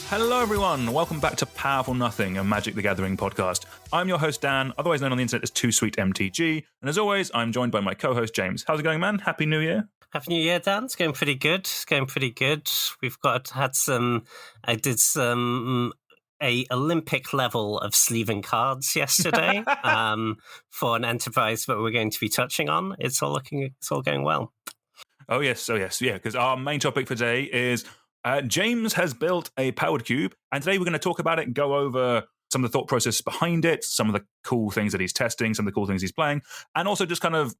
Hello everyone, welcome back to Powerful Nothing, a Magic the Gathering podcast. I'm your host Dan, otherwise known on the internet as 2SweetMTG, and as always, I'm joined by my co-host James. How's it going, man? Happy New Year. Happy New Year, Dan. It's going pretty good. I did some a Olympic level of sleeving cards yesterday for an enterprise that we're going to be touching on. It's all going well. Oh yes, yeah, because our main topic for today is James has built a powered cube, and today we're going to talk about it and go over some of the thought process behind it, some of the cool things that he's testing, some of the cool things he's playing, and also just kind of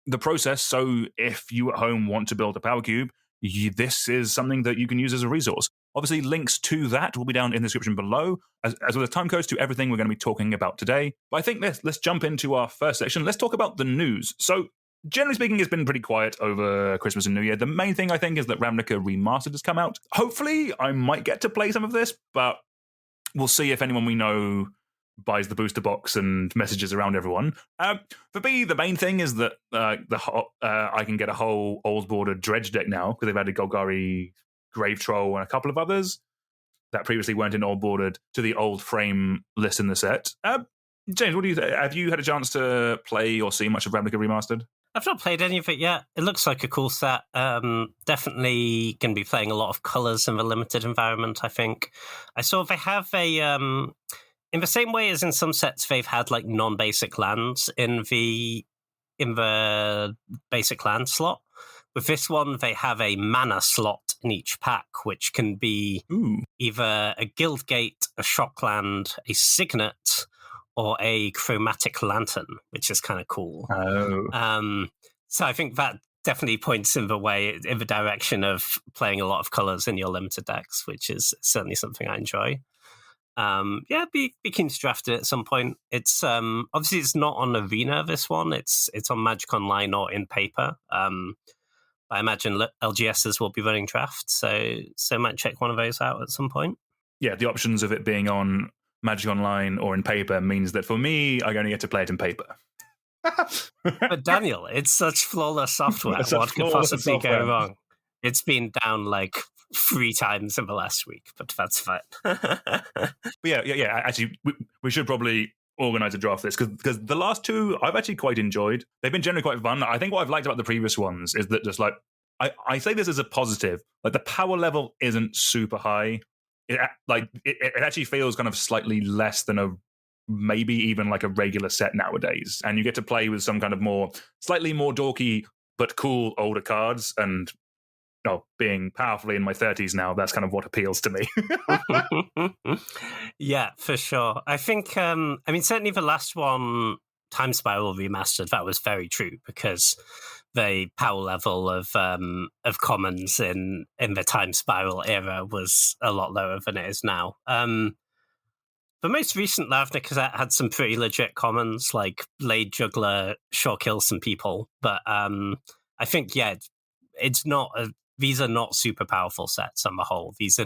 the process. So if you at home want to build a power cube, this is something that you can use as a resource. Obviously, links to that will be down in the description below, as well as time codes to everything we're going to be talking about today. But I think let's jump into our first section. Let's talk about the news. So generally speaking, it's been pretty quiet over Christmas and New Year. The main thing, I think, is that Ravnica Remastered has come out. Hopefully, I might get to play some of this, but we'll see if anyone we know buys the booster box and messages around everyone. For me, the main thing is that I can get a whole old border dredge deck now, because they've added Golgari, Grave Troll, and a couple of others that previously weren't in old bordered to the old frame list in the set. James, what do you think? Have you had a chance to play or see much of Ravnica Remastered? I've not played any of it yet. It looks like a cool set. Definitely going to be playing a lot of colours in the limited environment, I think. I saw they have a... in the same way as in some sets, they've had like non-basic lands in the basic land slot. With this one, they have a mana slot in each pack, which can be either a Guild Gate, a Shock Land, a Signet, or a Chromatic Lantern, which is kind of cool. Oh. So I think that definitely points in the direction of playing a lot of colors in your limited decks, which is certainly something I enjoy. Be keen to draft it at some point. It's obviously it's not on Arena, this one. It's on Magic Online or in paper. I imagine LGSs will be running drafts, so I might check one of those out at some point. Yeah, the options of it being on Magic Online or in paper means that for me, I only get to play it in paper. But Daniel, it's such flawless software. What could possibly go wrong? It's been down like 3 times in the last week, but that's fine. But yeah. Actually, we should probably organize a draft for this, because the last 2 I've actually quite enjoyed. They've been generally quite fun. I think what I've liked about the previous ones is that just like I say this as a positive. Like the power level isn't super high. It actually feels kind of slightly less than maybe even like a regular set nowadays, and you get to play with some kind of slightly more dorky but cool older cards. And being powerfully in my 30s now, that's kind of what appeals to me. Yeah, for sure. I think, certainly the last one, Time Spiral Remastered, that was very true, because the power level of commons in the Time Spiral era was a lot lower than it is now. The most recent Ravnica had some pretty legit commons, like Blade Juggler, sure kills some people, but I think, it's not these are not super powerful sets on the whole. These are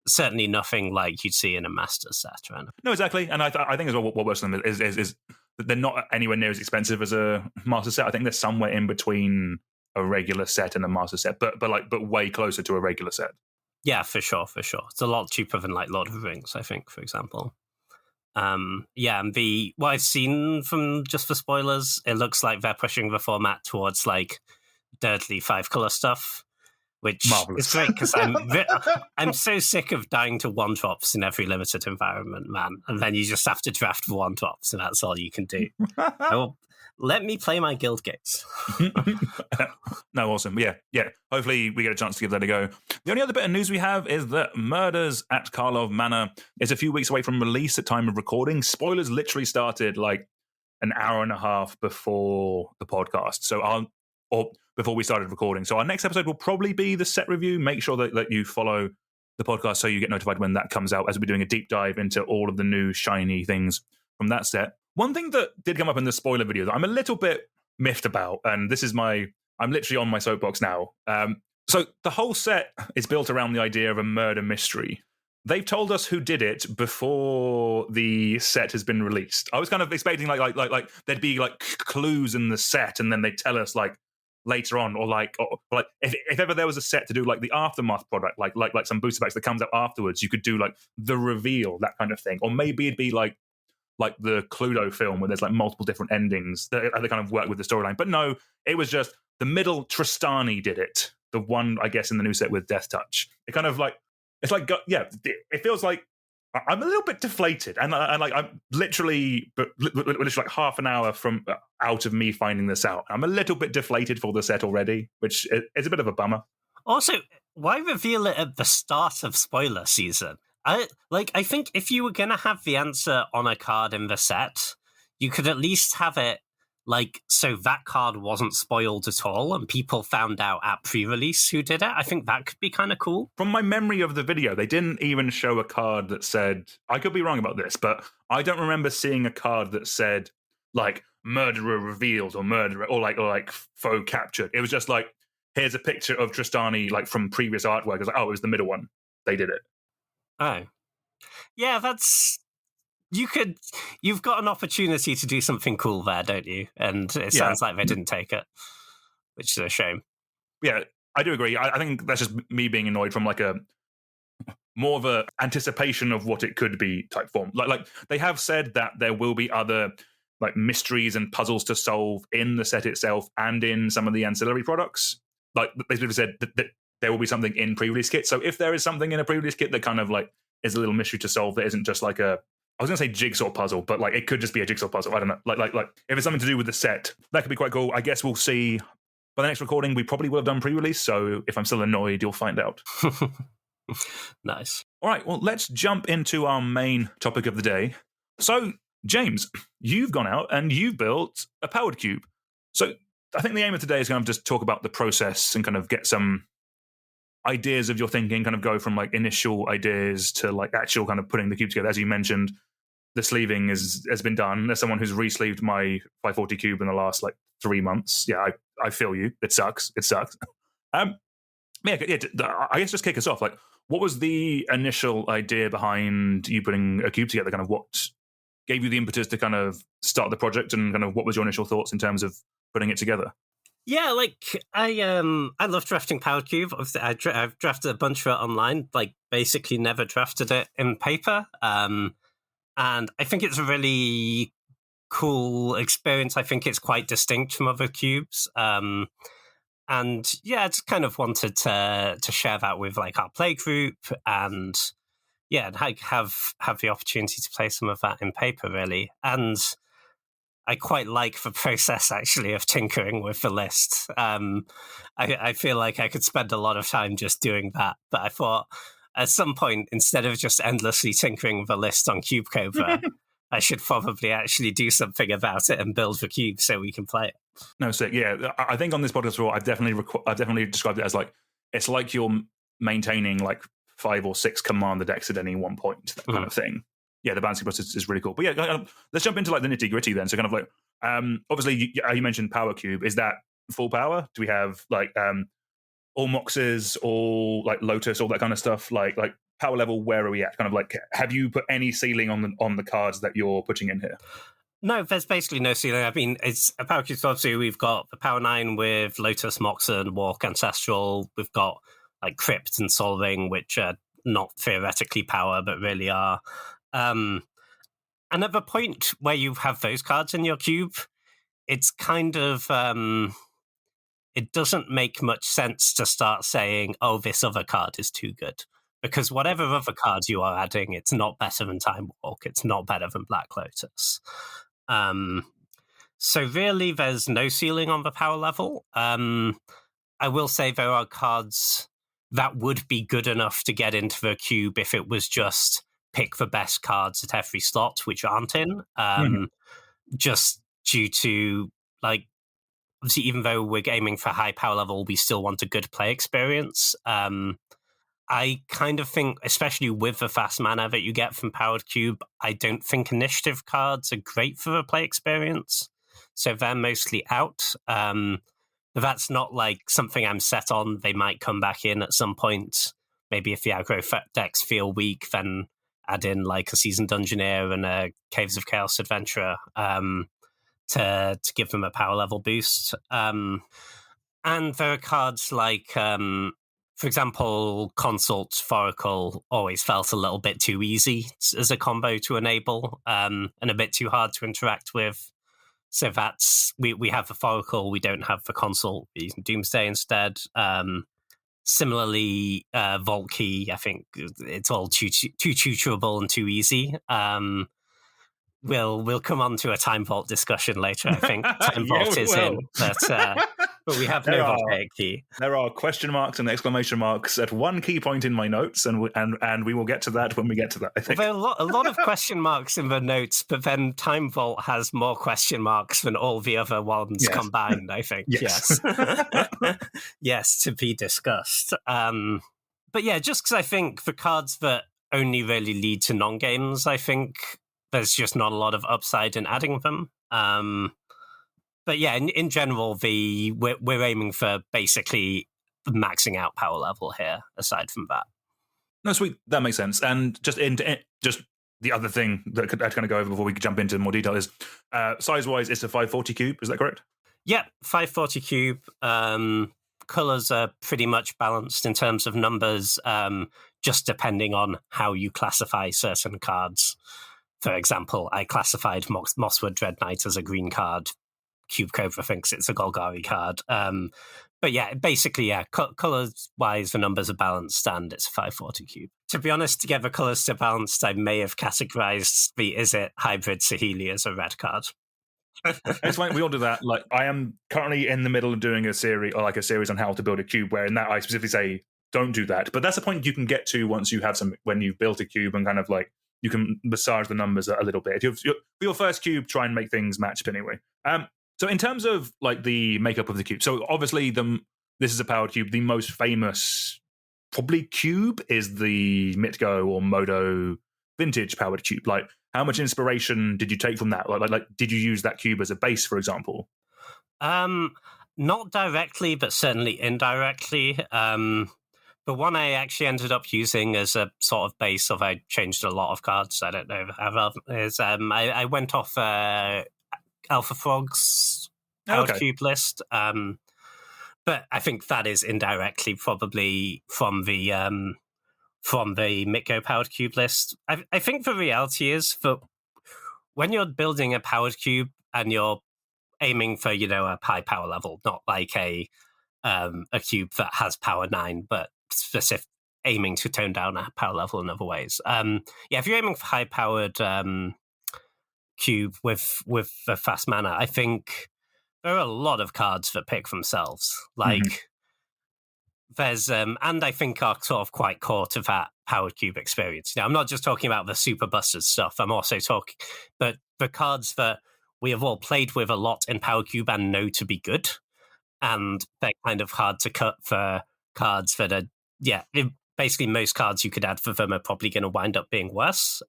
certainly nothing like you'd see in a master set. Right? No, exactly. And I think as well, what works for them is that they're not anywhere near as expensive as a master set. I think they're somewhere in between a regular set and a master set, but way closer to a regular set. Yeah, for sure. It's a lot cheaper than like Lord of the Rings, I think, for example. And what I've seen from just for spoilers, it looks like they're pushing the format towards like dirtly 5-color stuff, which Marvelous. Is great, because I'm so sick of dying to 1-drops in every limited environment, man. And then you just have to draft 1-drops, and that's all you can do. Let me play my Guild Gates. No, awesome. Yeah. Hopefully we get a chance to give that a go. The only other bit of news we have is that Murders at Karlov Manor is a few weeks away from release at time of recording. Spoilers literally started like an hour and a half before the podcast. Or before we started recording. So our next episode will probably be the set review. Make sure that you follow the podcast so you get notified when that comes out, as we're doing a deep dive into all of the new shiny things from that set. One thing that did come up in the spoiler video that I'm a little bit miffed about, and this is I'm literally on my soapbox now. So the whole set is built around the idea of a murder mystery. They've told us who did it before the set has been released. I was kind of expecting like there'd be like clues in the set, and then they'd tell us like later on, or like if ever there was a set to do like the aftermath product, like some booster packs that comes out afterwards, you could do like the reveal, that kind of thing. Or maybe it'd be like the Cluedo film where there's like multiple different endings that kind of work with the storyline. But no, it was just the middle. Tristani did it, the one I guess in the new set with Death Touch. It kind of like it feels like I'm a little bit deflated, and like I'm literally like half an hour from out of me finding this out. I'm a little bit deflated for the set already, which is a bit of a bummer. Also, why reveal it at the start of spoiler season? I think if you were going to have the answer on a card in the set, you could at least have it like so that card wasn't spoiled at all and people found out at pre-release who did it. I think that could be kind of cool. From my memory of the video, they didn't even show a card that said, I could be wrong about this, but I don't remember seeing a card that said like murderer revealed or murderer or like foe captured. It was just like, here's a picture of Tristani like from previous artwork. It was like, oh, it was the middle one. They did it. Oh. Yeah, that's... You've got an opportunity to do something cool there, don't you? And it sounds like they didn't take it, which is a shame. Yeah, I do agree. I think that's just me being annoyed from like a more of a anticipation of what it could be type form. Like they have said that there will be other like mysteries and puzzles to solve in the set itself and in some of the ancillary products. Like they said that there will be something in pre-release kit. So if there is something in a pre-release kit that kind of like is a little mystery to solve that isn't just like I was going to say jigsaw puzzle, but like it could just be a jigsaw puzzle. I don't know. Like if it's something to do with the set, that could be quite cool. I guess we'll see. By the next recording, we probably will have done pre-release. So if I'm still annoyed, you'll find out. Nice. All right. Well, let's jump into our main topic of the day. So, James, you've gone out and you've built a powered cube. So I think the aim of today is kind of just talk about the process and kind of get some ideas of your thinking, kind of go from like initial ideas to like actual kind of putting the cube together. As you mentioned, the sleeving has been done. As someone who's re-sleeved my 540 cube in the last like 3 months, yeah, I feel you. It sucks. I guess just kick us off. Like, what was the initial idea behind you putting a cube together? Kind of what gave you the impetus to kind of start the project, and kind of what was your initial thoughts in terms of putting it together? Yeah, like I love drafting Powered Cube. I've drafted a bunch of it online. Like basically never drafted it in paper. And I think it's a really cool experience. I think it's quite distinct from other cubes. And yeah, I just kind of wanted to share that with like our play group, and yeah, and have the opportunity to play some of that in paper, really. And I quite like the process, actually, of tinkering with the list. I feel like I could spend a lot of time just doing that, but I thought at some point, instead of just endlessly tinkering the list on Cube Cobra, I should probably actually do something about it and build the cube so we can play it. No, sick. Yeah, I think on this podcast, I've definitely described it as like it's like you're maintaining like 5 or 6 commander decks at any one point, that kind of thing. Yeah, the balancing process is really cool. But yeah, let's jump into like the nitty gritty then. So kind of like, obviously you mentioned Power Cube. Is that full power? Do we have like all Moxes, all like Lotus, all that kind of stuff? Like power level, where are we at? Kind of like, have you put any ceiling on the cards that you're putting in here? No, there's basically no ceiling. I mean, it's a Power Cube Squad 2. We've got the Power 9 with Lotus, Moxen, Walk, Ancestral. We've got like Crypt and Solving, which are not theoretically power, but really are. And at the point where you have those cards in your cube, it's kind of... it doesn't make much sense to start saying, oh, this other card is too good. Because whatever other cards you are adding, it's not better than Time Walk. It's not better than Black Lotus. So really, there's no ceiling on the power level. I will say there are cards that would be good enough to get into the cube if it was just pick the best cards at every slot, which aren't in. Just due to, like, obviously, even though we're aiming for high power level, we still want a good play experience. I kind of think, especially with the fast mana that you get from Powered Cube, I don't think initiative cards are great for the play experience. So they're mostly out. But that's not like something I'm set on. They might come back in at some point. Maybe if the aggro decks feel weak, then add in like a Seasoned Dungeoneer and a Caves of Chaos Adventurer to give them a power level boost. And there are cards like, for example, Consort Foracle always felt a little bit too easy as a combo to enable, and a bit too hard to interact with. So that's we have the Foracle, we don't have the Consort, we're using Doomsday instead. Similarly, Vault Key, I think it's all too tutorable and too easy. We'll come on to a Time Vault discussion later. I think Time Vault is in, but we have no Voltaic Key. There are question marks and exclamation marks at one key point in my notes, and we will get to that when we get to that, I think. There are a lot of question marks in the notes, but then Time Vault has more question marks than all the other ones combined, I think. Yes. Yes, to be discussed. But yeah, just because I think for cards that only really lead to non-games, I think there's just not a lot of upside in adding them. But yeah, in general, we're aiming for basically maxing out power level here, aside from that. No, sweet. That makes sense. And just the other thing that I'd kind of go over before we jump into more detail is size-wise, it's a 540 cube. Is that correct? Yeah, 540 cube. Colors are pretty much balanced in terms of numbers, just depending on how you classify certain cards. For example, I classified Mosswood Dread Knight as a green card. Cube Cobra thinks it's a Golgari card. But yeah, basically, colors-wise, the numbers are balanced and it's a 540 cube. To be honest, to get the colors to balanced, I may have categorized the Izzet hybrid Saheeli as a red card. It's like we all do that. Like, I am currently in the middle of doing a series on how to build a cube, where in that I specifically say don't do that. But that's a point you can get to once you have when you've built a cube and kind of like you can massage the numbers a little bit. For your first cube, try and make things match. But anyway, so in terms of like the makeup of the cube, so obviously this is a powered cube. The most famous probably cube is the Mitgo or Modo vintage powered cube. Like, how much inspiration did you take from that? Like did you use that cube as a base, for example? Not directly, but certainly indirectly. The one I actually ended up using as a sort of base of, I changed a lot of cards. I don't know how is. I went off Alpha Frog's powered cube list. But I think that is indirectly probably from the Mitgo powered cube list. I think the reality is, for when you're building a powered cube and you're aiming for, a high power level, not like a cube that has power 9, but specific aiming to tone down a power level in other ways. If you're aiming for high powered cube with a fast mana, I think there are a lot of cards that pick themselves. Like there's and I think are sort of quite core to that powered cube experience. Now, I'm not just talking about the super busted stuff. I'm also talking but the cards that we have all played with a lot in powered cube and know to be good, and they're kind of hard to cut for cards that are basically most cards you could add for them are probably going to wind up being worse.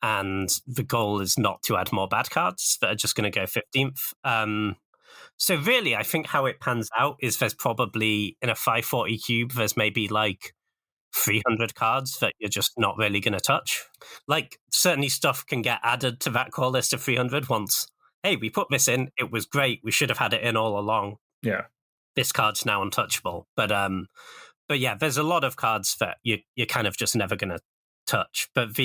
And the goal is not to add more bad cards that are just going to go 15th. So really, I think how it pans out is there's probably, in a 540 cube, there's maybe like 300 cards that you're just not really going to touch. Like, certainly stuff can get added to that core list of 300 once, hey, we put this in, it was great, we should have had it in all along. Yeah. This card's now untouchable. But yeah, there's a lot of cards that you're kind of just never going to touch. But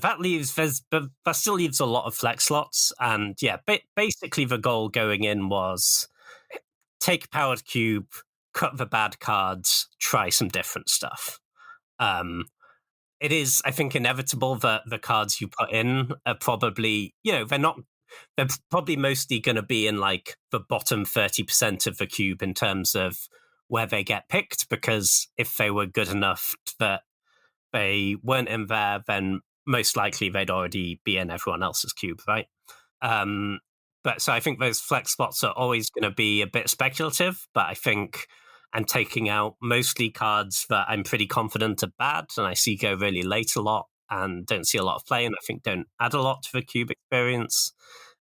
that still leaves a lot of flex slots. And yeah, basically the goal going in was take powered cube, cut the bad cards, try some different stuff. It is, I think, inevitable that the cards you put in are probably, they're probably mostly going to be in like the bottom 30% of the cube in terms of where they get picked, because if they were good enough that they weren't in there, then most likely they'd already be in everyone else's cube, right? But so I think those flex spots are always going to be a bit speculative, but I think I'm taking out mostly cards that I'm pretty confident are bad and I see go really late a lot and don't see a lot of play, and I think don't add a lot to the cube experience.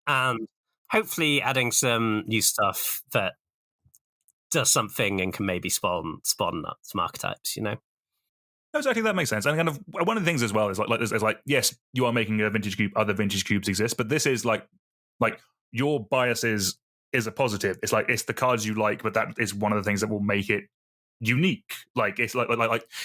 And hopefully adding some new stuff that does something and can maybe spawn some archetypes, No, exactly, that makes sense. And kind of one of the things as well is like yes, you are making a vintage cube, other vintage cubes exist, but this is like your biases is a positive. It's like it's the cards you like, but that is one of the things that will make it unique. Like it's like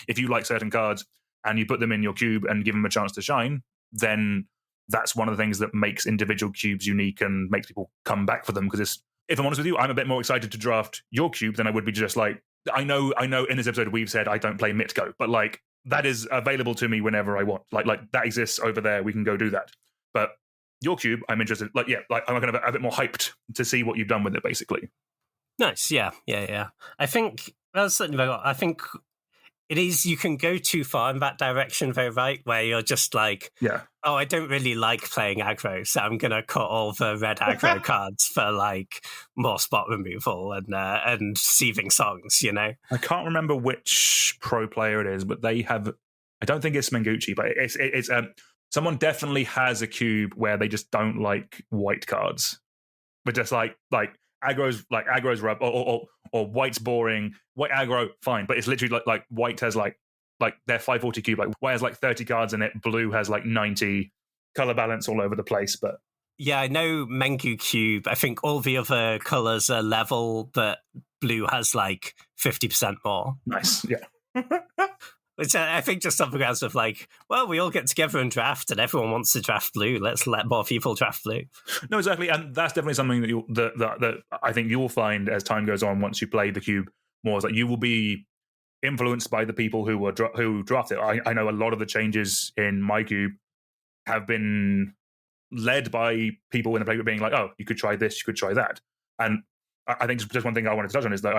if you like certain cards and you put them in your cube and give them a chance to shine, then that's one of the things that makes individual cubes unique and makes people come back for them. Because it's, if I'm honest with you, I'm a bit more excited to draft your cube than I would be just like, I know in this episode we've said I don't play Mitgo, but like that is available to me whenever I want. Like that exists over there. We can go do that. But your cube, I'm interested. Like I'm kind of a bit more hyped to see what you've done with it, basically. Nice, yeah. I think that's certainly very. I think it is. You can go too far in that direction, very right, where you're just like, oh, I don't really like playing aggro, so I'm gonna cut all the red aggro cards for like more spot removal and deceiving songs. You know, I can't remember which pro player it is, but they have. I don't think it's Mengucci, but it's someone definitely has a cube where they just don't like white cards, but just like aggro's rub or white's boring. White aggro, fine, but it's literally like white has like their 540 cube, like white has like 30 cards in it, blue has like 90, color balance all over the place. But yeah, I know Mengu cube. I think all the other colors are level, but blue has like 50% more. Nice, yeah. Which I think just something else of like, well, we all get together and draft, and everyone wants to draft blue. Let's let more people draft blue. No, exactly, and that's definitely something that I think you will find as time goes on. Once you play the cube more, is that you will be influenced by the people who draft it. I know a lot of the changes in my cube have been led by people in the play being like, oh, you could try this, you could try that, and I think just one thing I wanted to touch on is that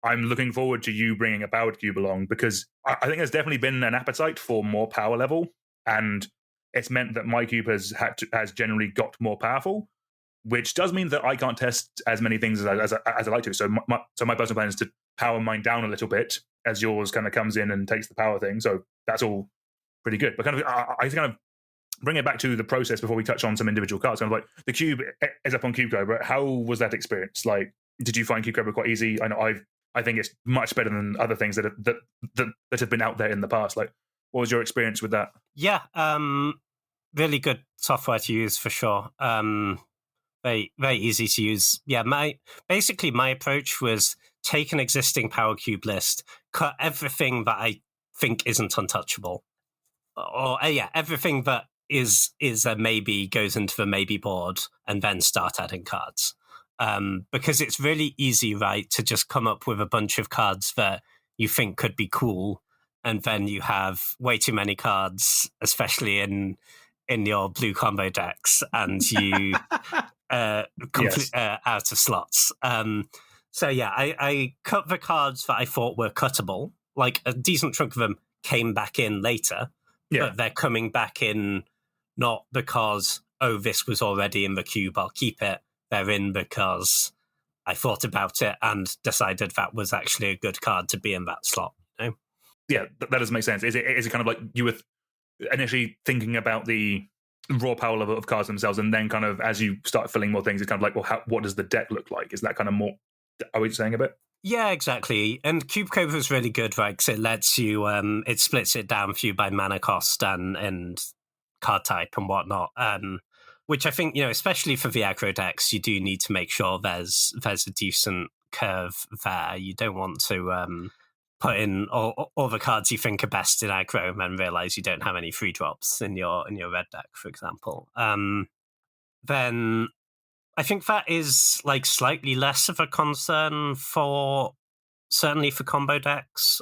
I'm looking forward to you bringing a powered cube along, because I think there's definitely been an appetite for more power level, and it's meant that my cube has generally got more powerful, which does mean that I can't test as many things as I like to. So my personal plan is to power mine down a little bit as yours kind of comes in and takes the power thing. So that's all pretty good. But I kind of bring it back to the process before we touch on some individual cards. Kind of like the cube is up on Cube Cobra. How was that experience? Like, did you find Cube Cobra quite easy? I know I think it's much better than other things that have been out there in the past. Like, what was your experience with that? Yeah, really good software to use for sure. Very, very easy to use. Yeah, my approach was take an existing Power Cube list, cut everything that I think isn't untouchable, or everything that is a maybe goes into the maybe board, and then start adding cards. Because it's really easy, right, to just come up with a bunch of cards that you think could be cool, and then you have way too many cards, especially in your blue combo decks, and you out of slots. So yeah, I cut the cards that I thought were cuttable. Like a decent chunk of them came back in later, but they're coming back in not because, oh, this was already in the cube, I'll keep it. They're in because I thought about it and decided that was actually a good card to be in that slot. You know? Yeah, that does make sense. Is it kind of like you were initially thinking about the raw power level of cards themselves, and then kind of as you start filling more things, it's kind of like, well, what does the deck look like? Is that kind of more? Are we saying a bit? Yeah, exactly. And Cube Cobra is really good, right? Because it lets you, it splits it down for you by mana cost and card type and whatnot. Which I think, especially for the aggro decks, you do need to make sure there's a decent curve there. You don't want to put in all the cards you think are best in aggro and then realize you don't have any free drops in your red deck, for example. Then I think that is like slightly less of a concern certainly for combo decks.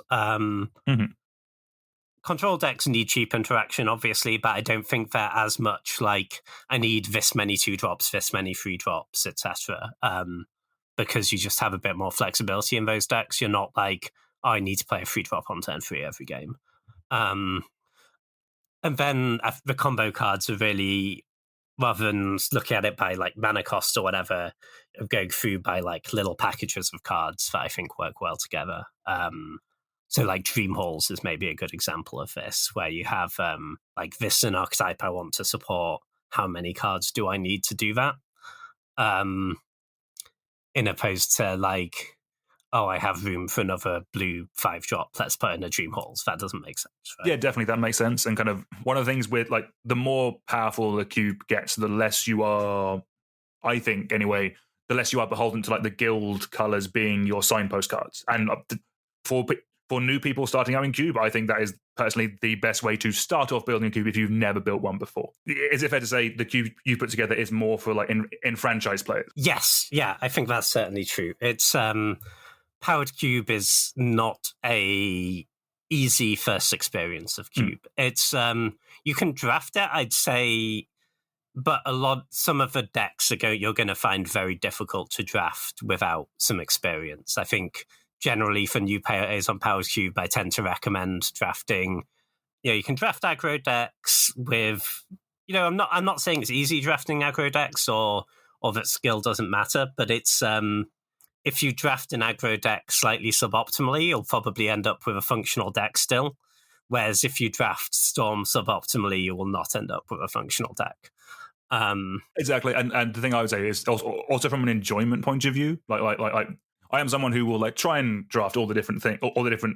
Control decks need cheap interaction, obviously, but I don't think they're as much like I need this many 2-drops, this many 3-drops, etc. Because you just have a bit more flexibility in those decks. You're not like, oh, I need to play a 3-drop on turn 3 every game. And then the combo cards are really, rather than looking at it by like mana cost or whatever, going through by like little packages of cards that I think work well together. So like Dream Halls is maybe a good example of this, where you have like this is an archetype I want to support. How many cards do I need to do that? In opposed to like, oh, I have room for another blue 5-drop. Let's put in a Dream Halls. That doesn't make sense. Right? Yeah, definitely that makes sense. And kind of one of the things with like the more powerful the cube gets, the less you are I think anyway, the less you are beholden to like the guild colors being your signpost cards. And for new people starting out in Cube, I think that is personally the best way to start off building a cube if you've never built one before. Is it fair to say the cube you put together is more for like in franchise players? Yes, yeah, I think that's certainly true. It's Powered Cube is not a easy first experience of Cube. It's you can draft it, I'd say, but some of the decks you're going to find very difficult to draft without some experience. I think generally for new players on Powered Cube, I tend to recommend drafting. You can draft aggro decks with. I'm not saying it's easy drafting aggro decks or that skill doesn't matter, but it's if you draft an aggro deck slightly suboptimally, you'll probably end up with a functional deck still. Whereas if you draft Storm suboptimally, you will not end up with a functional deck. Exactly, and the thing I would say is also from an enjoyment point of view, like I am someone who will like try and draft all the different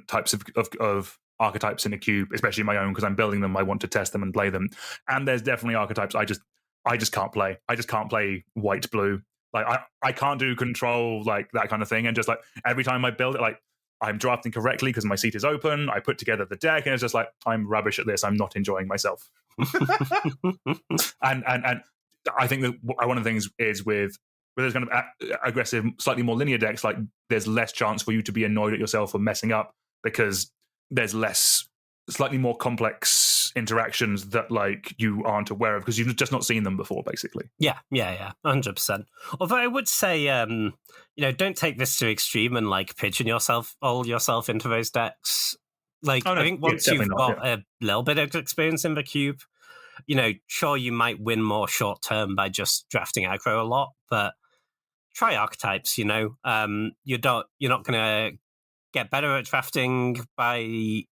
types of archetypes in a cube, especially my own, because I'm building them. I want to test them and play them, and there's definitely archetypes I just can't play. I just can't play white blue. Like I can't do control, like that kind of thing, and just like every time I build it, like I'm drafting correctly because my seat is open. I put together the deck, and it's just like I'm rubbish at this. I'm not enjoying myself. and I think that one of the things is with those kind of aggressive, slightly more linear decks, like there's less chance for you to be annoyed at yourself for messing up because there's less, slightly more complex interactions that like you aren't aware of because you've just not seen them before, basically. Yeah, 100%. Although I would say, don't take this to extreme and like pigeon yourself into those decks. Like, I think once you've got a little bit of experience in the cube, sure, you might win more short term by just drafting aggro a lot, but try archetypes. You're not going to get better at drafting by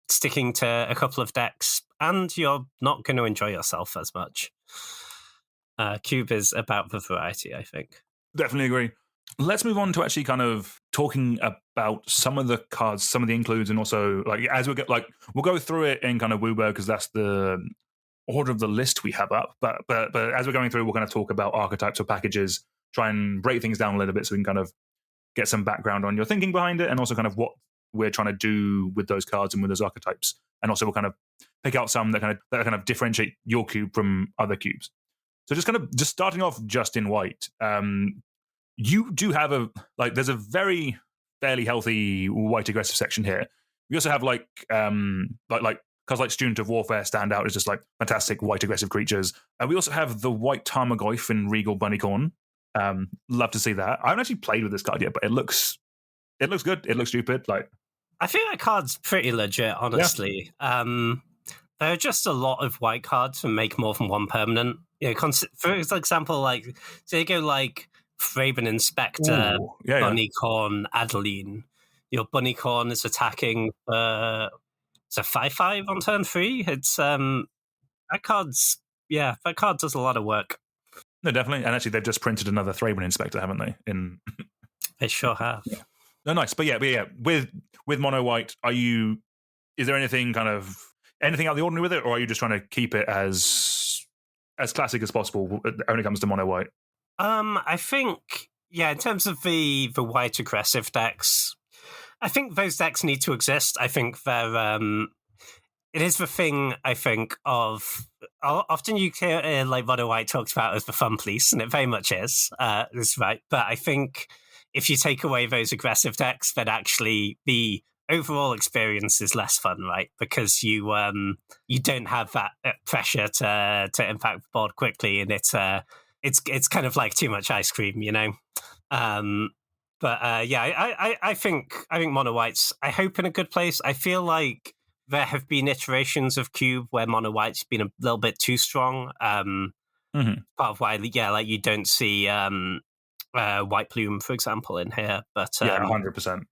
sticking to a couple of decks, and you're not going to enjoy yourself as much. Cube is about the variety, I think. Definitely agree. Let's move on to actually kind of talking about some of the cards, some of the includes, and also like as we get we'll go through it in kind of WooBo because that's the order of the list we have up. But as we're going through, we're going to talk about archetypes or packages, try and break things down a little bit so we can kind of get some background on your thinking behind it, and also kind of what we're trying to do with those cards and with those archetypes, and also we'll kind of pick out some that kind of differentiate your cube from other cubes. So just starting off just in white. You do have there's a very fairly healthy white aggressive section here. We also have cards like Student of Warfare stand out as just like fantastic white aggressive creatures. And we also have the white Tarmogoyf in Regal Bunnycorn. Love to see that. I haven't actually played with this card yet, but it looks good. It looks stupid. Like I think that card's pretty legit, honestly. Yeah. There are just a lot of white cards that make more than one permanent. For example, like so you go like Thraben Inspector, Bunnycorn, Adeline. Your Bunnycorn is attacking it's a 5/5 on turn 3. It's that card does a lot of work. No, definitely. And actually they've just printed another Thraben Inspector, haven't they? They sure have. Yeah. No, nice. But yeah, with mono white, is there anything out of the ordinary with it, or are you just trying to keep it as classic as possible when it comes to mono white? I think, in terms of the white aggressive decks, I think those decks need to exist. I think they're it is the thing, I think, of often you hear like mono white talks about as the fun police, and it very much is. That's right. But I think if you take away those aggressive decks, then actually the overall experience is less fun, right? Because you don't have that pressure to impact the board quickly, and it's kind of like too much ice cream, I think mono white's, I hope, in a good place. I feel like there have been iterations of Cube where mono white's been a little bit too strong. Part of why, like you don't see White Plume, for example, in here. But 100%.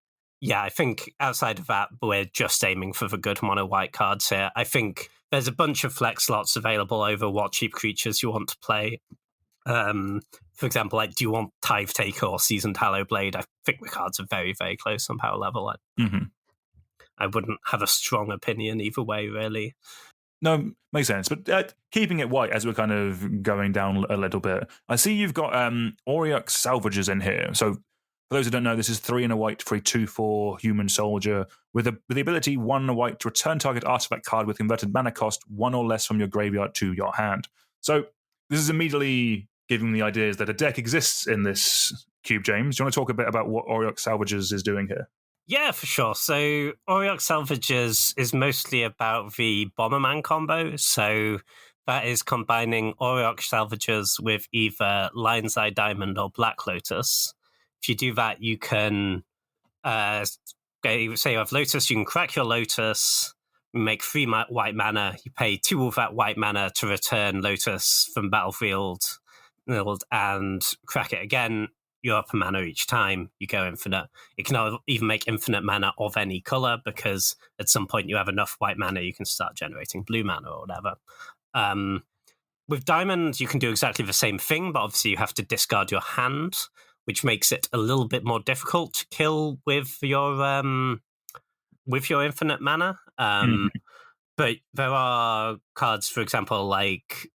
Yeah, I think outside of that, we're just aiming for the good mono white cards here. I think there's a bunch of flex slots available over what cheap creatures you want to play. For example, like, do you want Tithe Taker or Seasoned Hallowblade? I think the cards are very, very close on power level. I wouldn't have a strong opinion either way, really. No, makes sense. But keeping it white as we're kind of going down a little bit, I see you've got Auriok salvages in here. So for those who don't know, this is 3 and a white for a 2/4 human soldier with the ability 1 and a white to return target artifact card with converted mana cost 1 or less from your graveyard to your hand. So this is immediately giving the ideas that a deck exists in this cube, James. Do you want to talk a bit about what Auriok salvages is doing here? Yeah, for sure. So Auriok Salvages is mostly about the Bomberman combo. So that is combining Auriok Salvages with either Lion's Eye Diamond or Black Lotus. If you do that, you can, say you have Lotus, you can crack your Lotus, make 3 white mana, you pay 2 of that white mana to return Lotus from battlefield, and crack it again. You're up a mana each time, you go infinite. It can even make infinite mana of any color because at some point you have enough white mana, you can start generating blue mana or whatever. With Diamond, you can do exactly the same thing, but obviously you have to discard your hand, which makes it a little bit more difficult to kill with your infinite mana. But there are cards, for example, like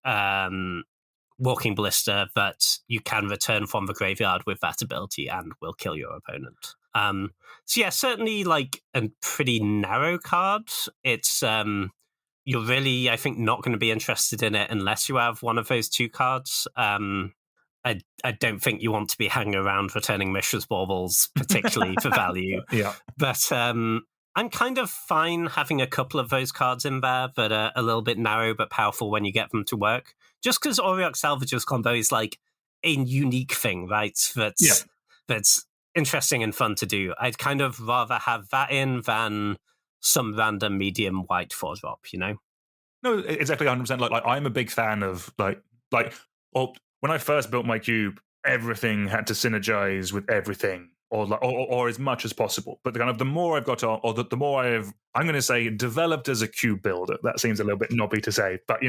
Walking Ballista that you can return from the graveyard with that ability and will kill your opponent. So yeah, certainly like a pretty narrow card. It's you're really, I think, not going to be interested in it unless you have one of those 2 cards. I don't think you want to be hanging around returning Mishra's Baubles, particularly for value. Yeah. But I'm kind of fine having a couple of those cards in there that are a little bit narrow but powerful when you get them to work. Just because Auriok Salvages combo is like a unique thing, right? That's interesting and fun to do. I'd kind of rather have that in than some random medium white 4-drop, you know? No, exactly 100%. Like I'm a big fan of when I first built my cube, everything had to synergize with everything, or as much as possible. But the more I've got to, or the more I'm going to say, developed as a cube builder. That seems a little bit knobby to say, but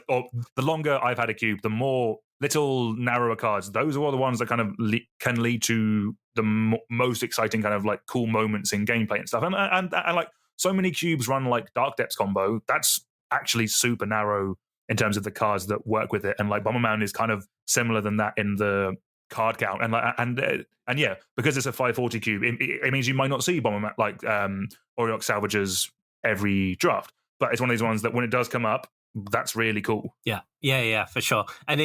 or the longer I've had a cube, the more little narrower cards. Those are all the ones that kind of can lead to the most exciting kind of like cool moments in gameplay and stuff. And like so many cubes run like Dark Depths combo. That's actually super narrow in terms of the cards that work with it. And like Bomberman is kind of similar than that in the card count. And yeah, because it's a 540 cube, it means you might not see Bomberman like Auriok Salvages every draft. But it's one of these ones that when it does come up, that's really cool. Yeah, for sure. And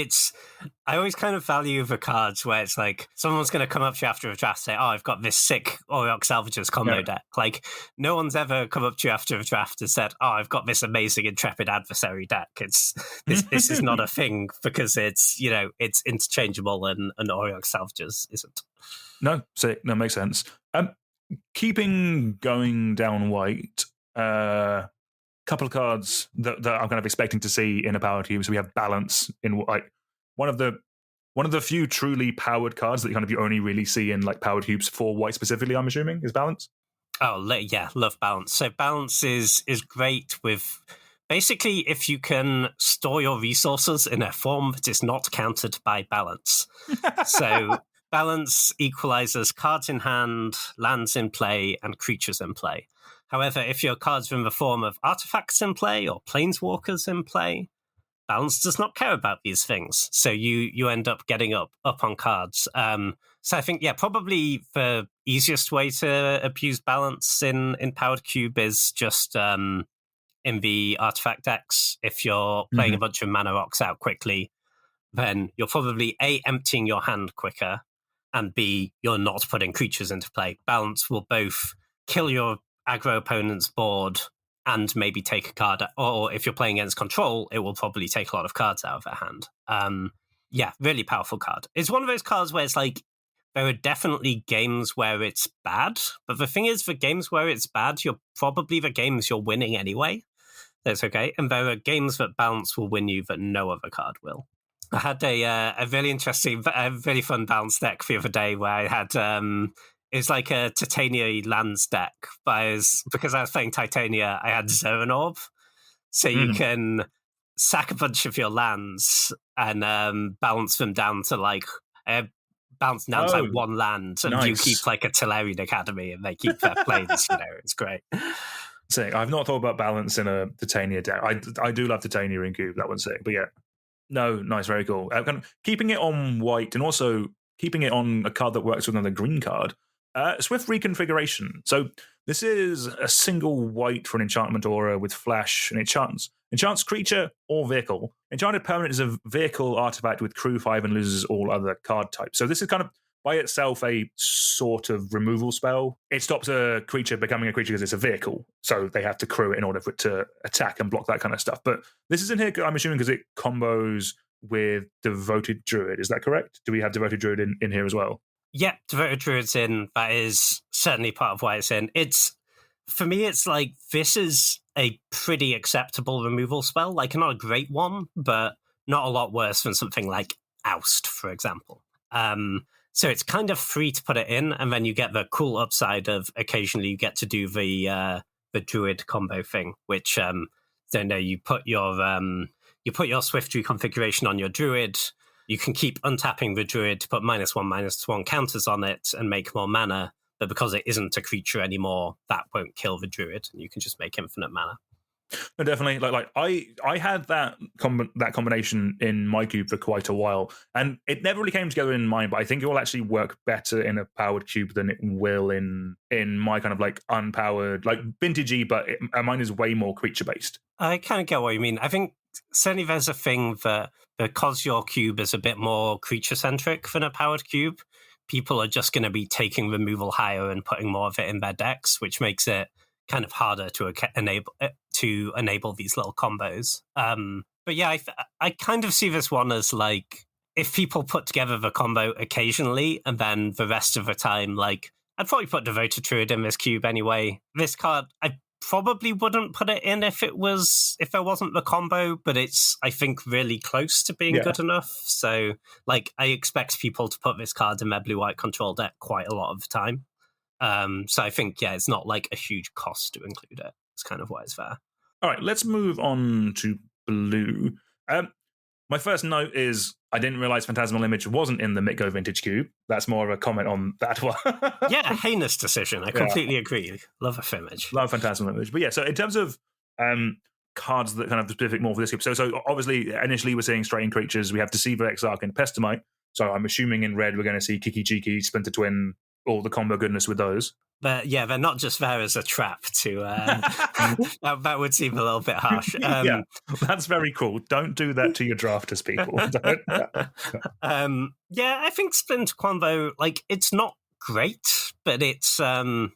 I always kind of value the cards where it's like someone's going to come up to you after a draft and say, oh, I've got this sick Auriok Salvages combo deck. Like no one's ever come up to you after a draft and said, oh, I've got this amazing Intrepid Adversary deck. This is not a thing because it's interchangeable and Auriok Salvages isn't. No, makes sense. Keeping going down white, couple of cards that I'm kind of expecting to see in a powered cube. So we have Balance in like one of the few truly powered cards that you only really see in like powered cubes for white specifically. I'm assuming is Balance. Oh yeah, love Balance. So Balance is great with basically if you can store your resources in a form that is not countered by Balance. So Balance equalizes cards in hand, lands in play, and creatures in play. However, if your cards are in the form of artifacts in play or planeswalkers in play, Balance does not care about these things. So you end up getting up on cards. So I think, probably the easiest way to abuse Balance in Powered Cube is just in the artifact decks. If you're playing a bunch of mana rocks out quickly, then you're probably A, emptying your hand quicker, and B, you're not putting creatures into play. Balance will both kill your aggro opponent's board and maybe take a card, or if you're playing against control, it will probably take a lot of cards out of their hand. Really powerful card. It's one of those cards where it's like, there are definitely games where it's bad, but the thing is, for games where it's bad, you're probably the games you're winning anyway. That's okay. And there are games that Balance will win you that no other card will. I had a really interesting, really fun Balance deck the other day where I had... It's like a Titania lands deck, but because I was playing Titania, I had Zoan Orb. So you can sack a bunch of your lands and balance them down to like one land, and you keep like a Tellurian Academy, and they keep their planes. It's great. Sick. I've not thought about balance in a Titania deck. I do love Titania in Cube. That one's sick. But yeah, no, nice, very cool. Kind of keeping it on white and also keeping it on a card that works with another green card. Swift Reconfiguration. So this is a single white for an enchantment aura with flash, and it enchants creature or vehicle. Enchanted permanent is a vehicle artifact with crew 5 and loses all other card types. So this is kind of by itself a sort of removal spell. It stops a creature becoming a creature because it's a vehicle, so they have to crew it in order for it to attack and block that kind of stuff. But this is in here, I'm assuming, because it combos with Devoted Druid. Is that correct? Do we have Devoted Druid in here as well? Yeah, Devoted Druid's in. That is certainly part of why it's in. For me, it's like, this is a pretty acceptable removal spell. Like, not a great one, but not a lot worse than something like Oust, for example. So it's kind of free to put it in, and then you get the cool upside of occasionally you get to do the Druid combo thing, which you put your Swift Reconfiguration on your Druid. You can keep untapping the Druid to put -1/-1 counters on it and make more mana, but because it isn't a creature anymore, that won't kill the Druid, and you can just make infinite mana. No, definitely. Like I had that combination in my cube for quite a while, and it never really came together in mine. But I think it will actually work better in a powered cube than it will in my kind of like unpowered, like vintagey. But mine is way more creature based. I kind of get what you mean. I think certainly there's a thing that because your cube is a bit more creature centric than a powered cube, people are just going to be taking removal higher and putting more of it in their decks, which makes it kind of harder to enable these little combos. But yeah, I kind of see this one as like, if people put together the combo occasionally and then the rest of the time, like, I'd probably put Devoted Druid in this cube anyway. This card, I probably wouldn't put it in if there wasn't the combo, but it's, I think, really close to being good enough. So like, I expect people to put this card in their blue-white control deck quite a lot of the time. So I think, it's not like a huge cost to include it. It's kind of why it's there. All right, let's move on to blue. My first note is I didn't realize Phantasmal Image wasn't in the Mitgo Vintage Cube. That's more of a comment on that one. Yeah, heinous decision. I completely agree. Love a image. Love Phantasmal Image. But yeah, so in terms of cards that kind of specific more for this cube, so obviously initially we're seeing Straying Creatures. We have Deceiver, Exarch, and Pestamite. So I'm assuming in red we're going to see Kiki Cheeky, Splinter Twin, all the combo goodness with those. But yeah, they're not just there as a trap to that would seem a little bit harsh. Yeah, that's very cool. Don't do that to your drafters, people. Yeah, I think Splinter combo, like, it's not great, but it's I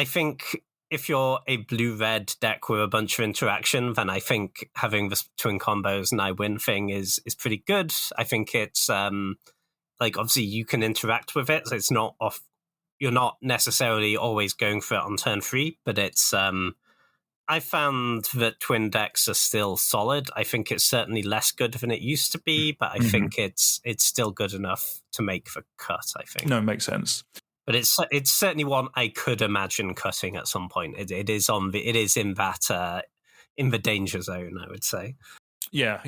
think if you're a blue-red deck with a bunch of interaction, then I think having the twin combos and I win thing is pretty good. I think it's like, obviously you can interact with it, so it's not off. You're not necessarily always going for it on turn 3, but it's. I found that twin decks are still solid. I think it's certainly less good than it used to be, but I think it's still good enough to make the cut, I think. No, it makes sense. But it's certainly one I could imagine cutting at some point. It is in that in the danger zone, I would say. Yeah.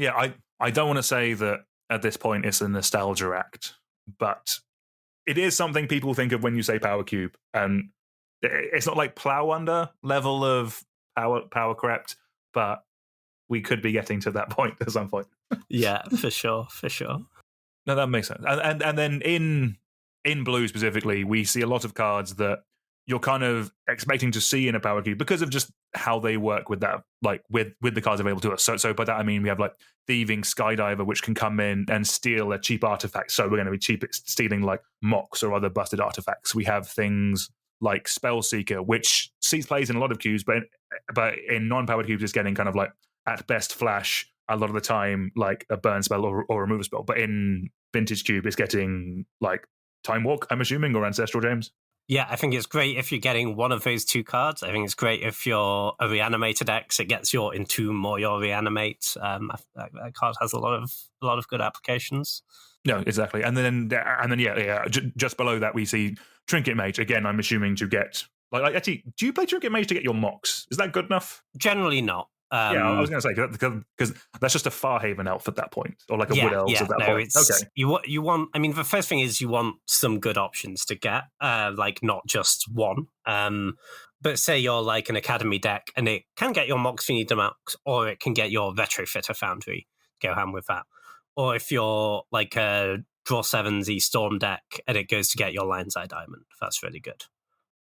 I don't want to say that at this point it's a nostalgia act, but it is something people think of when you say Power Cube, and it's not like Plow Under level of power crept, but we could be getting to that point at some point. Yeah, for sure. No, that makes sense. And then in blue specifically, we see a lot of cards that you're kind of expecting to see in a Power Cube because of just how they work with that, like with the cards available to us. So by that I mean we have like Thieving Skydiver, which can come in and steal a cheap artifact. So we're going to be cheap at stealing like Mox or other busted artifacts. We have things like Spellseeker, which sees plays in a lot of cubes, but in non-powered cubes, it's getting kind of like at best flash a lot of the time, like a burn spell or a removal spell. But in Vintage Cube, it's getting like Time Walk, I'm assuming, or Ancestral, James. Yeah, I think it's great if you're getting one of those two cards. I think it's great if you're a Reanimated X, it gets your Entomb or your Reanimate. That card has a lot of good applications. No, exactly. And then just below that we see Trinket Mage. Again, I'm assuming to get like actually, do you play Trinket Mage to get your Mox? Is that good enough? Generally not. Yeah, I was going to say because that's just a Farhaven elf at that point, or like a Wood Elves at that point. Okay, you want. I mean, the first thing is you want some good options to get, like not just one. But say you're like an Academy deck, and it can get your Mox if you need the Mox, or it can get your Retrofitter Foundry. Go hand with that. Or if you're like a Draw 7Z Storm deck, and it goes to get your Lion's Eye Diamond, that's really good.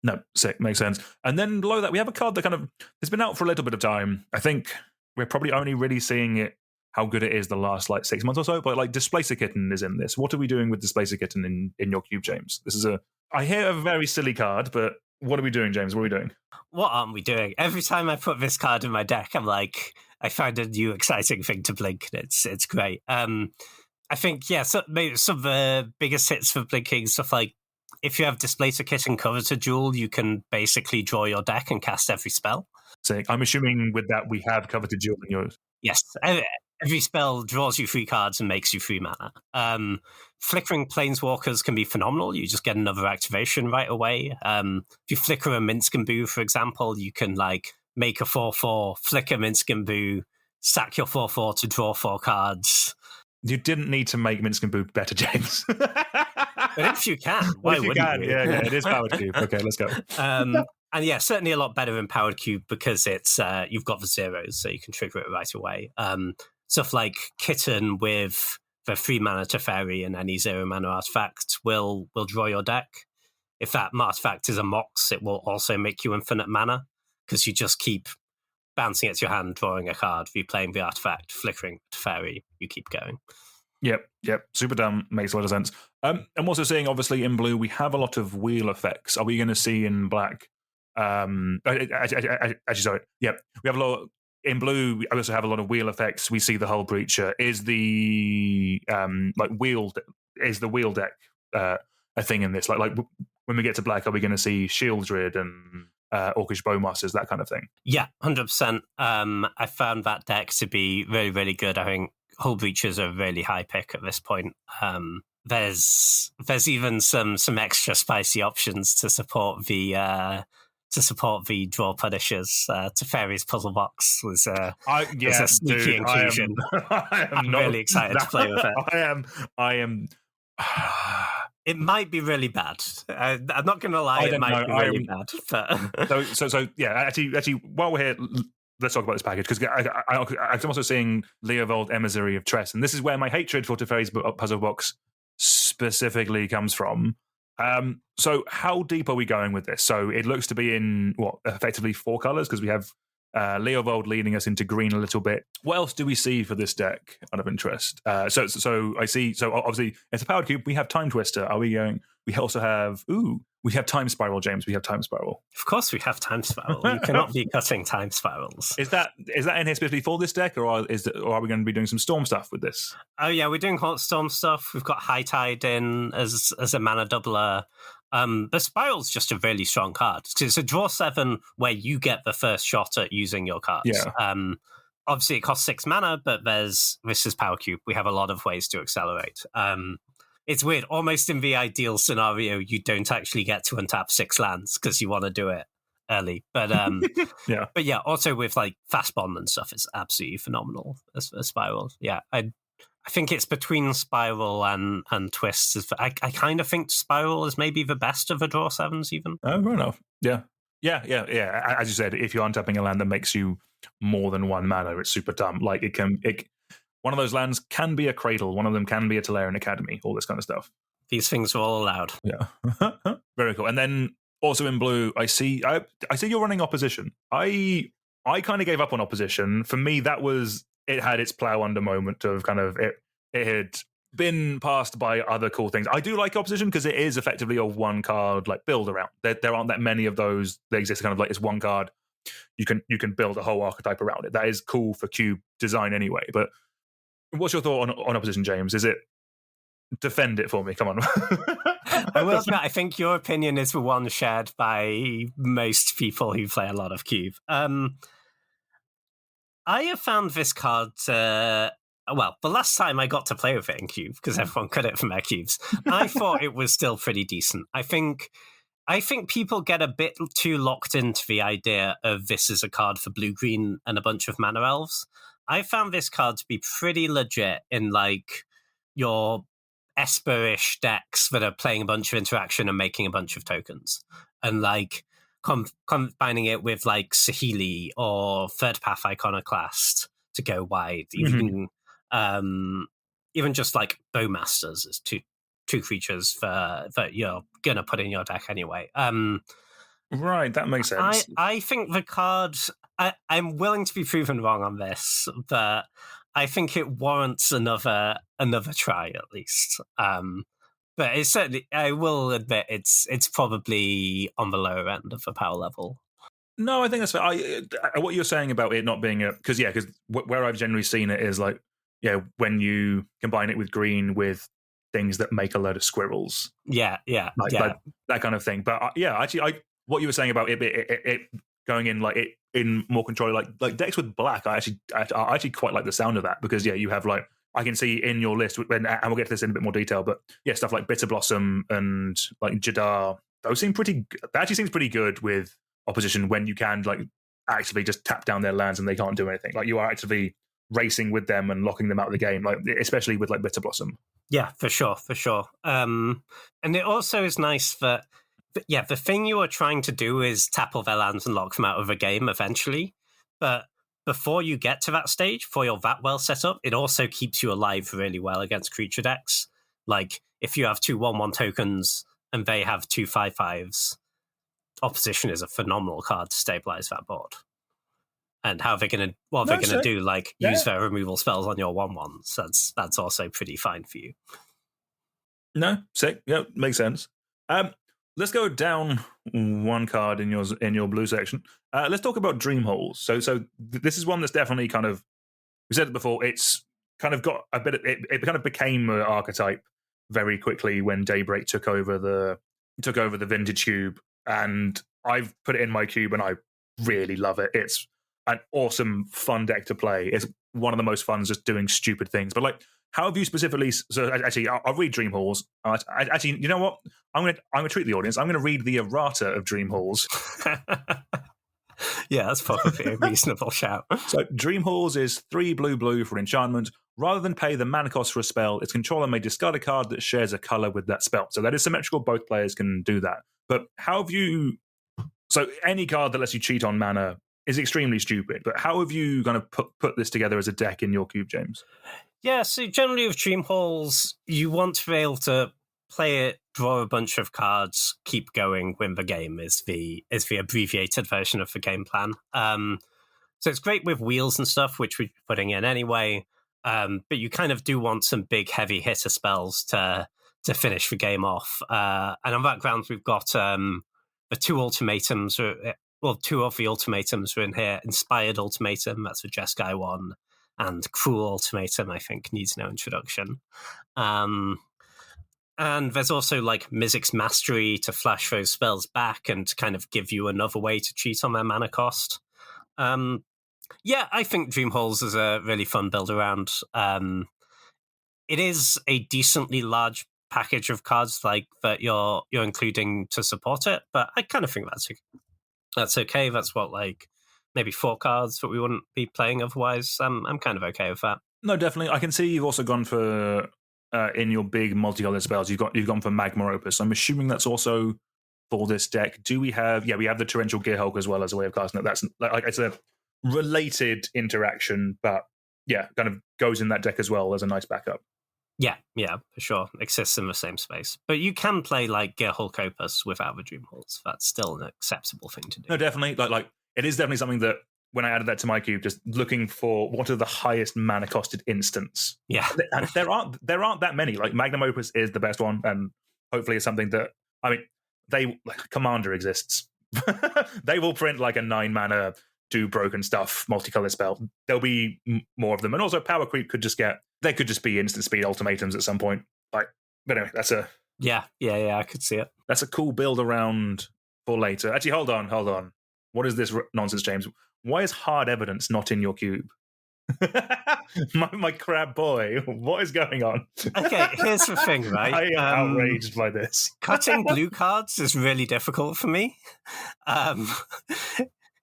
No, sick, makes sense. And then below that, we have a card that kind of has been out for a little bit of time. I think we're probably only really seeing it, how good it is the last like 6 months or so. But like Displacer Kitten is in this. What are we doing with Displacer Kitten in your cube, James? This is I hear a very silly card, but what are we doing, James? What are we doing? What aren't we doing? Every time I put this card in my deck, I'm like, I find a new exciting thing to blink. It's great. I think, so maybe some of the biggest hits for blinking stuff like, if you have Displacer Kitten Coveted Jewel, you can basically draw your deck and cast every spell. Sick. I'm assuming with that we have Coveted Jewel in yours. Yes. Every spell draws you 3 cards and makes you 3 mana. Flickering Planeswalkers can be phenomenal. You just get another activation right away. If you flicker a Minsc-and-Boo, for example, you can like make a 4/4, flicker Minsc-and-Boo, sack your 4/4 to draw 4 cards. You didn't need to make Minsc-and-Boo better, James. But if you can, why wouldn't you? Yeah, it is Powered Cube. Okay, let's go. And yeah, certainly a lot better than Powered Cube because it's you've got the zeros, so you can trigger it right away. Stuff like Kitten with the 3 mana Teferi and any 0 mana artifact will draw your deck. If that artifact is a Mox, it will also make you infinite mana because you just keep bouncing it to your hand, drawing a card, replaying the artifact, flickering Teferi, you keep going. Yep. Super dumb. Makes a lot of sense. I'm also seeing, obviously, in blue, we have a lot of wheel effects. Are we going to see in black? Actually, sorry. Yep. We have a lot. In blue, we also have a lot of wheel effects. We see the Hull Breacher. Is the wheel deck a thing in this? Like when we get to black, are we going to see Shieldred and Orcish Bowmasters, that kind of thing? Yeah, 100%. I found that deck to be really, really good. I think Hull Breacher's a really high pick at this point. There's even some extra spicy options to support the draw punishers. Teferi's Puzzle Box was a sneaky inclusion. I'm really excited to play with it. I am. It might be really bad. I'm not going to lie. It might be really bad. But so yeah. Actually, while we're here, let's talk about this package because I'm also seeing Leovold, Emissary of Tress, and this is where my hatred for Teferi's Puzzle Box specifically comes from. So how deep are we going with this? So it looks to be in effectively 4 colors because we have Leovold leading us into green a little bit. What else do we see for this deck out of interest? So I see. So obviously it's a Powered Cube. We have Time Twister. Are we going? We also have we have Time Spiral, James. We have Time Spiral. Of course, we have Time Spiral. You cannot be cutting Time Spirals. Is that in here specifically for this deck, or are we going to be doing some Storm stuff with this? Oh yeah, we're doing Hot Storm stuff. We've got High Tide in as a mana doubler. The Spiral's just a really strong card. It's a draw 7 where you get the first shot at using your cards. Yeah. Obviously, it costs 6 mana, but this is Power Cube. We have a lot of ways to accelerate. It's weird. Almost in the ideal scenario, you don't actually get to untap 6 lands because you want to do it early. But yeah. But yeah, also with like Fast Bomb and stuff, it's absolutely phenomenal as a Spiral. Yeah, I think it's between Spiral and Twist. I kind of think Spiral is maybe the best of the draw 7s even. Oh, fair enough. Yeah. As you said, if you're untapping a land that makes you more than 1 mana, it's super dumb. Like one of those lands can be a Cradle, one of them can be a Tolarian Academy, all this kind of stuff. These things are all allowed. Yeah. Very cool. And then also in blue, I see you're running Opposition. I kind of gave up on Opposition. For me, it had its plow under moment of kind of it had been passed by other cool things. I do like Opposition because it is effectively a 1 card like build around. There aren't that many of those that exist. Kind of like it's 1 card. You can build a whole archetype around it. That is cool for cube design anyway. But what's your thought on Opposition, James? Is it defend it for me? Come on. I think your opinion is the one shared by most people who play a lot of cube. I have found this card, the last time I got to play with it in Cube, because everyone cut it from their cubes, I thought it was still pretty decent. I think I think people get a bit too locked into the idea of this is a card for blue-green and a bunch of mana elves. I found this card to be pretty legit in like your Esper-ish decks that are playing a bunch of interaction and making a bunch of tokens. And like combining it with like Saheeli or Third Path Iconoclast to go wide. Even just like Bowmasters is two creatures that you're gonna put in your deck anyway. Right, that makes sense. I think the card. I'm willing to be proven wrong on this, but I think it warrants another try at least. But it's certainly, I will admit, it's probably on the lower end of the power level. No, I think that's fair. What you're saying about it not being because where I've generally seen it is like, when you combine it with green with things that make a load of squirrels. Like that kind of thing. But actually, what you were saying about it going in like it in more control, like decks with black, I actually quite like the sound of that because you have like, I can see in your list, and we'll get to this in a bit more detail, but stuff like Bitter Blossom and like Jadar, those seem pretty. That actually seems pretty good with opposition when you can like actively just tap down their lands and they can't do anything. Like you are actively racing with them and locking them out of the game, like especially with like Bitter Blossom. Yeah, for sure. And it also is nice that the thing you are trying to do is tap all their lands and lock them out of a game eventually, but before you get to that stage, before you're that well set up, it also keeps you alive really well against creature decks. Like, if you have 2 1/1 tokens and they have 2 5/5s, opposition is a phenomenal card to stabilize that board. And how they're going to do, like, use their removal spells on your 1/1s. That's also pretty fine for you. No, sick. Yeah, makes sense. Let's go down one card in your blue section. Let's talk about Dream Halls. So this is one that's definitely kind of, we said it before, it's kind of got a bit of, it kind of became an archetype very quickly when Daybreak took over the Vintage Cube, and I've put it in my cube and I really love it. It's an awesome, fun deck to play. It's one of the most fun just doing stupid things. But like, how have you specifically? So actually, I'll read Dream Halls. Actually, you know what? I'm gonna treat the audience. I'm gonna read the errata of Dream Halls. Yeah, that's probably a reasonable shout. So Dream Halls is 3 blue for enchantment. Rather than pay the mana cost for a spell, its controller may discard a card that shares a color with that spell. So that is symmetrical. Both players can do that. But how have you? So any card that lets you cheat on mana is extremely stupid. But how have you kind of put this together as a deck in your cube, James? Yeah, so generally with Dream Halls, you want to be able to play it, draw a bunch of cards, keep going, win the game is the abbreviated version of the game plan. So it's great with wheels and stuff, which we're putting in anyway. But you kind of do want some big, heavy hitter spells to finish the game off. And on that ground, we've got the 2 ultimatums. Well, 2 of the ultimatums are in here. Inspired Ultimatum, that's the Jeskai one. And Cruel Ultimatum, I think, needs no introduction. And there's also like Mizzix's Mastery to flash those spells back and kind of give you another way to cheat on their mana cost. I think Dream Halls is a really fun build around. It is a decently large package of cards like that you're including to support it, but I kind of think that's okay. That's what, like, maybe 4 cards that we wouldn't be playing otherwise. I'm kind of okay with that. No, definitely. I can see you've also gone for in your big multicolored spells. You've gone for Magma Opus. I'm assuming that's also for this deck. Do we have? Yeah, we have the Torrential Gearhulk as well as a way of casting it. That's like it's a related interaction, but kind of goes in that deck as well as a nice backup. Yeah, for sure. Exists in the same space. But you can play like Gearhulk Opus without the Dream Halls. That's still an acceptable thing to do. No, definitely. Like it is definitely something that when I added that to my cube, just looking for what are the highest mana costed instants. Yeah. And there aren't that many. Like Magnum Opus is the best one, and hopefully it's something that, I mean, Commander exists. They will print like a 9 mana, do broken stuff, multicolored spell. There'll be more of them. And also Power Creep could just be instant speed ultimatums at some point. Like, but anyway, that's a... Yeah, I could see it. That's a cool build around for later. Actually, hold on. What is this nonsense, James? Why is Hard Evidence not in your cube? my crab boy, what is going on? Okay, here's the thing, right? I am outraged by this. Cutting blue cards is really difficult for me.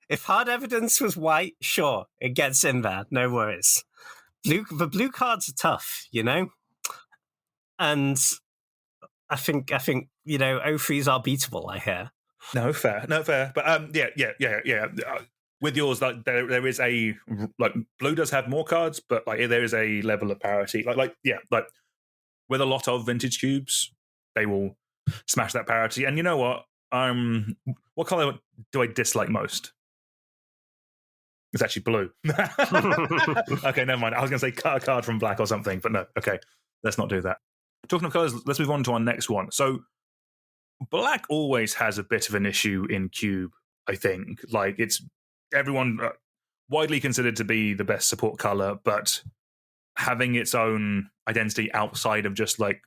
If hard evidence was white, sure, it gets in there, no worries. The blue cards are tough, and I think O3s are beatable. I hear. No fair. But yeah. With yours, like there is a blue does have more cards, but like there is a level of parity. Like with a lot of vintage cubes, they will smash that parity. And you know what? What color do I dislike most? It's actually blue. Okay, never mind. I was going to say cut a card from black or something, but no. Okay, let's not do that. Talking of colors, let's move on to our next one. So black always has a bit of an issue in cube, I think. Like it's everyone widely considered to be the best support color, but having its own identity outside of just like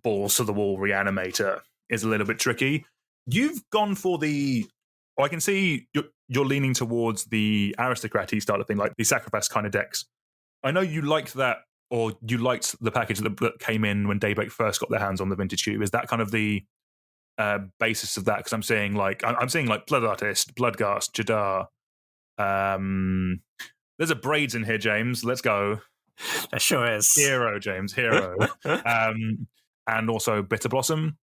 balls to the wall reanimator is a little bit tricky. You've gone for I can see you're leaning towards the aristocraty style of thing, like the sacrifice kind of decks. I know you liked that, or you liked the package that came in when Daybreak first got their hands on the vintage cube. Is that kind of the basis of that? Because I'm seeing like Blood Artist, Bloodghast, Jadar. There's a Braids in here, James. Let's go. There sure is. Hero, James. Hero. And also Bitter Blossom.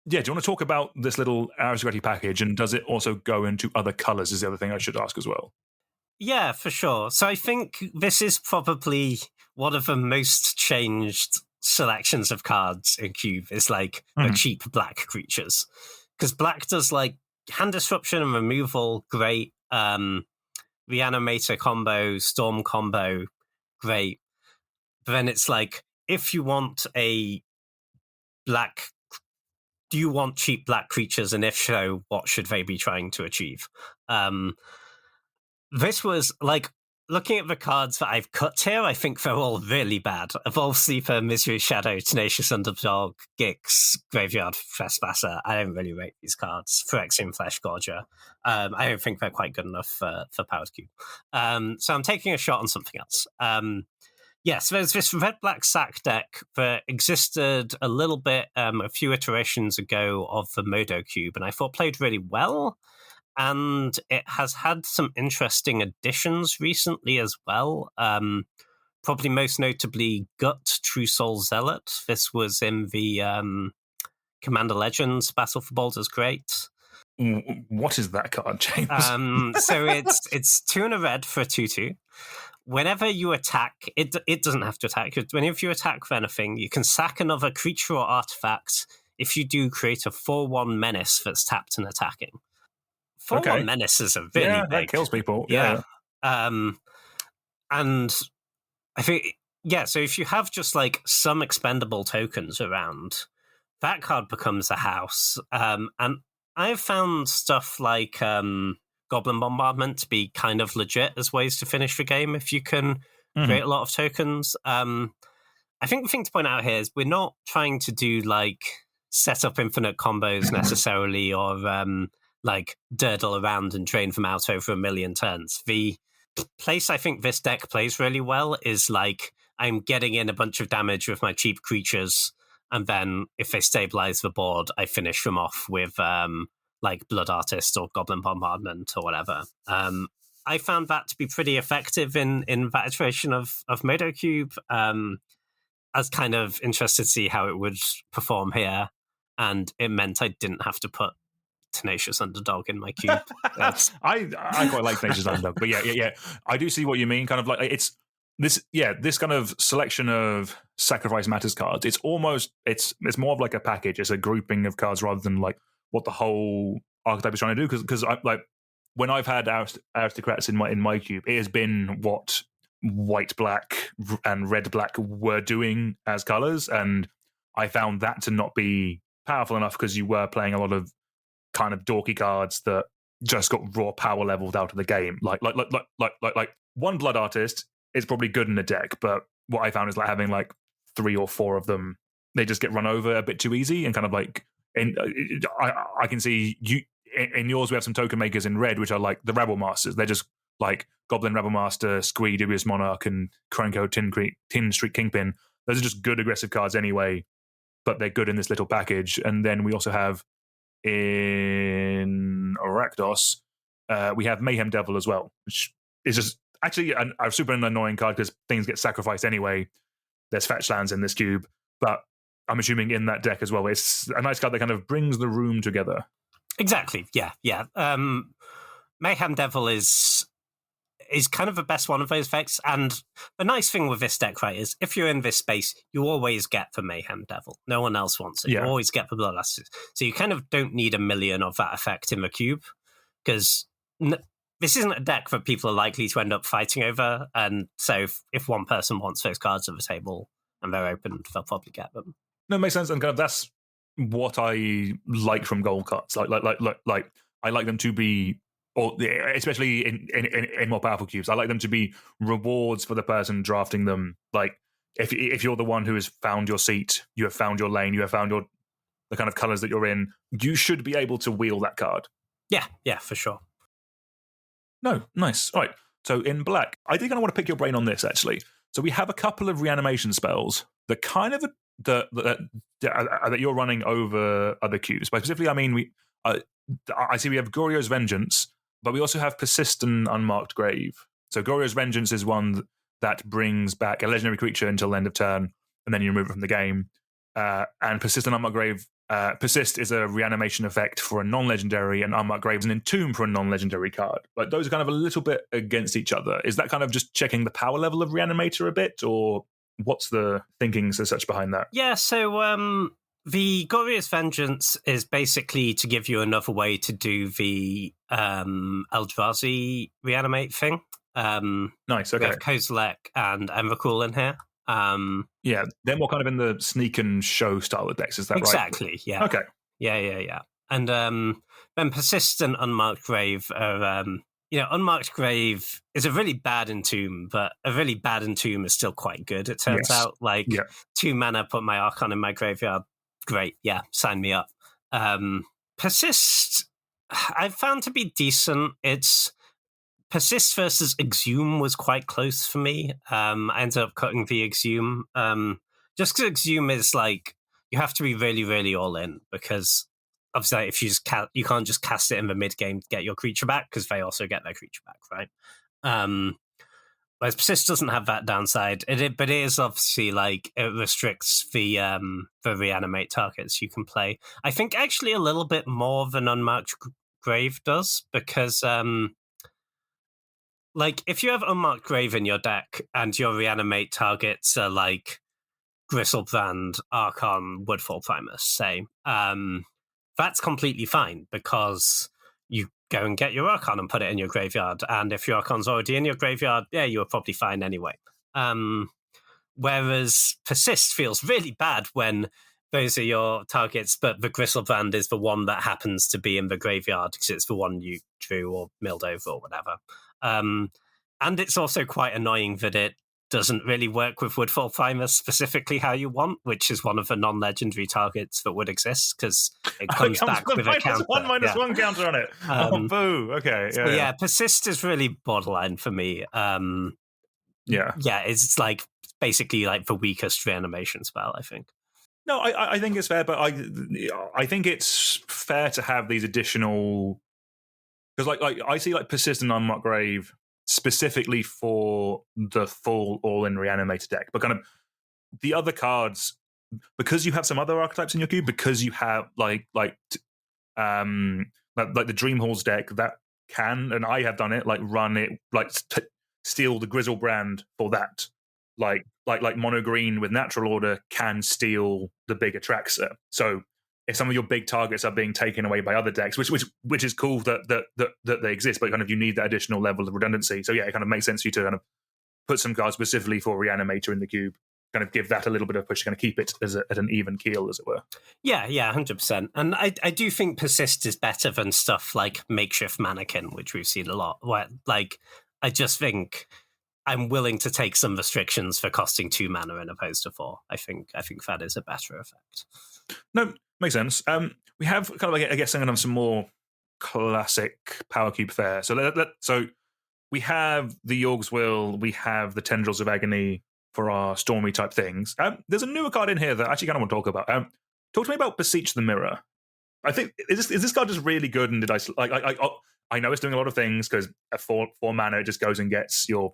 Do you want to talk about this little aristocracy package, and does it also go into other colours is the other thing I should ask as well. Yeah, for sure. So I think this is probably one of the most changed selections of cards in Cube is like the cheap black creatures. Because black does like hand disruption and removal, great. Reanimator combo, storm combo, great. But then it's like, if you want a black, do you want cheap black creatures? And if so, what should they be trying to achieve? This was like, looking at the cards that I've cut here, I think they're all really bad. Evolve Sleeper, Misery Shadow, Tenacious Underdog, Gix, Graveyard Trespasser. I don't really rate these cards. Phyrexian Flesh Gorger. I don't think they're quite good enough for Powered Cube. So I'm taking a shot on something else. Yes, there's this red-black sack deck that existed a little bit a few iterations ago of the Modo Cube, and I thought played really well. And it has had some interesting additions recently as well. Probably most notably Gut, True Soul Zealot. This was in the Commander Legends Battle for Baldur's Great. What is that card, James? So it's 2 and a red for a 2/2. Whenever you attack, it doesn't have to attack. Whenever you attack with anything, you can sack another creature or artifact. If you do, create a 4/1 menace that's tapped and attacking. 4/1 menace is a really big. That kills people. Yeah. And I think, so if you have just like some expendable tokens around, that card becomes a house. And I've found stuff like Goblin Bombardment to be kind of legit as ways to finish the game if you can create a lot of tokens. I think the thing to point out here is we're not trying to do like set up infinite combos necessarily, or like durdle around and drain them out over a million turns. The place I think this deck plays really well is like I'm getting in a bunch of damage with my cheap creatures, and then if they stabilize the board, I finish them off with like Blood Artist or Goblin Bombardment or whatever. I found that to be pretty effective in that iteration of Modo Cube. I was kind of interested to see how it would perform here, and it meant I didn't have to put Tenacious Underdog in my cube. I quite like Tenacious Underdog, but yeah. I do see what you mean. Kind of like it's this kind of selection of Sacrifice Matters cards. It's more of like a package. It's a grouping of cards rather than like what the whole archetype is trying to do. Because I like when I've had aristocrats in my cube, it has been what white, black, and red, black were doing as colors, and I found that to not be powerful enough because you were playing a lot of kind of dorky cards that just got raw power leveled out of the game. Like one Blood Artist is probably good in a deck, but what I found is like having like 3 or 4 of them, they just get run over a bit too easy, and kind of like I can see you in yours. We have some token makers in red, which are like the Rebel Masters. They're just like Goblin Rebel Master, Squee, Dubious Monarch, and Krenko, Tin Street Kingpin. Those are just good aggressive cards anyway, but they're good in this little package. And then we also have in Rakdos, we have Mayhem Devil as well, which is just actually a super annoying card because things get sacrificed anyway. There's fetch lands in this cube, but I'm assuming in that deck as well. It's a nice card that kind of brings the room together. Exactly. Yeah. Mayhem Devil is kind of the best one of those effects. And the nice thing with this deck, right, is if you're in this space, you always get the Mayhem Devil. No one else wants it. Yeah. You always get the Bloodlust. So you kind of don't need a million of that effect in the cube, because this isn't a deck that people are likely to end up fighting over. And so if one person wants those cards at the table and they're open, they'll probably get them. No, it makes sense. And kind of that's what I like from gold cards. Like I like them to be, or especially in more powerful cubes, I like them to be rewards for the person drafting them. Like if you're the one who has found your seat, you have found your lane, you have found the kind of colors that you're in, you should be able to wheel that card. Yeah, for sure. No, nice. All right. So in black, I think I want to pick your brain on this actually. So we have a couple of reanimation spells that kind of that you're running over other cubes. But specifically, I mean, I see we have Goryo's Vengeance, but we also have Persistent Unmarked Grave. So Goryo's Vengeance is one that brings back a legendary creature until end of turn, and then you remove it from the game. And Persistent Unmarked Grave, Persist is a reanimation effect for a non-legendary, and Unmarked Grave is an entomb for a non-legendary card. Like those are kind of a little bit against each other. Is that kind of just checking the power level of Reanimator a bit, or what's the thinkings as such behind that? Yeah, so the Goryo's Vengeance is basically to give you another way to do the Eldrazi reanimate thing. Nice, okay. We have Kozilek and Emrakul in here. Yeah, they're more kind of in the sneak and show style of decks, is that exactly, right? Exactly, yeah. Okay. Yeah. And then Persistent Unmarked Grave are, Unmarked Grave is a really bad entomb, but a really bad entomb is still quite good, it turns out. 2 mana, put my Archon in my graveyard. Great, yeah, sign me up. Persist, I've found to be decent. It's Persist versus Exhume was quite close for me. I ended up cutting the Exhume. Just because Exhume is like, you have to be really, really all in, because obviously if you just you can't just cast it in the mid game to get your creature back, because they also get their creature back, right? Whereas Persist doesn't have that downside. But it is obviously like, it restricts the reanimate targets you can play. I think actually a little bit more than Unmarked Grave does, because like if you have Unmarked Grave in your deck and your reanimate targets are like Gristlebrand, Archon, Woodfall Primus, say, that's completely fine, because you go and get your Archon and put it in your graveyard. And if your Archon's already in your graveyard, yeah, you're probably fine anyway. Whereas Persist feels really bad when those are your targets, but the Gristlebrand is the one that happens to be in the graveyard because it's the one you drew or milled over or whatever. And it's also quite annoying that it doesn't really work with Woodfall Primus specifically how you want, which is one of the non-legendary targets that would exist, because it comes back with a counter. -1 counter on it. Boo. Okay. Yeah. Persist is really borderline for me. It's like basically like the weakest reanimation spell, I think. No, I think it's fair, but I think it's fair to have these additional, because like I see like Persistent Unmarked Grave specifically for the full all-in reanimator deck, but kind of the other cards, because you have some other archetypes in your cube, because you have like the Dream Halls deck that can, and I have done it, like run it, like steal the Grizzlebrand for that, like mono green with Natural Order can steal the big Atraxa. So if some of your big targets are being taken away by other decks, which is cool that they exist, but kind of you need that additional level of redundancy. So yeah, it kind of makes sense for you to kind of put some cards specifically for Reanimator in the cube, kind of give that a little bit of push, kind of keep it at an even keel, as it were. Yeah, 100%. And I do think Persist is better than stuff like Makeshift Mannequin, which we've seen a lot. Where, like, I just think I'm willing to take some restrictions for costing 2 mana in opposed to 4. I think that is a better effect. No, makes sense. We have kind of, I guess, some more classic Power Cube fare. So we have the Yorg's Will, we have the Tendrils of Agony for our Stormy type things. There's a newer card in here that I actually kind of want to talk about. Talk to me about Beseech the Mirror. I think is this card just really good? And did I know it's doing a lot of things because at 4 mana it just goes and gets your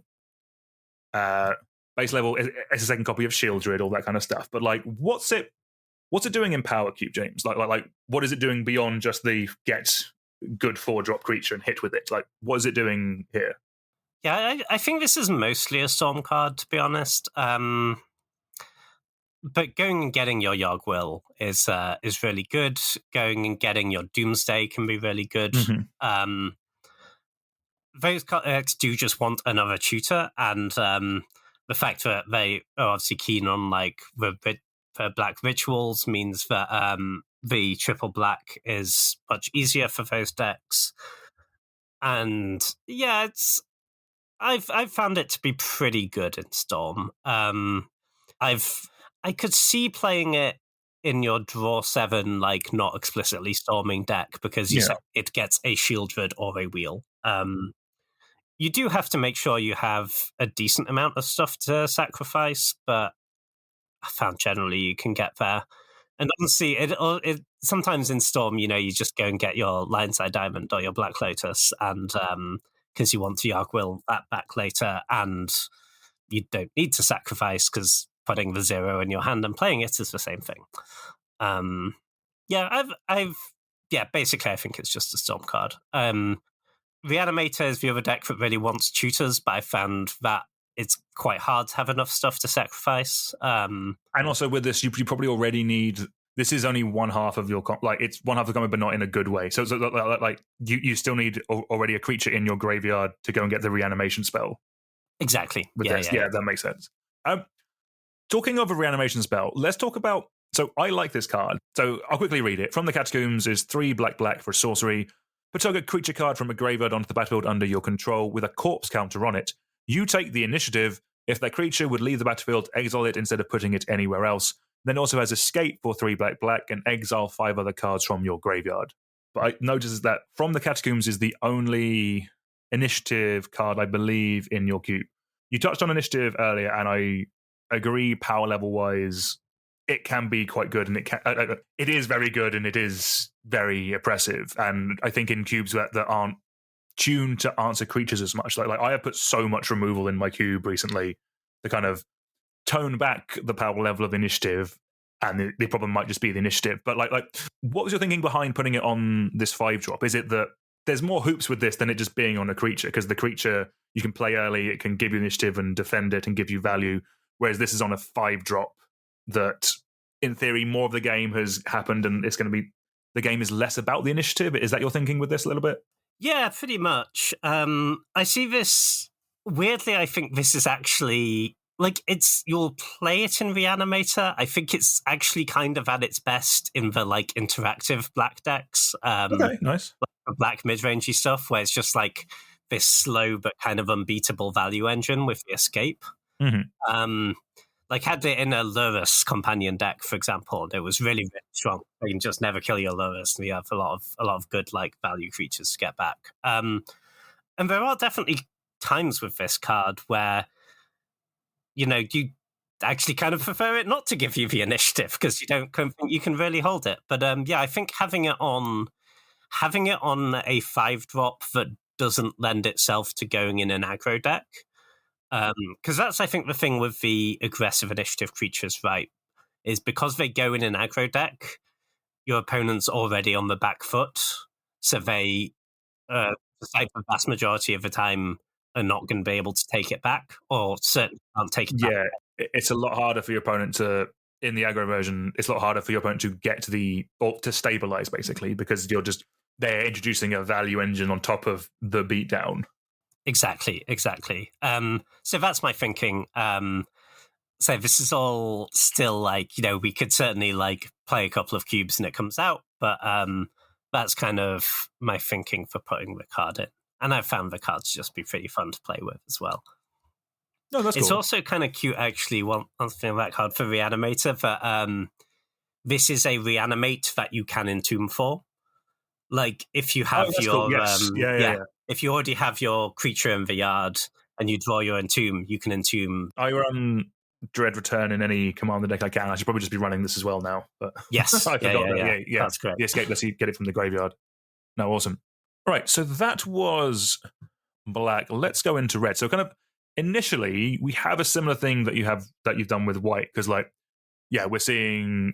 base level. It's a second copy of Shieldred, all that kind of stuff. But like, what's it doing in Power Cube, James? Like, what is it doing beyond just the get good 4-drop creature and hit with it? Like, what is it doing here? Yeah, I think this is mostly a Storm card, to be honest. But going and getting your Yogg Will is really good. Going and getting your Doomsday can be really good. Mm-hmm. Those cards do just want another tutor, and the fact that they are obviously keen on like the black rituals means that the triple black is much easier for those decks. And yeah, I've found it to be pretty good in Storm. I could see playing it in your draw 7, like not explicitly storming deck because you said it gets a Shieldred or a Wheel. You do have to make sure you have a decent amount of stuff to sacrifice, but I found generally you can get there. And honestly, it sometimes in Storm, you just go and get your Lionside Diamond or your Black Lotus, and because you want to Yogg Will that back later, and you don't need to sacrifice because putting the 0 in your hand and playing it is the same thing. Basically I think it's just a Storm card. Reanimator is the other deck that really wants tutors, but I found that it's quite hard to have enough stuff to sacrifice. And also with this, you probably already need. This is only one half of your it's one half of the combo, but not in a good way. So like you still need already a creature in your graveyard to go and get the reanimation spell. Exactly. Yeah, that makes sense. Talking of a reanimation spell, let's talk about. So I like this card. So I'll quickly read it. From the Catacombs is 3 black for sorcery. Put target creature card from a graveyard onto the battlefield under your control with a corpse counter on it. You take the initiative. If that creature would leave the battlefield, exile it instead of putting it anywhere else. Then also has escape for 3 black and exile 5 other cards from your graveyard. But I noticed that From the Catacombs is the only initiative card, I believe, in your cube. You touched on initiative earlier, and I agree power level wise, it can be quite good, and it is very good, and it is very oppressive. And I think in cubes that aren't tuned to answer creatures as much, like I have put so much removal in my cube recently to kind of tone back the power level of initiative, and the problem might just be the initiative. But like what was your thinking behind putting it on this 5-drop? Is it that there's more hoops with this than it just being on a creature? Because the creature you can play early, it can give you initiative and defend it and give you value, whereas this is on a 5-drop that in theory more of the game has happened, and it's going to be the game is less about the initiative. Is that your thinking with this a little bit? Yeah, pretty much. I see this weirdly. I think this is actually like you'll play it in Reanimator. I think it's actually kind of at its best in the like interactive black decks. Okay, nice. Like black mid-rangey stuff where it's just like this slow but kind of unbeatable value engine with the escape. Mm-hmm. Like had it in a Lurrus companion deck, for example, it was really, really strong. You can just never kill your Lurrus, and you have a lot of good like value creatures to get back. And there are definitely times with this card where you actually kind of prefer it not to give you the initiative because you don't think you can really hold it. But I think having it on a 5-drop that doesn't lend itself to going in an aggro deck. Because that's, I think, the thing with the aggressive initiative creatures, right? Is because they go in an aggro deck, your opponent's already on the back foot, so they, the vast majority of the time, are not going to be able to take it back, or certainly can't take it back. Yeah, it's a lot harder for your opponent to, in the aggro version, it's a lot harder for your opponent to get to to stabilize, basically, because they're introducing a value engine on top of the beatdown. Exactly. So that's my thinking. So this is all still like, we could certainly like play a couple of cubes and it comes out, but that's kind of my thinking for putting the card in. And I've found the cards just be pretty fun to play with as well. No, that's It's cool. also kind of cute, actually, one thing about card for Reanimator, that this is a reanimate that you can entomb for. Like if you have that's your cool. Yes. Yeah. if you already have your creature in the yard and you draw your entomb, you can entomb. I run Dread Return in any commander deck I can. I should probably just be running this as well now, but Yes, I forgot that. Yeah. That's great. The escape lets you get it from the graveyard. No, awesome. Right, so that was black. Let's go into red. So kind of initially we have a similar thing that you've done with white, because we're seeing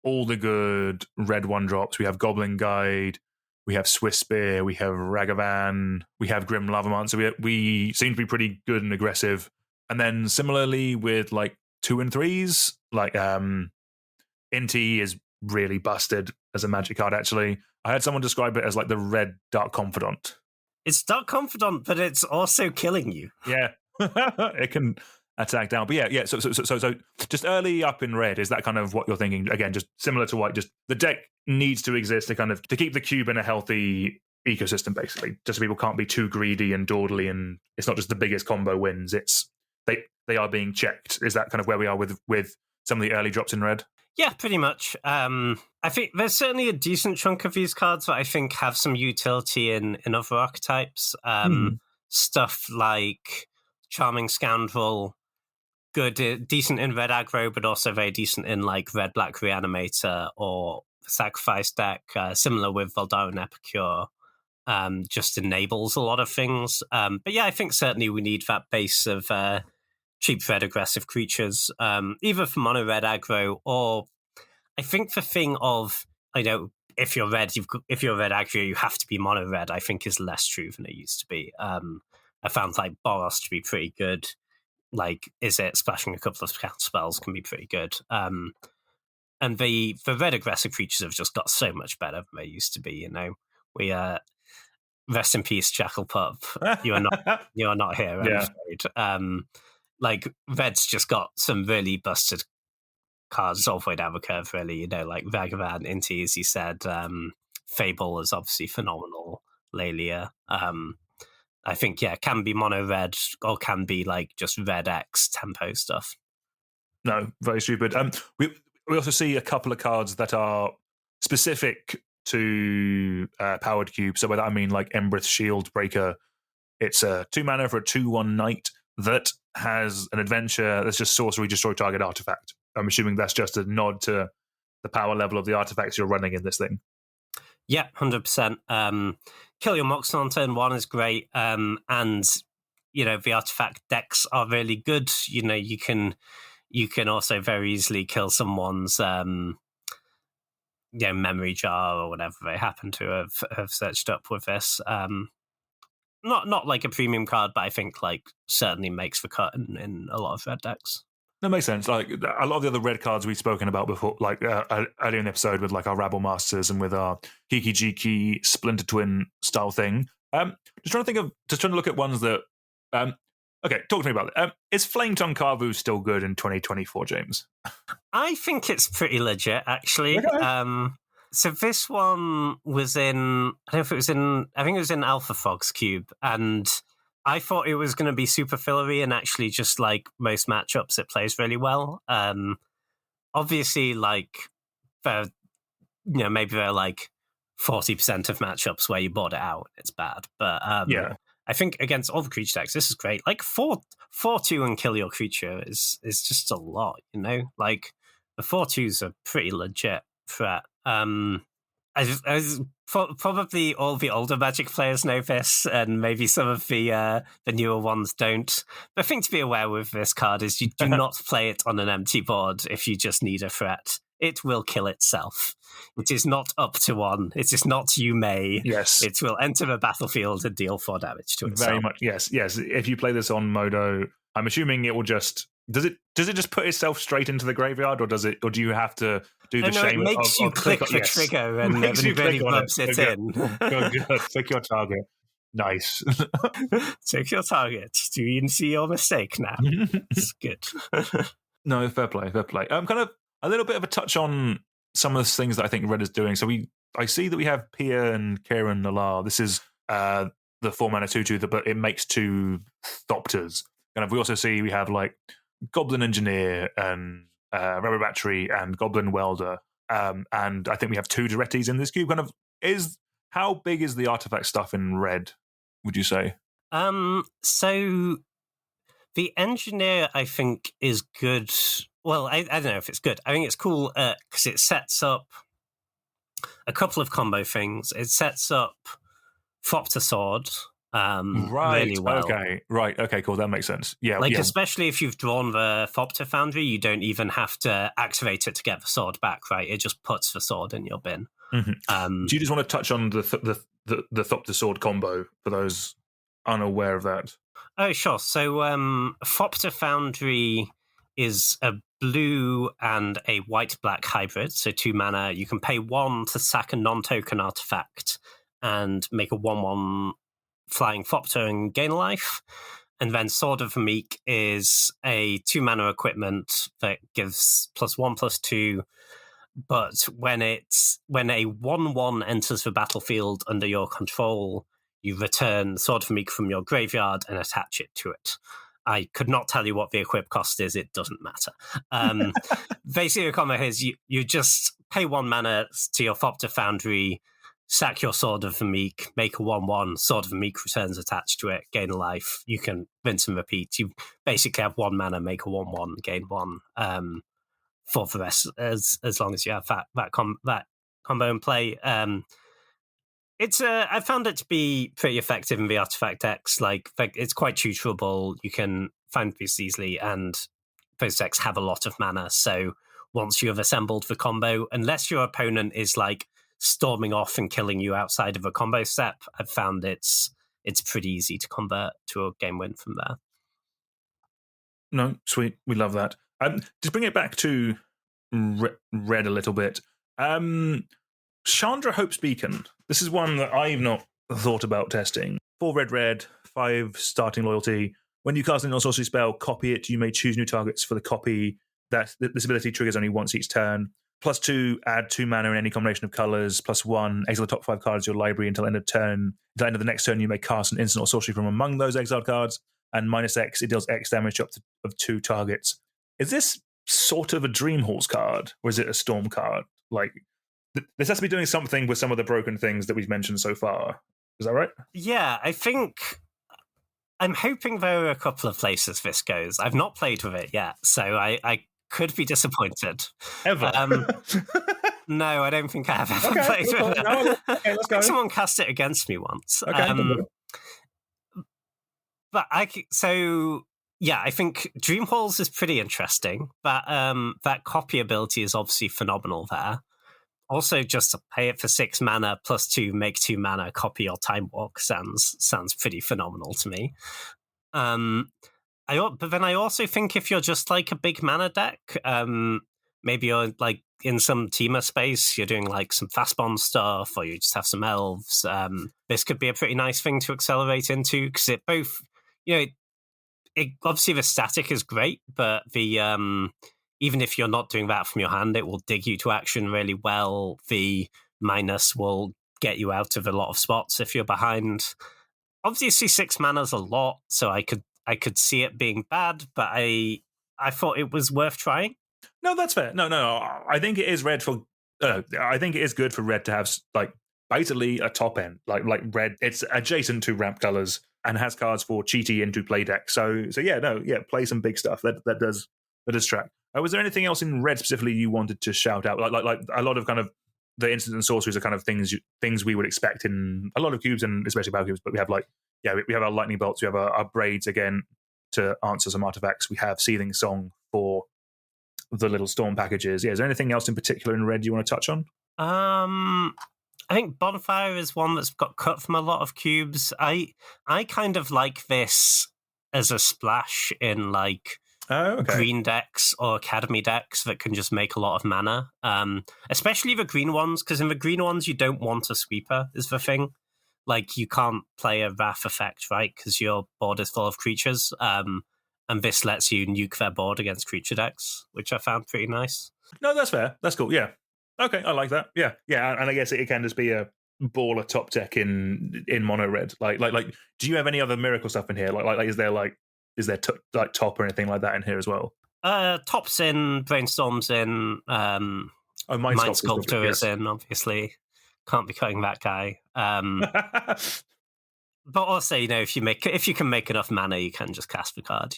all the good red 1-drops. We have Goblin Guide, we have Swiss Spear, we have Ragavan, we have Grim Lavaman. So we seem to be pretty good and aggressive. And then similarly with like 2 and 3s, like Inti is really busted as a magic card, actually. I heard someone describe it as like the red Dark Confidant. It's Dark Confidant, but it's also killing you. Yeah. It can attack down. But yeah. So just early up in red, is that kind of what you're thinking? Again, just similar to white, just the deck needs to exist to keep the cube in a healthy ecosystem, basically. Just so people can't be too greedy and dawdly, and it's not just the biggest combo wins. It's they are being checked. Is that kind of where we are with some of the early drops in red? Yeah, pretty much. I think there's certainly a decent chunk of these cards that I think have some utility in other archetypes. Stuff like Charming Scoundrel, good, decent in red aggro, but also very decent in like red black Reanimator or Sacrifice deck. Similar with Voldaren Epicure, just enables a lot of things. But yeah, I think certainly we need that base of cheap red aggressive creatures, either for mono red aggro, or I think the thing of, if you're red aggro, you have to be mono red, I think is less true than it used to be. I found like Boros to be pretty good. Like, splashing a couple of counter spells can be pretty good. And the red aggressive creatures have just got so much better than they used to be. We rest in peace, Jackal Pup. You are not here. I'm afraid. Like red's just got some really busted cards all the way down the curve, really. Like Ragavan, Inti, as you said. Fable is obviously phenomenal. Lelia. I think, can be mono red or can be like just red X tempo stuff. No, very stupid. We also see a couple of cards that are specific to powered cube. So by that I mean like Embrith Shield Breaker. It's a 2 mana for a 2/1 knight that has an adventure that's just sorcery, destroy target artifact. I'm assuming that's just a nod to the power level of the artifacts you're running in this thing. Yeah, 100%. Kill your Moxen on turn 1 is great. And, the artifact decks are really good. You can also very easily kill someone's memory jar or whatever they happen to have searched up with this. Not like a premium card, but I think like certainly makes the cut in a lot of red decks. That makes sense. Like a lot of the other red cards we've spoken about before, like earlier in the episode with like our Rabble Masters and with our Kiki Jiki Splinter Twin style thing. Just trying to look at ones that. Okay, talk to me about it. Is Flame Tongue Carvu still good in 2024, James? I think it's pretty legit, actually. Okay. So this one was in, I think it was in Alpha Fox Cube, and I thought it was going to be super fillery, and actually just like most matchups, it plays really well. Obviously, like, maybe there are like 40% of matchups where you board it out, it's bad. But I think against all the creature decks, this is great. Like 4/2 and kill your creature is just a lot, Like the 4/2s are pretty legit threat. Probably all the older Magic players know this, and maybe some of the newer ones don't. The thing to be aware with this card is you do not play it on an empty board if you just need a threat. It will kill itself. It is not up to 1. It is not you may. Yes. It will enter the battlefield and deal 4 damage to itself. Very much. Yes. If you play this on Modo, I'm assuming it will just... Does it just put itself straight into the graveyard, or do you have to do the shame? It makes you click the trigger and really rubs it in. Good. Click your target. Nice. Take your target. Do you see your mistake now? It's good. No, fair play. Kind of a little bit of a touch on some of the things that I think Red is doing. So I see that we have Pia and Kieran Nalar. This is the 4 mana 2/2, but it makes 2 Thopters. Kind of, we also see we have like Goblin Engineer and Rubber Battery and Goblin Welder. And I think we have 2 Durettis in this cube. Kind of, is How big is the artifact stuff in red, would you say? So the engineer, I think, is good. Well, I don't know if it's good. I think it's cool because it sets up a couple of combo things. It sets up Thopter Sword really well. Okay. Right. Okay, cool. That makes sense. Yeah. Especially if you've drawn the Thopter Foundry, you don't even have to activate it to get the sword back, right? It just puts the sword in your bin. Mm-hmm. Do you just want to touch on the Thopter Sword combo for those unaware of that? Oh, sure. So Thopter Foundry is a blue and a white-black hybrid, so 2 mana. You can pay 1 to sack a non-token artifact and make a 1/1 flying Thopter and gain life. And then Sword of the Meek is a 2 mana equipment that gives +1/+2. But when a 1/1 enters the battlefield under your control, you return Sword of the Meek from your graveyard and attach it to it. I could not tell you what the equip cost is. It doesn't matter. Basically, the combo is you just pay 1 mana to your Thopter Foundry, sack your Sword of the Meek, make a 1/1, Sword of the Meek returns attached to it, gain a life. You can rinse and repeat. You basically have 1 mana, make a 1/1, gain 1 for the rest, as long as you have that combo in play. I found it to be pretty effective in the artifact decks. Like it's quite tutorable. You can find these easily, and those decks have a lot of mana. So once you have assembled the combo, unless your opponent is like storming off and killing you outside of a combo step, I've found it's pretty easy to convert to a game win from there. No, sweet. We love that. To bring it back to red a little bit, Chandra Hope's Beacon. This is one that I've not thought about testing. 4 red, 5 starting loyalty. When you cast an sorcery spell, copy it. You may choose new targets for the copy. This ability triggers only once each turn. +2, add 2 mana in any combination of colors. +1, exile the top 5 cards of your library until end of turn. At the end of the next turn, you may cast an instant or sorcery from among those exiled cards. And -X, it deals X damage up to 2 targets. Is this sort of a Dreamhall's card, or is it a Storm card? Like, this has to be doing something with some of the broken things that we've mentioned so far. Is that right? Yeah, I think I'm hoping there are a couple of places this goes. I've not played with it yet, so I could be disappointed. Ever? No, I don't think I have ever played with it. No, okay, let's go. Someone cast it against me once. Okay. But I think Dreamhalls is pretty interesting. That copy ability is obviously phenomenal there. Also, just to pay it for 6 mana +2, make 2 mana, copy your Time Walk sounds pretty phenomenal to me. But then I also think if you're just like a big mana deck, maybe you're like in some Teamer space, you're doing like some fastbond stuff, or you just have some elves. This could be a pretty nice thing to accelerate into, because it both, obviously the static is great, but the even if you're not doing that from your hand, it will dig you to action really well. The minus will get you out of a lot of spots if you're behind. Obviously, 6 mana's a lot, so I could see it being bad, but I thought it was worth trying. No, that's fair. No. I think it is red for. I think it is good for red to have like basically a top end, like red. It's adjacent to ramp colors and has cards for cheaty into play deck. So play some big stuff. That does track. Was there anything else in red specifically you wanted to shout out? Like a lot of kind of the instants and sorceries are kind of things we would expect in a lot of cubes, and especially battle cubes. But we have we have our lightning bolts, we have our braids again to answer some artifacts. We have Seething Song for the little storm packages. Yeah, is there anything else in particular in red you want to touch on? I think Bonfire is one that's got cut from a lot of cubes. I kind of like this as a splash in like green decks or academy decks that can just make a lot of mana, especially the green ones, because in the green ones you don't want a sweeper is the thing. Like you can't play a wrath effect, right, because your board is full of creatures, and this lets you nuke their board against creature decks, which I found pretty nice. No, that's fair. That's cool. Yeah, okay, I like that. Yeah, and I guess it can just be a baller top deck in mono red. Like do you have any other miracle stuff in here? Like is there top or anything like that in here as well? Top's in, Brainstorm's in, Mind Sculptor is in, obviously. Can't be cutting that guy. But also, if you can make enough mana, you can just cast the card.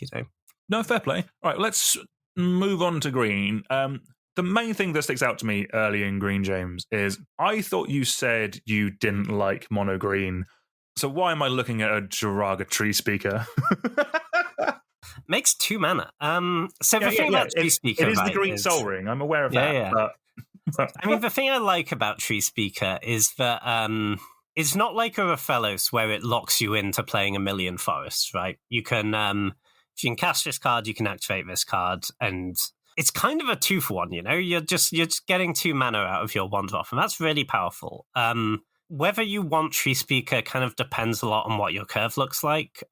No, fair play. All right, let's move on to green. The main thing that sticks out to me early in green, James, is I thought you said you didn't like mono green. So why am I looking at a Jiraga Tree Speaker? Makes 2 mana. So the thing about Tree Speaker, it is right, the green Soul Ring. I'm aware of that. Yeah. I mean, the thing I like about Tree Speaker is that it's not like a Raphelos where it locks you into playing a million forests, right? You can, if you can cast this card, you can activate this card, and it's kind of a 2-for-1. You're just getting 2 mana out of your 1-drop, and that's really powerful. Whether you want Tree Speaker kind of depends a lot on what your curve looks like.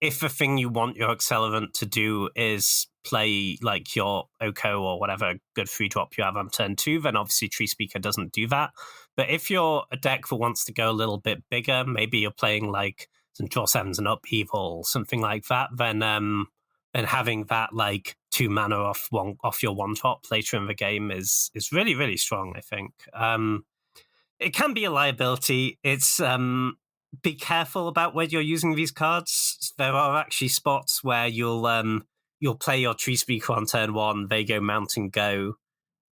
If the thing you want your accelerant to do is play like your Oko or whatever good 3-drop you have on turn 2, then obviously Tree Speaker doesn't do that. But if you're a deck that wants to go a little bit bigger, maybe you're playing like some Draw 7s and Upheaval, something like that, then having that like 2 mana off your 1-drop later in the game is really, really strong, I think. It can be a liability. It's be careful about where you're using these cards. There are actually spots where you'll play your Tree Speaker on turn 1, they go Mount and Go.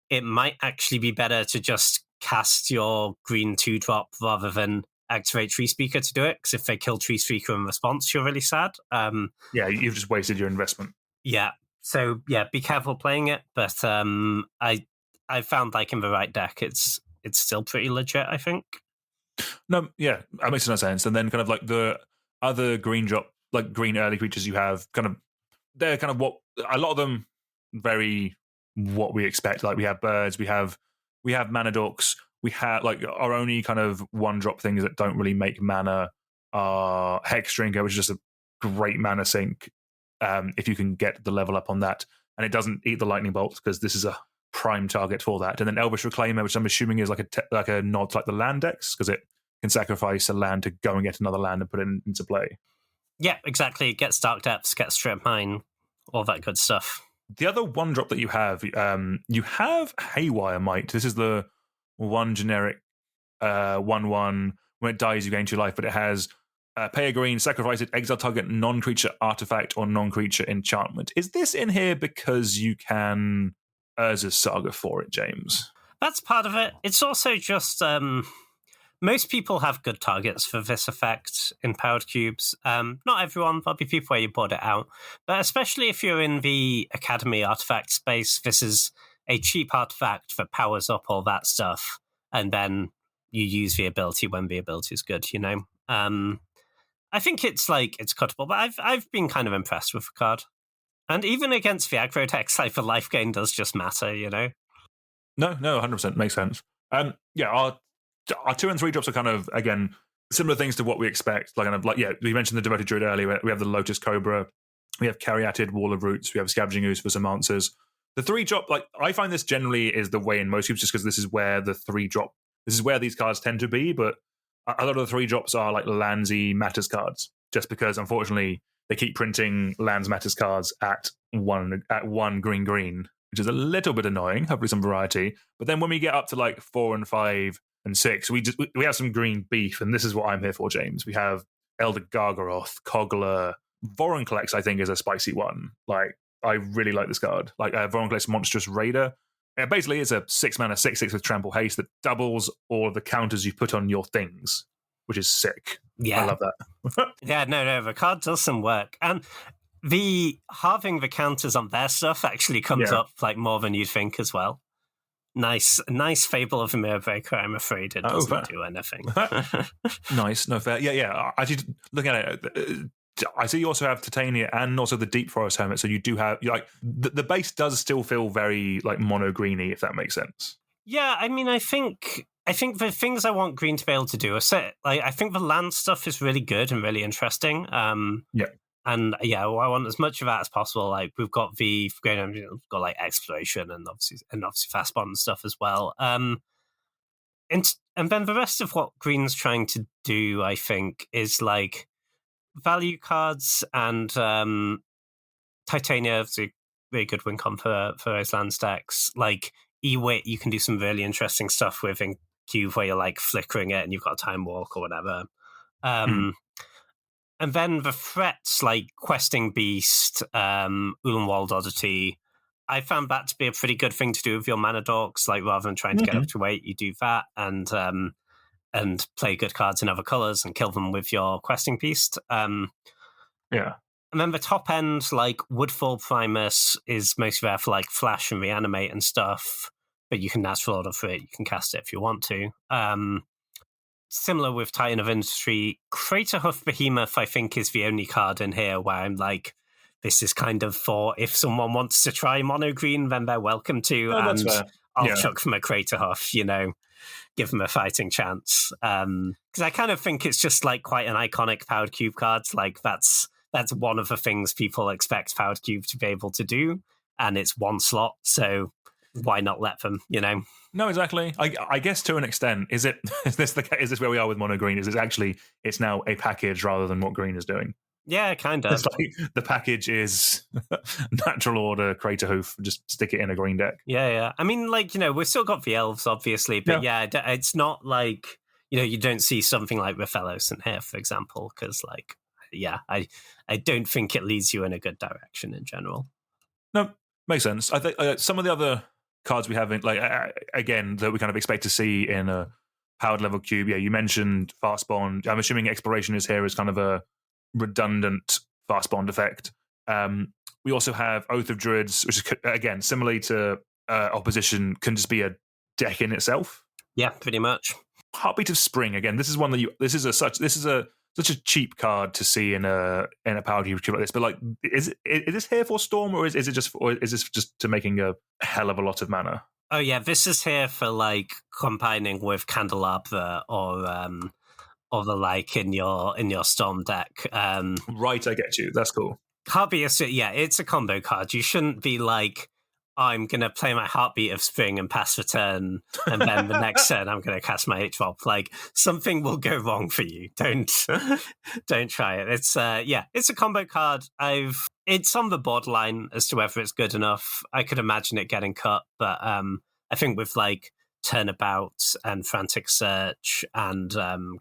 It might actually be better to just cast your green 2-drop rather than activate Tree Speaker to do it, because if they kill Tree Speaker in response, you're really sad. Yeah, you've just wasted your investment. Yeah. So yeah, be careful playing it. But I found like in the right deck, it's still pretty legit, I think. No, yeah, that makes no sense. And then kind of like the other green drop, like green early creatures you have, they're kind of what a lot of them very what we expect. Like we have birds, we have mana dorks, we have like our only kind of 1-drop things that don't really make mana are Hexdrinker, which is just a great mana sink if you can get the level up on that, and it doesn't eat the lightning bolts because this is a prime target for that. And then Elvish Reclaimer, which I'm assuming is like a nod to like the land decks, because it can sacrifice a land to go and get another land and put it into play. Yeah, exactly. It gets Dark Depths, gets Strip Mine, all that good stuff. The other 1-drop that you have Haywire Might. This is the 1 generic 1/1. When it dies, you gain 2 life, but it has pay a green, sacrifice it, exile target non-creature artifact or non-creature enchantment. Is this in here because you can Urza's Saga for it, James? That's part of it. It's also just most people have good targets for this effect in powered cubes. Not everyone. There'll be people where you board it out. But especially if you're in the Academy artifact space, this is a cheap artifact that powers up all that stuff, and then you use the ability when the ability is good, I think it's cuttable, but I've been kind of impressed with the card. And even against the aggro decks, like the life gain does just matter, No, 100% makes sense. Our 2 and 3 drops are kind of, again, similar things to what we expect. We mentioned the Devoted Druid earlier. We have the Lotus Cobra, we have Caryatid, Wall of Roots, we have Scavenging Ooze for some answers. The 3-drop, I find this generally is the way in most cubes, just because this is where the 3-drop, this is where these cards tend to be, but a lot of the 3-drops are like Landsy Matters cards, just because, unfortunately, they keep printing Lands Matters cards at one green, which is a little bit annoying. Hopefully some variety. But then when we get up to like 4 and 5 and 6, we have some green beef, and this is what I'm here for, James. We have Elder Gargaroth, Kogler, Vorinclex, I think, is a spicy one. Like, I really like this card. Like Vorinclex Monstrous Raider. Basically, it's a 6 mana 6/6 with Trample Haste that doubles all of the counters you put on your things, which is sick. Yeah. I love that. Yeah, no, the card does some work. And the halving the counters on their stuff actually comes up like more than you'd think as well. Nice Fable of the Mirror Breaker. I'm afraid it doesn't do anything. Nice, no fair. Yeah. Actually, looking at it, I see you also have Titania and also the Deep Forest Hermit. So you do have the base does still feel very like mono greeny, if that makes sense. Yeah, I mean, I think the things I want green to be able to do are set. Like, I think the land stuff is really good and really interesting. Yeah. And I want as much of that as possible. Like, we've got we've got like exploration and obviously fast bond and stuff as well. And then the rest of what green's trying to do, I think, is like value cards and Titania is a really good win con for those land stacks. Like Ewit, you can do some really interesting stuff with in cube where you're like flickering it and you've got a time walk or whatever. And then the threats like Questing Beast, Ulenwald Oddity, I found that to be a pretty good thing to do with your mana dorks. Like rather than trying to get up to 8, you do that and play good cards in other colors and kill them with your Questing Beast. Yeah. And then the top end, like Woodfall Primus, is mostly there for like flash and reanimate and stuff, but you can natural order for it. You can cast it if you want to. Similar with Titan of Industry, Craterhoof Behemoth, I think, is the only card in here where I'm like, this is kind of for if someone wants to try mono green, then they're welcome to. And I'll chuck them a Craterhoof, give them a fighting chance. Because I kind of think it's just like quite an iconic Powered Cube card. Like that's one of the things people expect Powered Cube to be able to do, and it's one slot, so why not let them, No, exactly. I guess to an extent, is this where we are with mono green? Is it actually it's now a package rather than what green is doing? Yeah, kind of. It's like the package is natural order Craterhoof, just stick it in a green deck. Yeah. I mean, like, we've still got the elves, obviously, but it's not like, you don't see something like Raphaelos in here, for example, because, like, I don't think it leads you in a good direction in general. No, makes sense. I think some of the other cards we have in, like, again, that we kind of expect to see in a powered level cube. Yeah, you mentioned Fast Bond. I'm assuming Exploration is here as kind of a redundant Fast Bond effect. We also have Oath of Druids, which is, again, similarly to Opposition, can just be a deck in itself. Yeah, pretty much. Heartbeat of Spring, again, this is one that this is such a cheap card to see in a powered cube like this. But like, is this here for Storm, or is this just to making a hell of a lot of mana? Oh yeah, this is here for like combining with Candelabra or the like in your Storm deck. Right, I get you. That's cool. Heartbeat of Spring, yeah, it's a combo card. You shouldn't be like, I'm going to play my Heartbeat of Spring and pass the turn, and then the next turn I'm going to cast my H-Drop. Like, something will go wrong for you. Don't try it. It's it's a combo card. It's on the borderline as to whether it's good enough. I could imagine it getting cut, but I think with like Turnabout and Frantic Search and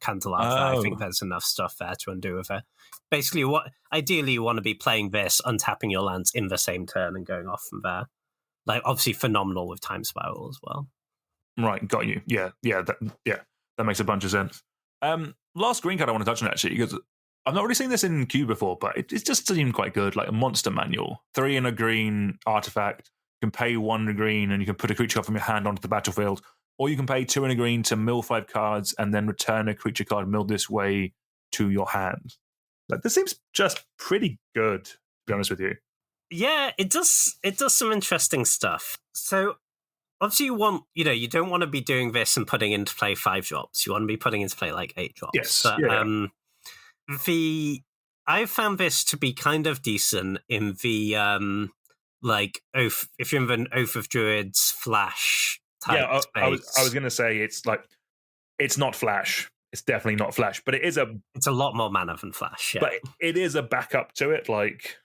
Candelabra, I think there's enough stuff there to undo with it. Basically, ideally you want to be playing this, untapping your lands in the same turn and going off from there. Like, obviously phenomenal with Time Spiral as well. Right, got you. Yeah, that makes a bunch of sense. Last green card I want to touch on, actually, because I've not really seen this in Cube before, but it just seemed quite good. Like a monster manual. 3 in a green artifact. You can pay 1 green and you can put a creature card from your hand onto the battlefield. Or you can pay 2 in a green to mill 5 cards and then return a creature card milled this way to your hand. Like, this seems just pretty good, to be honest with you. Yeah, it does some interesting stuff. So obviously you don't want to be doing this and putting into play 5 drops. You want to be putting into play like 8 drops. Yes. But I found this to be kind of decent in the like Oath, if you're in an Oath of Druids flash type space. I was gonna say it's not flash. It's definitely not flash, but it's a lot more mana than flash. Yeah. But it is a backup to it. Like,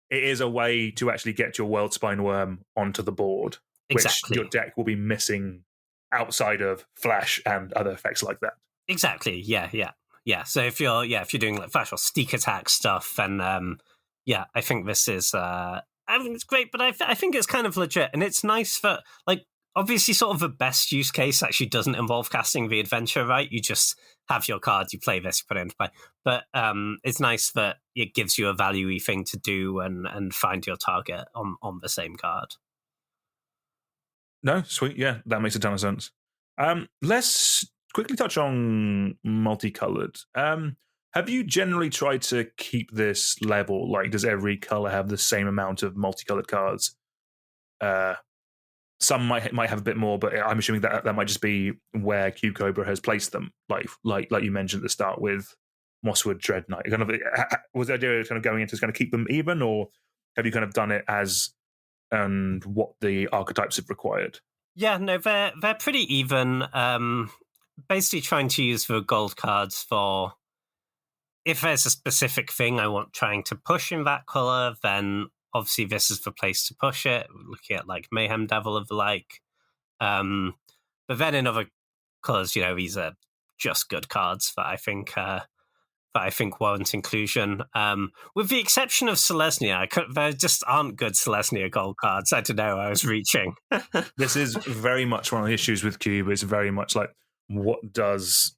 it is a way to actually get your Worldspine Worm onto the board, exactly. Which your deck will be missing outside of flash and other effects like that. Exactly. Yeah. So if you're doing like flash or sneak attack stuff, then I think this is I think it's great, but I think it's kind of legit, and it's nice for, like, obviously sort of the best use case actually doesn't involve casting the adventure, right? You just have your cards, you play this, you put it into play. But it's nice that it gives you a value-y thing to do and find your target on the same card. No, sweet. Yeah, that makes a ton of sense. Let's quickly touch on multicolored. Have you generally tried to keep this level? Like, does every color have the same amount of multicolored cards? Some might have a bit more, but I'm assuming that might just be where Cube Cobra has placed them. Like you mentioned at the start with Mosswood Dread Knight. Kind of, was the idea kind of going into kind of keep them even, or have you kind of done it as and what the archetypes have required? Yeah, no, they're pretty even. Basically, trying to use the gold cards for, if there's a specific thing I want trying to push in that color, then obviously this is the place to push it. We're looking at like Mayhem Devil of the like. But then in other because these are just good cards that I think warrant inclusion. With the exception of Selesnya, there just aren't good Selesnya gold cards. I don't know. I was reaching. This is very much one of the issues with Cube. It's very much like, what does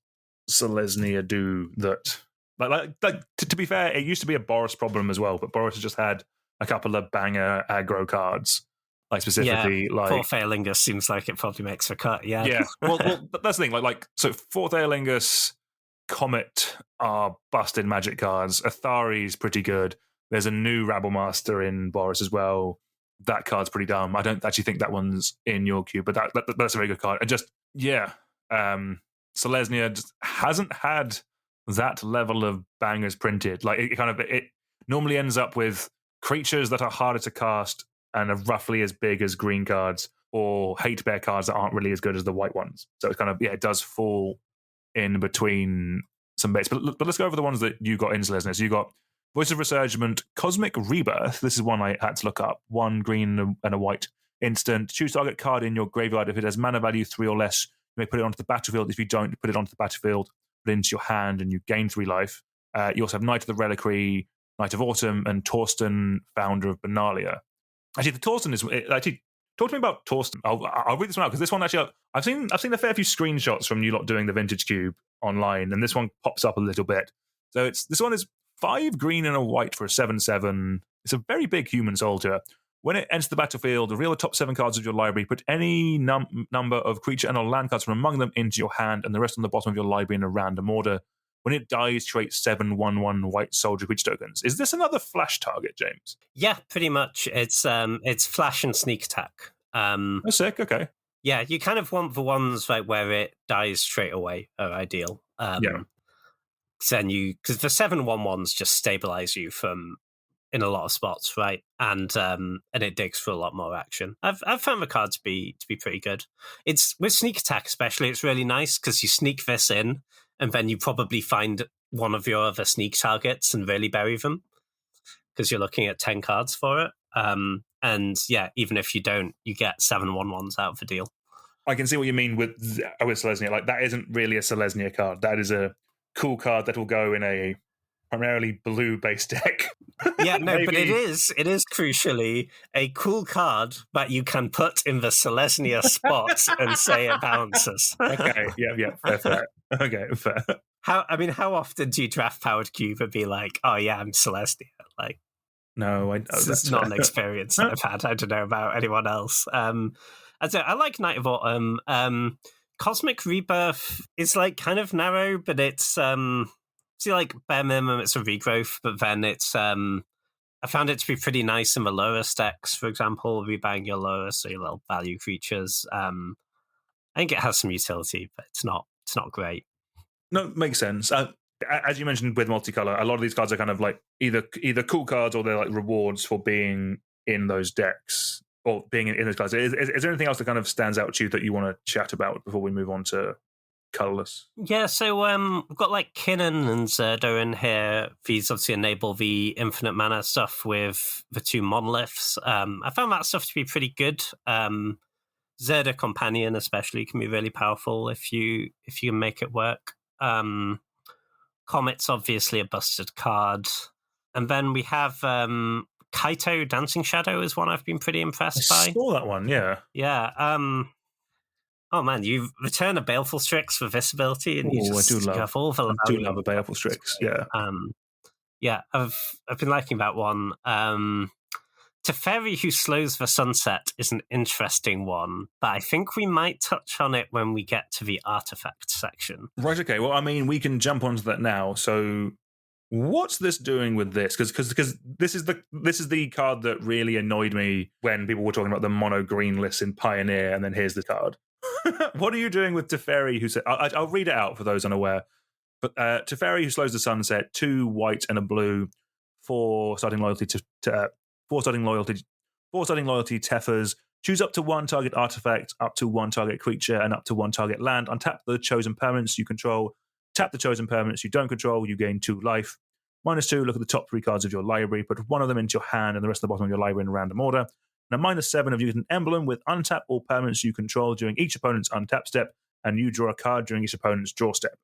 Selesnya do that? To be fair, it used to be a Boris problem as well, but Boris has just had a couple of banger aggro cards. Like specifically, Fourth Aelingus seems like it probably makes a cut. Yeah. Well, that's the thing. So Fourth Aelingus, Comet are busted Magic cards. Athari's pretty good. There's a new Rabble Master in Boris as well. That card's pretty dumb. I don't actually think that one's in your cube, but that's a very good card. And just Selesnya just hasn't had that level of bangers printed. Like it normally ends up with creatures that are harder to cast and are roughly as big as green cards, or hate bear cards that aren't really as good as the white ones. So it's it does fall in between some bits. But let's go over the ones that you got in Selesnya. So you got Voice of Resurgement, Cosmic Rebirth. This is one I had to look up. 1 green and a white instant. Choose target card in your graveyard. If it has mana value 3 or less, you may put it onto the battlefield. If you don't, put it onto the battlefield, put it into your hand, and you gain 3 life. You also have Knight of the Reliquary, Knight of Autumn, and Torsten, founder of Benalia. Actually, the Torsten is actually. Talk to me about Torsten. I'll read this one out because this one actually I've seen a fair few screenshots from you lot doing the Vintage Cube online, and this one pops up a little bit. So this one is 5 green and a white for a 7/7. It's a very big human soldier. When it enters the battlefield, reveal the top 7 cards of your library. Put any number of creature and/or land cards from among them into your hand, and the rest on the bottom of your library in a random order. When it dies, create 7/1/1 white soldier creature tokens. Is this another flash target, James? Yeah, pretty much. It's flash and sneak attack. That's sick. Okay. Yeah, you kind of want the ones where it dies straight away are ideal. Then because the 7/1/1s just stabilize you from in a lot of spots, right? And it digs for a lot more action. I've found the card to be pretty good. It's with sneak attack especially. It's really nice because you sneak this in, and then you probably find one of your other sneak targets and really bury them because you're looking at 10 cards for it. And yeah, even if you don't, you get 7/1/1s out of the deal. I can see what you mean with Selesnya. Like, that isn't really a Selesnya card. That is a cool card that will go in a primarily blue-based deck. Yeah, no, but it is crucially a cool card that you can put in the Selesnya spot and say it bounces. Okay, yeah, fair. Okay, fair. How often do you draft Powered Cube and be like, oh yeah, I'm Selesnya? Like, no, it's not an experience I've had. I don't know about anyone else. I like Knight of Autumn. Cosmic Rebirth is like kind of narrow, but it's like bare minimum it's a regrowth, but then it's I found it to be pretty nice in the Lurrus decks, for example, rebuying your Lurrus, so your little value creatures. I think it has some utility, but it's not great. No, makes sense. As you mentioned with multicolor, a lot of these cards are kind of like either cool cards or they're like rewards for being in those decks or being in those cards. Is there anything else that kind of stands out to you that you want to chat about before we move on to colorless? Yeah, so we've got like Kinnan and Zerdo in here. These obviously enable the infinite mana stuff with the 2 monoliths. I found that stuff to be pretty good. Zerdo Companion especially can be really powerful if you can make it work. Comet's obviously a busted card. And then we have Kaito Dancing Shadow is one I've been pretty impressed by. I saw that one, yeah. Yeah. Oh man, you return a Baleful Strix for this ability, and you have all the I do love a Baleful Strix, yeah. Yeah, I've been liking that one. Teferi, who slows the sunset, is an interesting one, but I think we might touch on it when we get to the artifact section. Right, okay. Well, I mean, we can jump onto that now. So what's this doing with this? Because this is the card that really annoyed me when people were talking about the mono green list in Pioneer, and then here's the card. What are you doing with Teferi, who said... I'll read it out for those unaware. But Teferi, who slows the sunset, 2 white and a blue, 4 starting loyalty to 4 starting loyalty Tefers. Choose up to 1 target artifact, up to 1 target creature, and up to 1 target land. Untap the chosen permanents you control. Tap the chosen permanents you don't control. You gain 2 life. -2, look at the top 3 cards of your library. Put 1 of them into your hand and the rest of the bottom of your library in random order. And a -7 if you get an emblem with untap all permanents you control during each opponent's untap step and you draw a card during each opponent's draw step.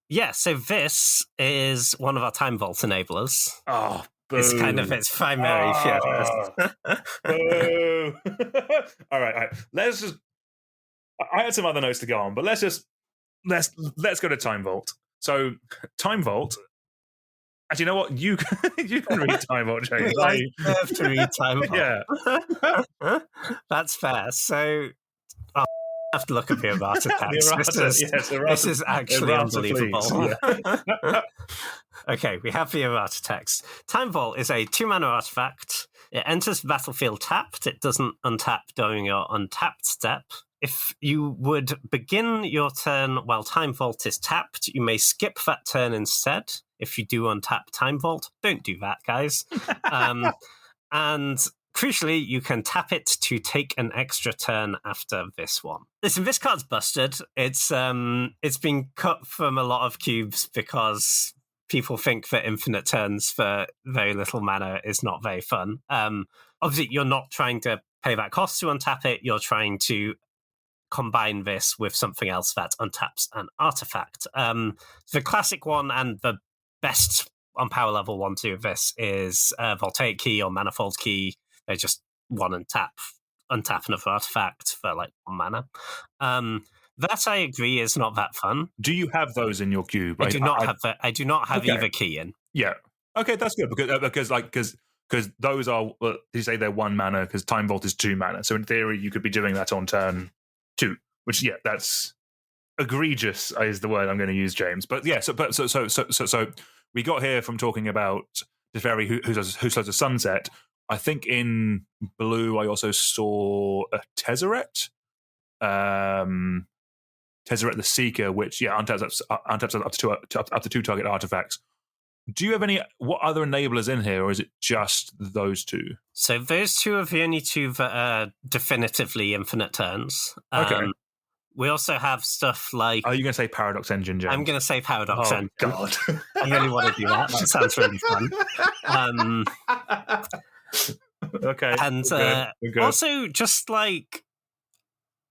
Yeah, so this is one of our Time Vault enablers. Oh, boo. It's kind of its primary purpose. Boo. All right. Let's just. I had some other notes to go on, but let's go to Time Vault. So, Time Vault. Actually, you know what? You can read Time Vault, James. I have to read Time Vault. Yeah, that's fair. So, I have to look up the errata text. This is actually unbelievable. Yeah. Okay, we have the errata text. Time Vault is a 2-mana artifact. It enters the battlefield tapped. It doesn't untap during your untapped step. If you would begin your turn while Time Vault is tapped, you may skip that turn instead. If you do untap Time Vault, don't do that, guys. And crucially, you can tap it to take an extra turn after this one. Listen, this card's busted. It's been cut from a lot of cubes because people think that infinite turns for very little mana is not very fun. Obviously, you're not trying to pay that cost to untap it. You're trying to combine this with something else that untaps an artifact. The classic one and the best on power level one to do this is Voltaic Key or Manifold Key. They just one and untap another artifact for like 1 mana. That I agree is not that fun. Do you have those in your cube? I do not have that. I do not have either key in. Yeah. Okay, that's good because those are. Well, you say they're 1 mana because Time Vault is 2 mana. So in theory, you could be doing that on turn 2. Which that's egregious is the word I'm going to use, James. But yeah, so we got here from talking about Teferi who slows a sunset. I think in blue I also saw a Tezzeret. Tezzeret the Seeker, which untaps up to 2 target artifacts. Do you have what other enablers in here, or is it just those 2? So those 2 are the only 2 that are definitively infinite turns. Okay. We also have stuff like... Are you going to say Paradox Engine, James? I'm going to say Paradox Engine. Oh, God. I really want to do that. That sounds really fun. Okay. And good. Also just like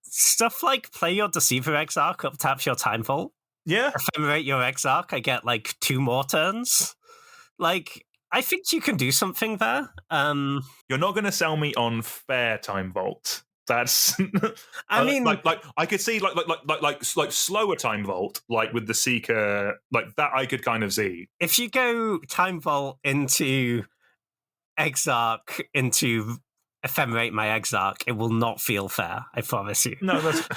stuff like play your Deceiver Exarch, up taps your Time Vault. Yeah. Ephemerate your Exarch, I get like 2 more turns. Like, I think you can do something there. You're not going to sell me on fair Time Vault. That's. I mean, like I could see like slower Time Vault, like with the Seeker, like that. I could kind of see if you go Time Vault into Exarch into Ephemerate my Exarch, it will not feel fair. I promise you. No, that's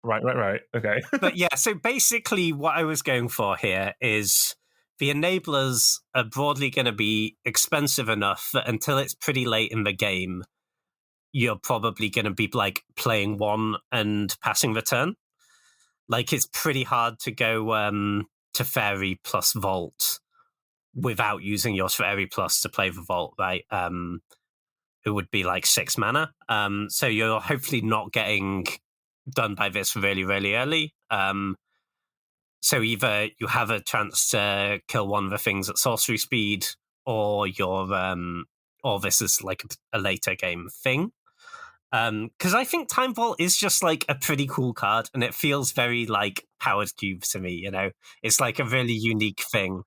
right. Okay, but yeah, so basically, what I was going for here is the enablers are broadly going to be expensive enough that until it's pretty late in the game, you're probably going to be like playing 1 and passing the turn. Like it's pretty hard to go Teferi plus Vault without using your Teferi plus to play the Vault, right? It would be like 6 mana. So you're hopefully not getting done by this really, really early. So either you have a chance to kill one of the things at sorcery speed, or or this is like a later game thing. Because I think Time Vault is just like a pretty cool card, and it feels very like Powered Cube to me. You know, it's like a really unique thing.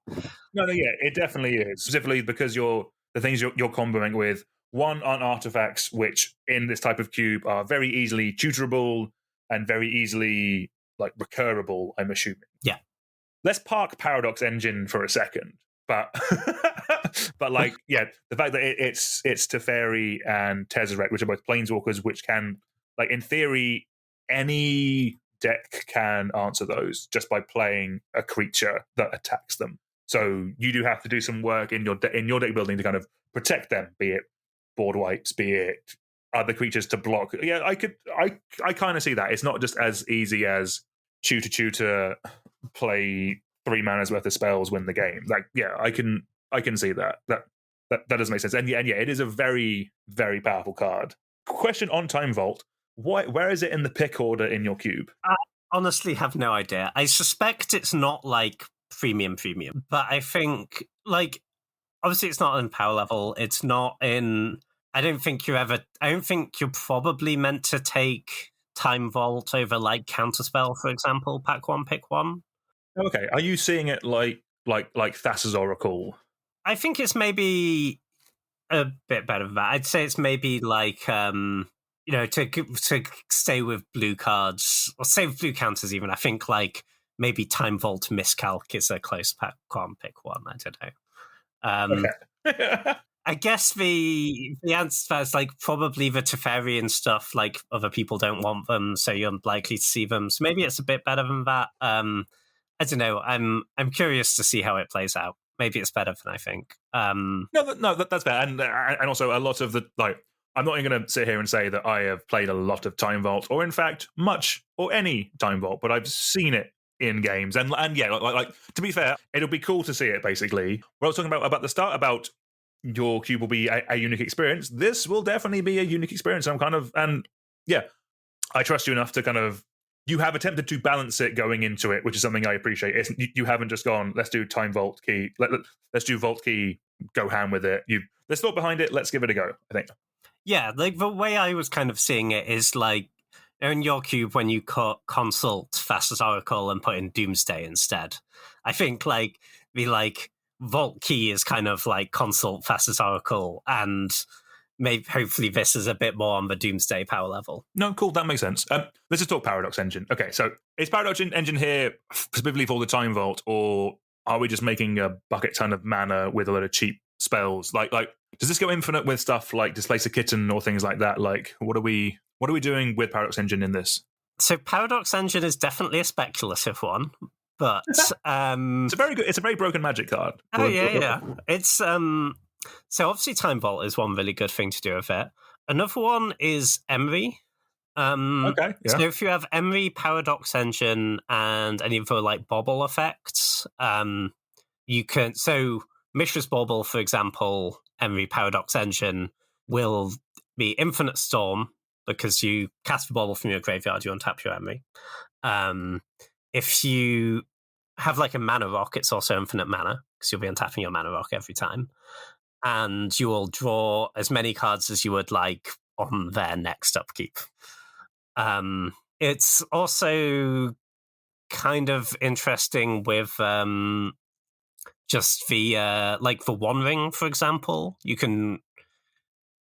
No, yeah, it definitely is. Specifically because the things you're comboing with, one on artifacts, which in this type of cube are very easily tutorable and very easily like recurable. I'm assuming. Yeah. Let's park Paradox Engine for a second, but like, yeah, the fact that it's Teferi and Tezzeret, which are both planeswalkers, which can, like, in theory, any deck can answer those just by playing a creature that attacks them. So you do have to do some work in your deck building to kind of protect them, be it board wipes, be it other creatures to block. Yeah, I kind of see that. It's not just as easy as tutor, play 3 mana's worth of spells, win the game. Like, yeah, I can see that. That does make sense. And yeah, it is a very, very powerful card. Question on Time Vault: where is it in the pick order in your cube? I honestly have no idea. I suspect it's not like premium, but I think like obviously it's not in power level. It's not in. I don't think you're probably meant to take Time Vault over like Counterspell, for example, pack one, pick one. Okay, are you seeing it like Thassa's Oracle? I think it's maybe a bit better than that. I'd say it's maybe like to stay with blue cards or stay with blue counters. Even I think like maybe Time Vault Miscalc is a close pack one, pick one. I don't know. Okay. I guess the answer to that is like probably the Teferi and stuff. Like other people don't want them, so you're likely to see them. So maybe it's a bit better than that. I don't know. I'm curious to see how it plays out. Maybe it's better than I think. That's fair, and also a lot of the like. I'm not even going to sit here and say that I have played a lot of Time Vault, or in fact, much or any Time Vault, but I've seen it in games, and yeah, like to be fair, it'll be cool to see it. Basically, what I was talking about the start about your cube will be a unique experience. This will definitely be a unique experience. And yeah, I trust you enough to kind of. You have attempted to balance it going into it, which is something I appreciate. You haven't just gone, let's do Time Vault Key, let's do Vault Key, go ham with it. There's thought behind it, let's give it a go, I think. Yeah, like the way I was kind of seeing it is like in your cube when you consult Thassa's Oracle and put in Doomsday instead. I think like the like Vault Key is kind of like consult Thassa's Oracle, and maybe hopefully this is a bit more on the Doomsday power level. No, cool, that makes sense. Let's just talk Paradox Engine. Okay, so is Paradox Engine here specifically for the Time Vault, or are we just making a bucket ton of mana with a lot of cheap spells? Like does this go infinite with stuff like Displace a Kitten or things like that? Like what are we doing with Paradox Engine in this? So Paradox Engine is definitely a speculative one, but it's a very broken Magic card. Oh yeah. It's so obviously Time Vault is one really good thing to do with it. Another one is Emery. Okay. Yeah. So if you have Emery, Paradox Engine, and any of the like bobble effects, you can. So Mishra's Bauble, for example, Emery Paradox Engine will be Infinite Storm because you cast the bauble from your graveyard, you untap your Emery. If you have like a mana rock, it's also infinite mana because you'll be untapping your mana rock every time. And you will draw as many cards as you would like on their next upkeep. It's also kind of interesting with just the like the One Ring, for example. You can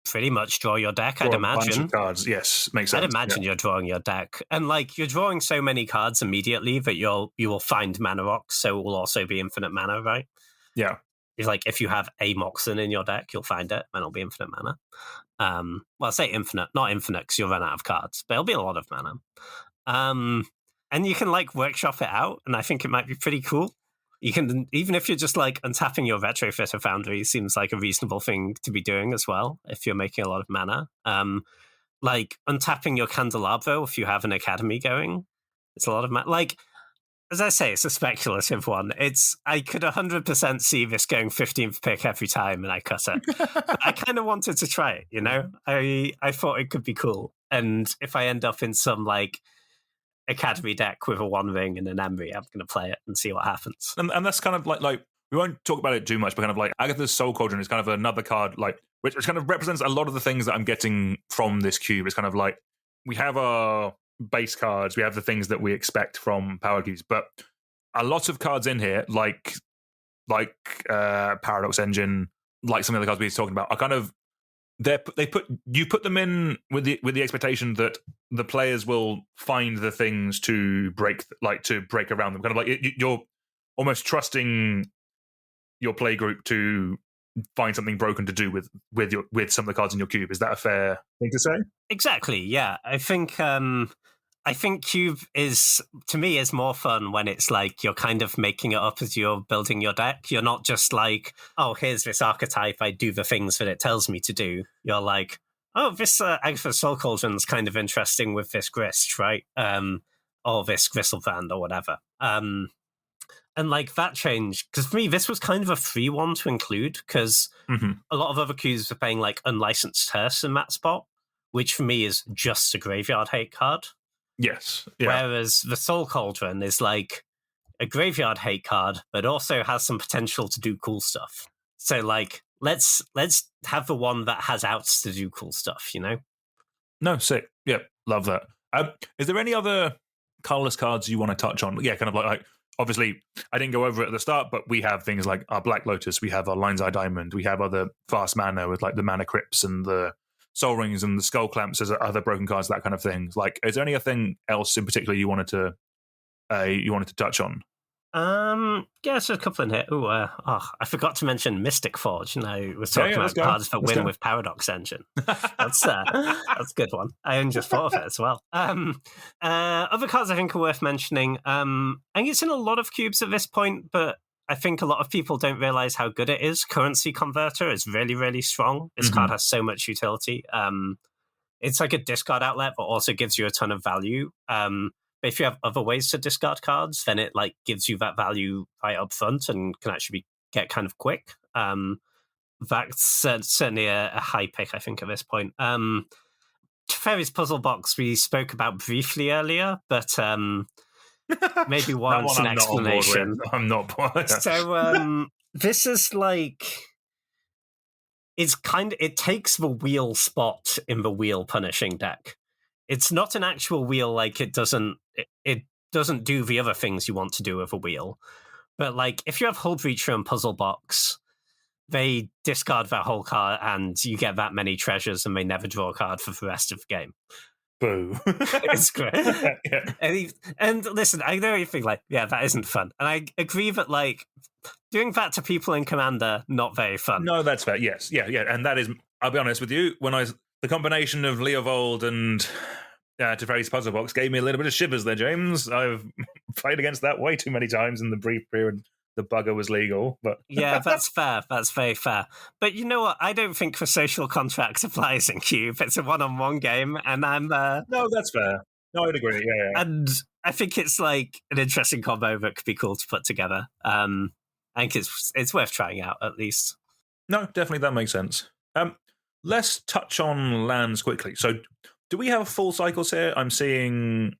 pretty much draw your deck, I'd imagine. A bunch of cards, yes, makes sense. I'd imagine you're drawing your deck. And like you're drawing so many cards immediately that you will find mana rocks, so it will also be infinite mana, right? Yeah. It's like if you have a Moxen in your deck, you'll find it, and it'll be infinite mana. Well, I say infinite, not infinite, because you'll run out of cards, but it'll be a lot of mana. And you can like workshop it out, and I think it might be pretty cool. You can, even if you're just like untapping your Retrofitter Foundry, seems like a reasonable thing to be doing as well, if you're making a lot of mana. Like untapping your Candelabro if you have an Academy going, it's a lot of mana. Like, as I say, it's a speculative one. I could 100% see this going 15th pick every time, and I cut it. But I kind of wanted to try it, you know? I thought it could be cool. And if I end up in some, like, Academy deck with a One Ring and an Emery, I'm going to play it and see what happens. And that's kind of like we won't talk about it too much, but kind of like Agatha's Soul Cauldron is kind of another card, like, which kind of represents a lot of the things that I'm getting from this cube. It's kind of like, we have our base cards, we have the things that we expect from power cubes, but a lot of cards in here, like Paradox Engine, like some of the cards we were talking about, are kind of you put them in with the expectation that the players will find the things to break around them. Kind of like you're almost trusting your play group to find something broken to do with some of the cards in your cube. Is that a fair thing to say? Exactly. Yeah, I think cube is, to me, is more fun when it's like you're kind of making it up as you're building your deck. You're not just like, oh, here's this archetype, I do the things that it tells me to do. You're like, oh, this Agatha's Soul Cauldron's kind of interesting with this grist, right? Or this Gristleband or whatever. And like that change, because for me, this was kind of a free one to include, because a lot of other cubes were playing like Unlicensed Hearse in that spot, which for me is just a graveyard hate card. Yes. Yeah. Whereas the Soul Cauldron is like a graveyard hate card, but also has some potential to do cool stuff. So like, let's have the one that has outs to do cool stuff, you know? No, sick. Yeah, love that. Is there any other colorless cards you want to touch on? Yeah, kind of like obviously, I didn't go over it at the start, but we have things like our Black Lotus, we have our Lion's Eye Diamond, we have other fast mana with like the Mana Crypts and the Soul Rings and the Skull Clamps as other broken cards, that kind of thing. Like, is there anything else in particular you wanted to touch on? Yeah, there's a couple in here. I forgot to mention Mystic Forge. We're talking about cards that win with Paradox Engine. That's a good one. I only just thought of it as well. Other cards I think are worth mentioning. I think it's in a lot of cubes at this point, but I think a lot of people don't realize how good it is. Currency Converter is really, really strong. This card has so much utility. It's like a discard outlet, but also gives you a ton of value. But if you have other ways to discard cards, then it like gives you that value right up front and can actually get kind of quick. That's certainly a high pick, I think, at this point. Teferi's Puzzle Box we spoke about briefly earlier, but maybe wants an explanation. I'm not. So this is like it takes the wheel spot in the wheel punishing deck. It's not an actual wheel, like it doesn't do the other things you want to do with a wheel. But like if you have Hull Breacher and Puzzle Box, they discard that whole card and you get that many treasures and they never draw a card for the rest of the game. Boo. It's great. Yeah. And listen, I know you think like, yeah, that isn't fun. And I agree that like doing that to people in Commander, not very fun. No, that's fair. Yes. Yeah. And that is, I'll be honest with you, the combination of Leovold and Teferi's Puzzle Box gave me a little bit of shivers there, James. I've played against that way too many times in the brief period the bugger was legal. But yeah, that's fair. That's very fair. But you know what? I don't think the social contract applies in Cube. It's a one-on-one game, and I'm... No, that's fair. No, I'd agree. Yeah. And I think it's like an interesting combo that could be cool to put together. I think it's worth trying out, at least. No, definitely that makes sense. Let's touch on lands quickly. So do we have full cycles here? I'm seeing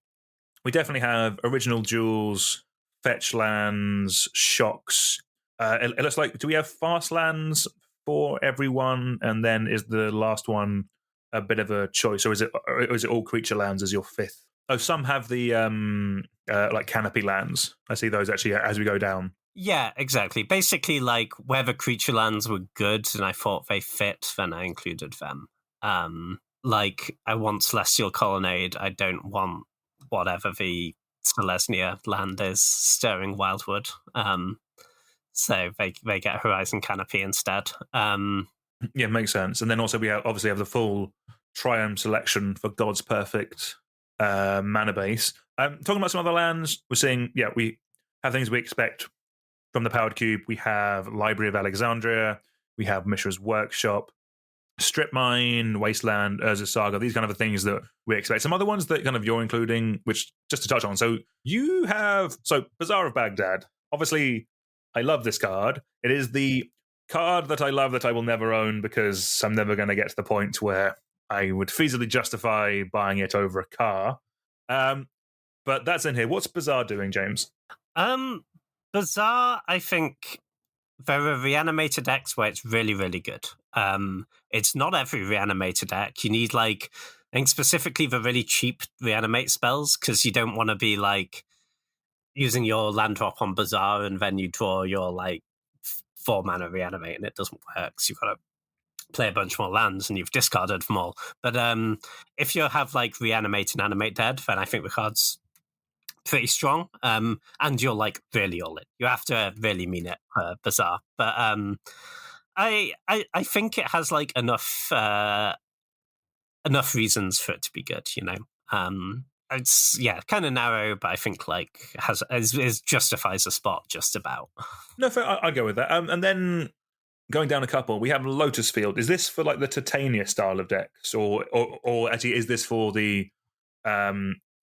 we definitely have original jewels, fetch lands, shocks. It looks like, do we have fast lands for everyone? And then is the last one a bit of a choice? Or is it all creature lands as your fifth? Oh, some have the like canopy lands. I see those actually as we go down. Yeah, exactly. Basically, like, where the creature lands were good and I thought they fit, then I included them. Like, I want Celestial Colonnade. I don't want whatever the Selesnya land is, Stirring Wildwood. So they get Horizon Canopy instead. Yeah, makes sense. And then also we obviously have the full Triumph selection for God's Perfect mana base. Talking about some other lands, we're seeing, we have things we expect from the Powered Cube. We have Library of Alexandria, we have Mishra's Workshop, Strip Mine, Wasteland, Urza's Saga, these kind of things that we expect. Some other ones that kind of you're including, which just to touch on. So you have, Bazaar of Baghdad. Obviously, I love this card. It is the card that I love that I will never own because I'm never going to get to the point where I would feasibly justify buying it over a car. But that's in here. What's Bazaar doing, James? Bazaar, I think there are reanimated decks where it's really, really good. It's not every reanimated deck. You need, like, I think specifically the really cheap reanimate spells, because you don't want to be, like, using your land drop on Bazaar and then you draw your, like, 4 mana reanimate and it doesn't work. So you've got to play a bunch more lands and you've discarded them all. But if you have, like, reanimate and animate dead, then I think the card's pretty strong, and you're like really all in. You have to really mean it, Bazaar. But I think it has like enough reasons for it to be good. You know, it's kind of narrow, but I think like is justifies a spot just about. No, fair, I'll go with that. And then going down a couple, we have Lotus Field. Is this for like the Titania style of decks, or actually is this for the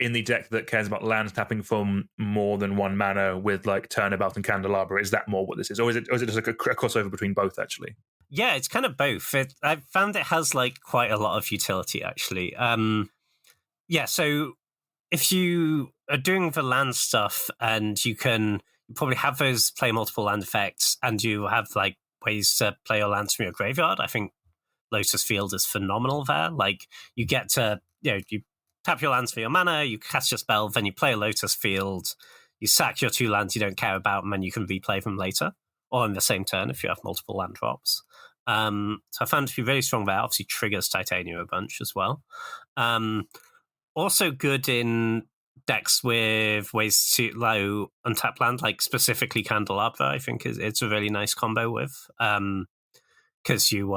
in the deck that cares about lands tapping from more than 1 mana with like Turnabout and Candelabra? Is that more what this is? Or is it just like a crossover between both, actually? Yeah, it's kind of both. I found it has like quite a lot of utility, actually. So if you are doing the land stuff and you probably have those play multiple land effects and you have like ways to play your lands from your graveyard, I think Lotus Field is phenomenal there. Like you get to, you tap your lands for your mana, you cast your spell, then you play a Lotus Field, you sack your 2 lands you don't care about, and then you can replay them later, or in the same turn if you have multiple land drops. So I found it to be really strong there. Obviously triggers Titania a bunch as well. Also good in decks with ways to low untap land, like specifically Candelabra. I think it's a really nice combo with, because you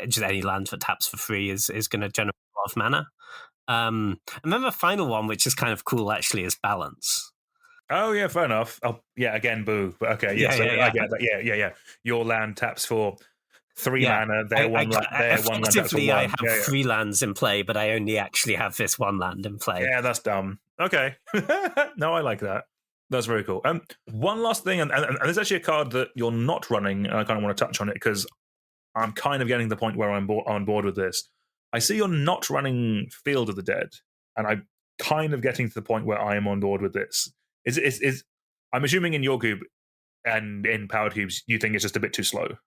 just any land that taps for free is going to generate a lot of mana. And then the final one, which is kind of cool actually, is Balance. Oh yeah, fair enough. Oh yeah, again, boo. But okay, I get that. Yeah. Your land taps for 3 mana. Their one land taps for 1. Effectively, I have 3 lands in play, but I only actually have this 1 land in play. Yeah, that's dumb. Okay, no, I like that. That's very cool. One last thing, and there's actually a card that you're not running, and I kind of want to touch on it because I'm kind of getting to the point where I'm on board with this. I see you're not running Field of the Dead, and I'm kind of getting to the point where I am on board with this. I'm assuming in your cube and in powered cubes, you think it's just a bit too slow.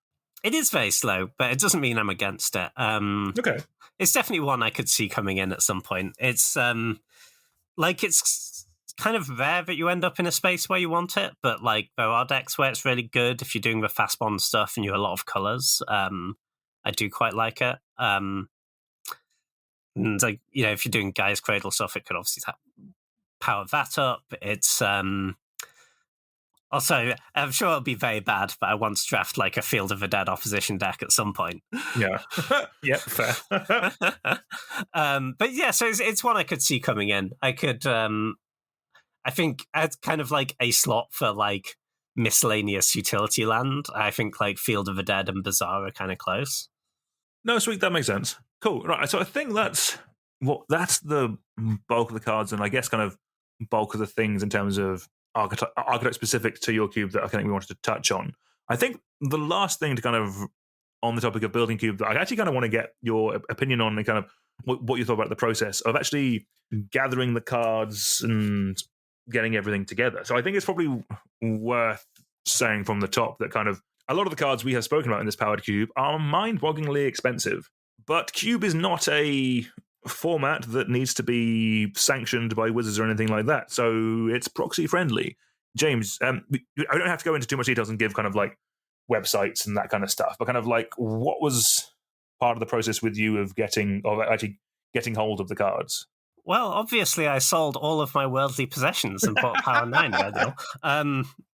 It is very slow, but it doesn't mean I'm against it. Okay. It's definitely one I could see coming in at some point. It's it's kind of rare that you end up in a space where you want it, but like there are decks where it's really good if you're doing the fast bond stuff and you have a lot of colors. I do quite like it. And like, if you're doing Gaia's Cradle stuff, it could obviously power that up. It's also, I'm sure it'll be very bad, but I want to draft like a Field of the Dead opposition deck at some point. Yeah. Yep, fair. But yeah, so it's one I could see coming in. I could, I think it's kind of like a slot for like miscellaneous utility land. I think like Field of the Dead and Bazaar are kind of close. No, sweet, that makes sense. Cool. Right, so I think that's the bulk of the cards, and I guess kind of bulk of the things in terms of archetype specific to your cube that I think we wanted to touch on. I think the last thing to kind of on the topic of building cube that I actually kind of want to get your opinion on and kind of what you thought about the process of actually gathering the cards and getting everything together. So I think it's probably worth saying from the top that kind of a lot of the cards we have spoken about in this powered cube are mind-bogglingly expensive, but cube is not a format that needs to be sanctioned by Wizards or anything like that, so it's proxy friendly. James, I don't have to go into too much details and give kind of like websites and that kind of stuff, but kind of like what was part of the process with you of actually getting hold of the cards? Well, obviously I sold all of my worldly possessions and bought Power 9, Daniel.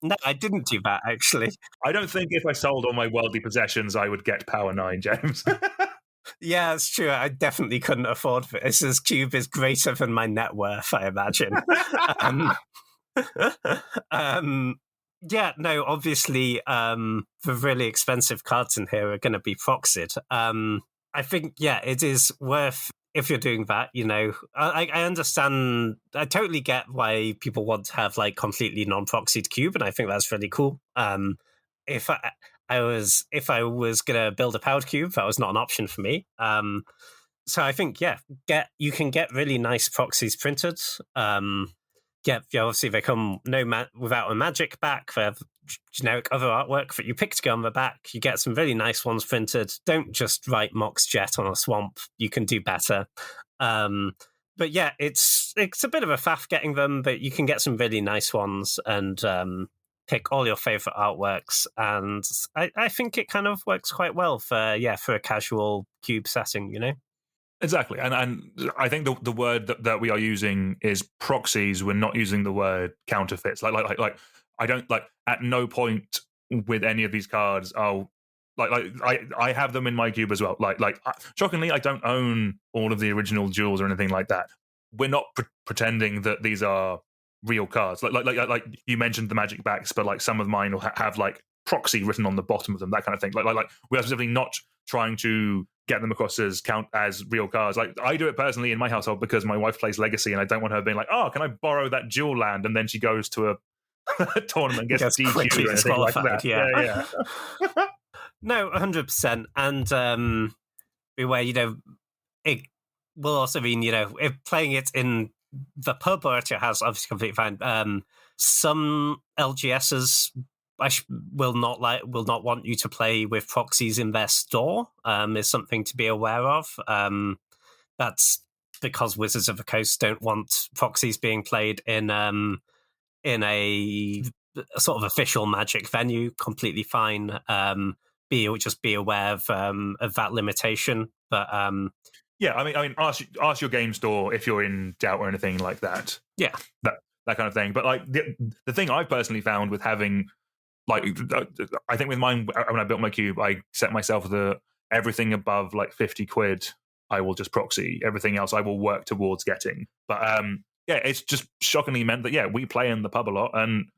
No, I didn't do that, actually. I don't think if I sold all my worldly possessions, I would get Power 9, James. Yeah, it's true. I definitely couldn't afford this. This cube is greater than my net worth, I imagine. Yeah, no, obviously the really expensive cards in here are going to be proxied. I think, yeah, it is worth, if you're doing that, I understand, I totally get why people want to have like completely non-proxied cube, and I think that's really cool. If I was going to build a powered cube, that was not an option for me. So I think, yeah, you can get really nice proxies printed. Obviously they come without a magic back. They have generic other artwork that you pick to go on the back. You get some really nice ones printed. Don't just write Mox Jet on a swamp. You can do better. But yeah, it's a bit of a faff getting them, but you can get some really nice ones and pick all your favorite artworks. And I think it kind of works quite well for a casual cube setting, Exactly, and I think the word that we are using is proxies. We're not using the word counterfeits. Like I don't like at no point with any of these cards. I have them in my cube as well. Shockingly, I don't own all of the original jewels or anything like that. We're not pretending that these are real cards. Like you mentioned the magic backs, but like some of mine will have like proxy written on the bottom of them, that kind of thing. Like we are specifically not trying to get them across as real cards. Like I do it personally in my household because my wife plays Legacy, and I don't want her being like, "Oh, can I borrow that jewel land?" And then she goes to a tournament and gets DQ'd or anything like that. Yeah. No, 100%. And where it will also mean if playing it in the pub or at your house, obviously completely fine. Some LGSs will not want you to play with proxies in their store. Is something to be aware of. that's because Wizards of the Coast don't want proxies being played in a sort of official Magic venue. Completely fine. Just be aware of that limitation. But yeah, I mean, ask your game store if you're in doubt or anything like that. Yeah, that kind of thing. But like the thing I've personally found with having, like, I think with mine, when I built my cube, I set myself everything above like 50 quid, I will just proxy. Everything else I will work towards getting. But yeah, it's just shockingly meant that, we play in the pub a lot and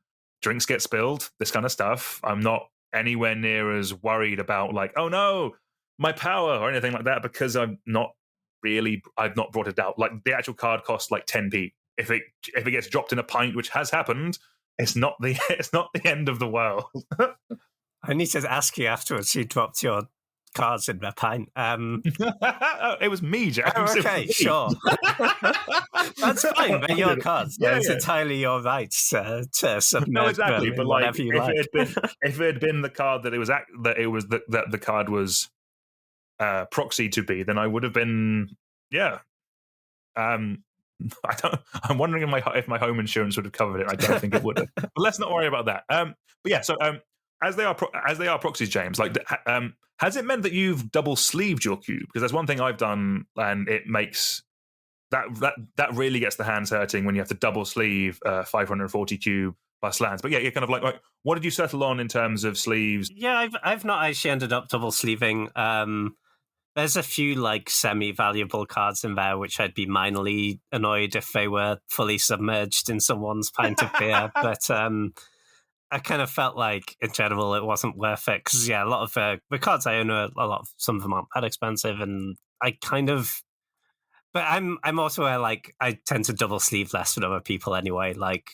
drinks get spilled, this kind of stuff. I'm not anywhere near as worried about like, oh no, my power or anything like that, because I've not brought it out. Like the actual card costs like 10p. If it gets dropped in a pint, which has happened, it's not the end of the world. I need to ask you afterwards. You dropped your cards in the pint. It was me, James. Oh, okay, sure. That's fine. They're your cards. Yeah, it's entirely your right to submit. No, exactly. But like, if it had been the card that the card was proxy to be, then I would have been, yeah. I'm wondering if my home insurance would have covered it. I don't think it would have. But let's not worry about that. But yeah, so as they are proxies, James, like, has it meant that you've double sleeved your cube? Because that's one thing I've done, and it makes that really gets the hands hurting when you have to double sleeve 540 cube plus lands. But yeah, you're kind of like, what did you settle on in terms of sleeves? Yeah, I've not actually ended up double sleeving. There's a few like semi-valuable cards in there, which I'd be minorly annoyed if they were fully submerged in someone's pint of beer. But I kind of felt like, in general, it wasn't worth it. Because, yeah, a lot of the cards I own, some of them aren't that expensive. And I kind of... But I'm also like, I tend to double sleeve less than other people anyway. Like...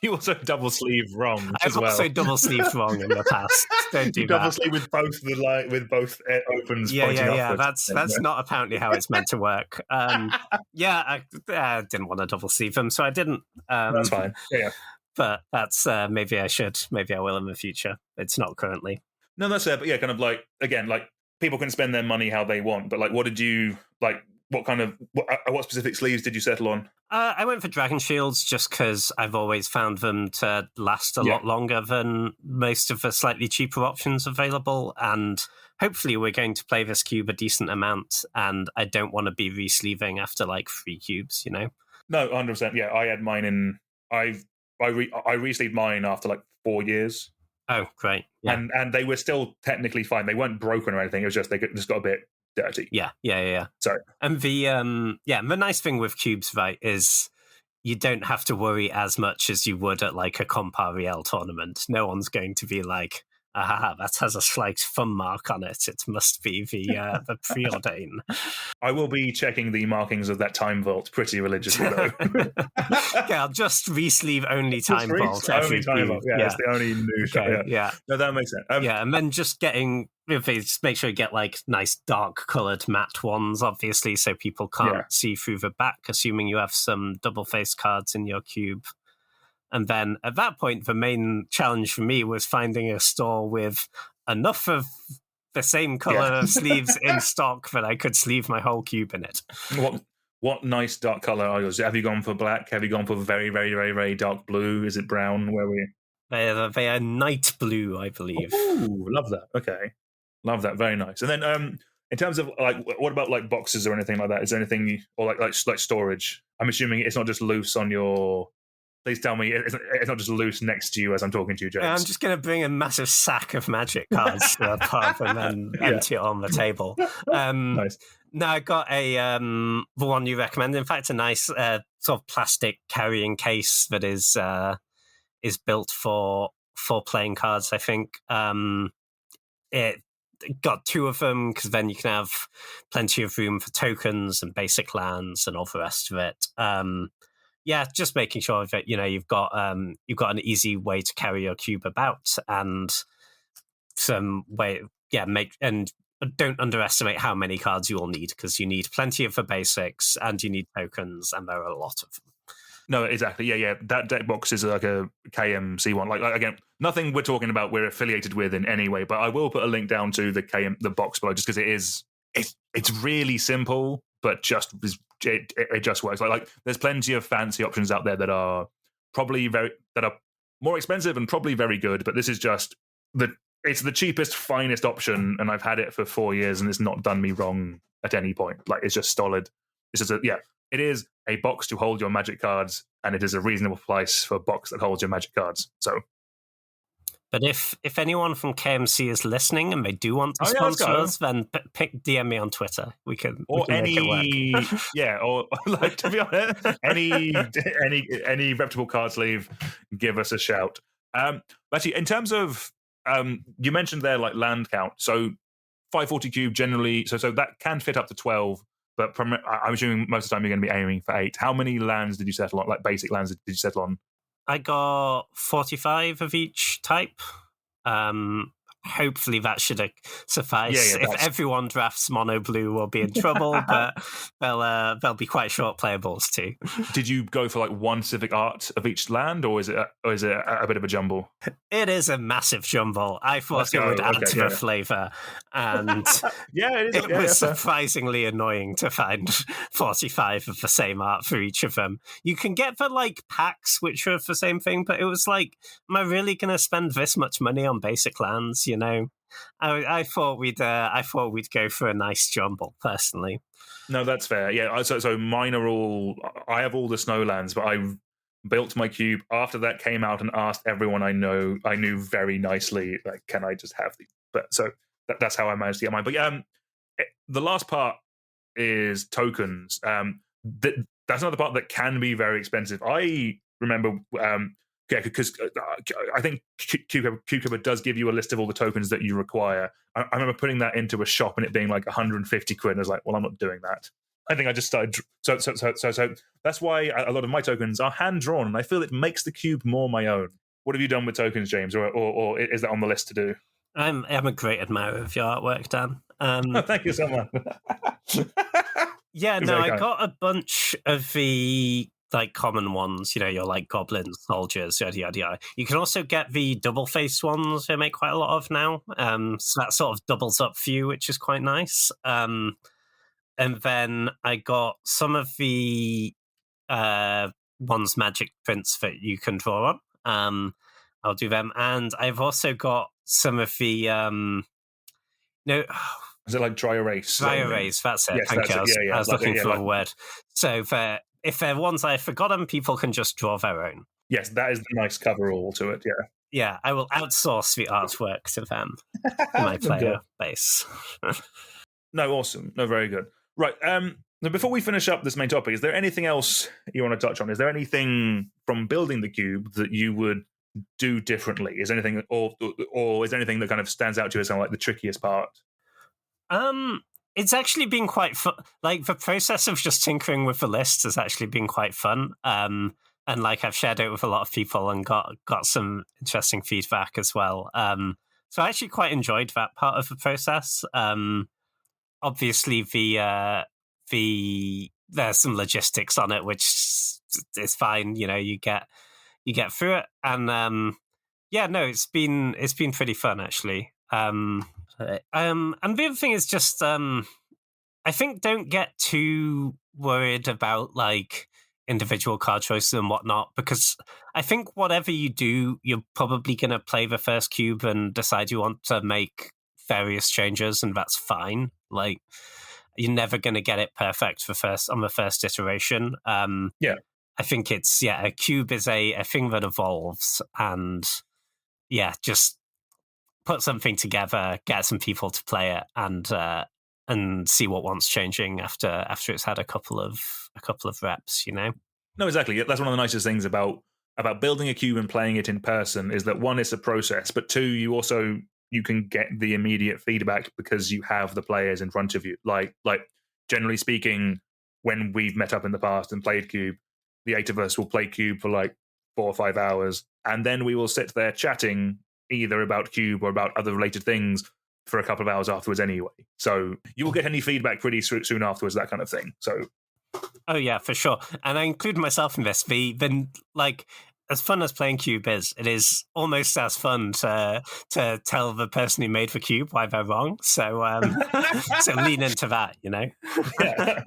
You also double sleeve wrong. I've also double sleeved wrong in the past. Don't do you that. Double sleeve with both opens. Yeah. That's not apparently how it's meant to work. I didn't want to double sleeve them, so I didn't. That's fine. Yeah. But that's maybe I should. Maybe I will in the future. It's not currently. No, that's fair. But yeah, kind of like, again, like, people can spend their money how they want. But like, what did you like? What specific sleeves did you settle on? I went for Dragon Shields just because I've always found them to last a lot longer than most of the slightly cheaper options available. And hopefully we're going to play this cube a decent amount, and I don't want to be re-sleeving after like 3 cubes, you know? No, 100%. Yeah, I had mine in... I re-sleeved mine after like 4 years. Oh, great. Yeah. And they were still technically fine. They weren't broken or anything. It was just, they just got a bit dirty. Yeah. Sorry. And the nice thing with cubes, right, is you don't have to worry as much as you would at like a Compa Real tournament. No one's going to be like, that has a slight thumb mark on it. It must be the preordain. I will be checking the markings of that time vault pretty religiously, though. Yeah, I'll just re-sleeve only time vault. Only time vault. Yeah, it's the only new shot. Yeah. No, that makes sense. And then just make sure you get like nice dark coloured matte ones, obviously, so people can't see through the back, assuming you have some double-faced cards in your cube. And then at that point, the main challenge for me was finding a store with enough of the same colour of sleeves in stock that I could sleeve my whole cube in it. What nice dark colour are yours? Have you gone for black? Have you gone for very, very, very, very dark blue? Is it brown? Where were you? They are night blue, I believe. Ooh, love that. Okay. Love that. Very nice. And then in terms of like, what about like boxes or anything like that? Is there anything, or like storage? I'm assuming it's not just loose on your... Please tell me it's not just loose next to you as I'm talking to you, James. I'm just going to bring a massive sack of Magic cards to the pub and then empty it on the table. Nice. No, I got the one you recommended. In fact, a nice sort of plastic carrying case that is built for playing cards, I think. It got 2 of them because then you can have plenty of room for tokens and basic lands and all the rest of it. Just making sure that you've got an easy way to carry your cube about, and some way, and don't underestimate how many cards you will need, because you need plenty of the basics and you need tokens, and there are a lot of them. No, exactly. Yeah. That deck box is like a KMC one. Like again, nothing we're talking about we're affiliated with in any way, but I will put a link down to the box below, just because it's really simple, but it just works. Like there's plenty of fancy options out there that are more expensive and probably very good, but this is just it's the cheapest, finest option, and I've had it for 4 years, and it's not done me wrong at any point. Like, it's just solid. It is a box to hold your Magic cards, and it is a reasonable price for a box that holds your Magic cards. So, but if anyone from KMC is listening and they do want to sponsor us, then DM me on Twitter. We can make it work. Or like, to be honest, any reputable card sleeve, give us a shout. Actually, in terms of you mentioned there like land count, so 540 cube generally, so that can fit up to 12, but I'm assuming most of the time you're going to be aiming for 8. How many lands did you settle on? Like basic lands did you settle on? I got 45 of each type. Hopefully that should suffice. If everyone drafts mono blue, we'll be in trouble, but they'll be quite short playables too. Did you go for like one civic art of each land, or is it a bit of a jumble? It is a massive jumble. I thought it would add to the flavor, and it was surprisingly annoying to find 45 of the same art for each of them. You can get the like packs which are the same thing, but it was like, am I really going to spend this much money on basic lands? You know, I thought we'd go for a nice jumble personally. No, that's fair. Yeah, so mine are all. I have all the snowlands, but I built my cube after that came out and asked everyone I knew very nicely, like, can I just have these? But so that's how I managed to get mine. But the last part is tokens. That's another part that can be very expensive. I remember. Because I think Cucumber does give you a list of all the tokens that you require. I remember putting that into a shop and it being like 150 quid. And I was like, well, I'm not doing that. I think I just started. So that's why a lot of my tokens are hand drawn, and I feel it makes the cube more my own. What have you done with tokens, James, or is that on the list to do? I'm a great admirer of your artwork, Dan. Thank you so much. I got a bunch of the like common ones, you know, your like goblins, soldiers, yada yada yada. You can also get the double-faced ones they make quite a lot of now. So that sort of doubles up for you, which is quite nice. And then I got some of the ones magic prints that you can draw on. I'll do them, and I've also got some of the is it like dry erase? Dry erase, that's it. Yes, Thank you. I was looking for a word. So if they're ones I've forgotten, people can just draw their own. Yes, that is the nice coverall to it, yeah. Yeah, I will outsource the artwork to them, my player base. No, awesome. No, very good. Right, now before we finish up this main topic, is there anything else you want to touch on? Is there anything from building the cube that you would do differently? Is there anything, or is there anything that kind of stands out to you as kind of like the trickiest part? It's actually been quite fun. Like, the process of just tinkering with the list has actually been quite fun. And like, I've shared it with a lot of people and got some interesting feedback as well. So I actually quite enjoyed that part of the process. Obviously, there's some logistics on it, which is fine. You know, you get through it, and it's been pretty fun actually. And the other thing is just, I think don't get too worried about like individual card choices and whatnot, because I think whatever you do, you're probably going to play the first cube and decide you want to make various changes, and that's fine. Like, you're never going to get it perfect on the first iteration. I think it's, a cube is a thing that evolves, and just put something together, get some people to play it, and see what wants changing after it's had a couple of reps, you know? No, exactly. That's one of the nicest things about building a cube and playing it in person, is that one, it's a process, but two, you can get the immediate feedback because you have the players in front of you. Like generally speaking, when we've met up in the past and played cube, the 8 of us will play cube for like 4 or 5 hours, and then we will sit there chatting either about cube or about other related things for a couple of hours afterwards anyway. So you will get any feedback pretty soon afterwards, that kind of thing. So, oh yeah, for sure. And I include myself in this. Like, as fun as playing Cube is, it is almost as fun to tell the person who made the cube why they're wrong. So so lean into that, you know. Yeah.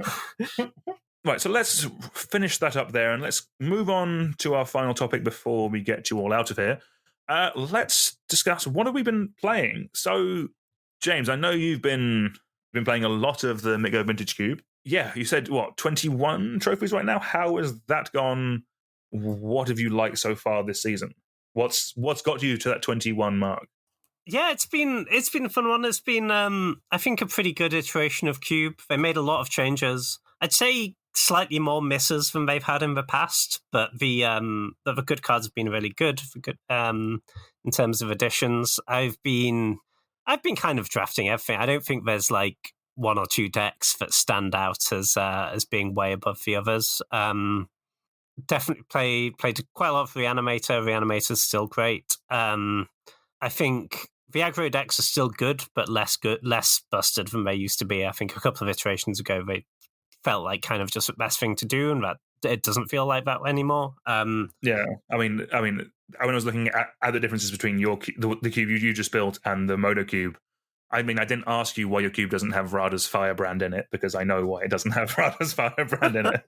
Right, so let's finish that up there, and let's move on to our final topic before we get you all out of here. Let's discuss what have we been playing. So, James, I know you've been playing a lot of the MiGo Vintage Cube. Yeah, you said, 21 trophies right now? How has that gone? What have you liked so far this season? What's got you to that 21 mark? Yeah, it's been a fun one. It's been, I think, a pretty good iteration of Cube. They made a lot of changes. I'd say slightly more misses than they've had in the past, but the good cards have been really good in terms of additions. I've been kind of drafting everything. I don't think there's like one or two decks that stand out as being way above the others. Definitely played quite a lot of Reanimator. Reanimator's still great. I think the aggro decks are still good, but less busted than they used to be. I think a couple of iterations ago they felt like kind of just the best thing to do, and that it doesn't feel like that anymore. Yeah, I mean, when I was looking at the differences between the cube you just built and the Modo cube, I mean, I didn't ask you why your cube doesn't have Rada's Firebrand in it, because I know why it doesn't have Rada's Firebrand in it.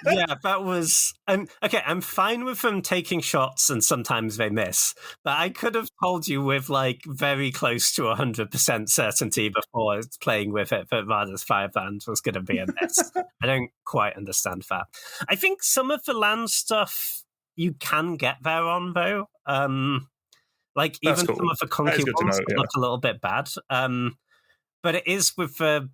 Yeah, that was... okay, I'm fine with them taking shots and sometimes they miss, but I could have told you with like very close to 100% certainty before playing with it that Rada's Firebrand was going to be a miss. I don't quite understand that. I think some of the land stuff you can get there on, though. Like, That's even cool. some of the clunky ones look a little bit bad. But it is with the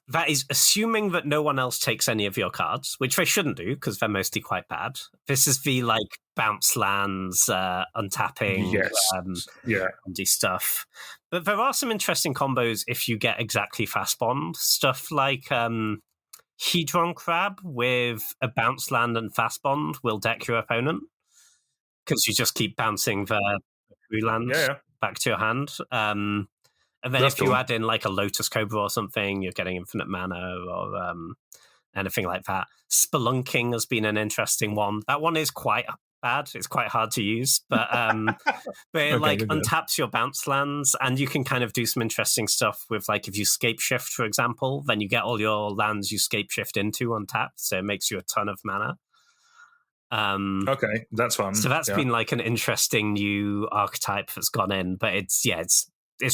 that is assuming that no one else takes any of your cards, which they shouldn't do because they're mostly quite bad. This is the like bounce lands, untapping, stuff. But there are some interesting combos if you get exactly fast bond stuff like Hedron Crab with a bounce land and fast bond will deck your opponent, because you just keep bouncing the free lands back to your hand. And then if you add in like a Lotus Cobra or something, you're getting infinite mana or anything like that. Spelunking has been an interesting one. That one is quite bad. It's quite hard to use, but it untaps your bounce lands, and you can kind of do some interesting stuff with, like, if you scape shift, for example, then you get all your lands you scape shift into untapped, so it makes you a ton of mana. Okay, that's fun. So that's been like an interesting new archetype that's gone in, but it's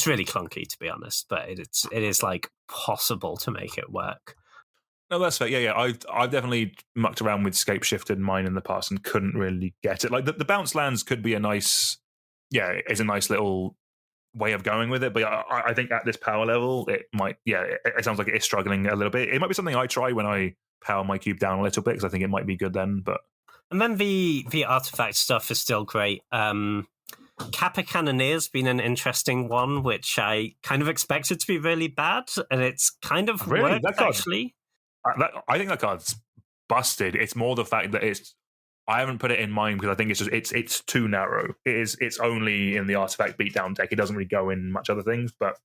really clunky, to be honest. But it is like possible to make it work. No, that's fair. Yeah. I've definitely mucked around with scape shifted mine in the past and couldn't really get it. Like the bounce lands could be it's a nice little way of going with it. But I think at this power level, it might. Yeah, it sounds like it is struggling a little bit. It might be something I try when I power my cube down a little bit, because I think it might be good then. But and then the artifact stuff is still great. Kappa Cannoneer's been an interesting one, which I kind of expected to be really bad, and it's kind of worked, actually. I think that card's busted. It's more the fact that I haven't put it in mine because I think it's too narrow. It's only in the artifact beatdown deck. It doesn't really go in much other things. But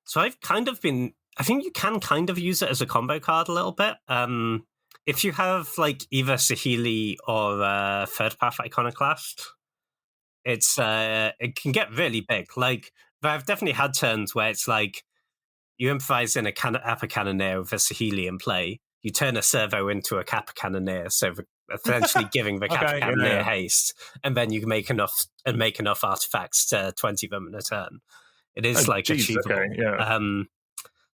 so I think you can kind of use it as a combo card a little bit. If you have like either Saheeli or Third Path Iconoclast, it can get really big. Like, I've definitely had turns where it's like you improvise in a Kappa Cannoneer with a Saheeli in play. You turn a servo into a Kappa Cannoneer, so essentially giving the Kappa Cannoneer haste, and then you make enough artifacts to 20 them in a turn. It is achievable. Okay,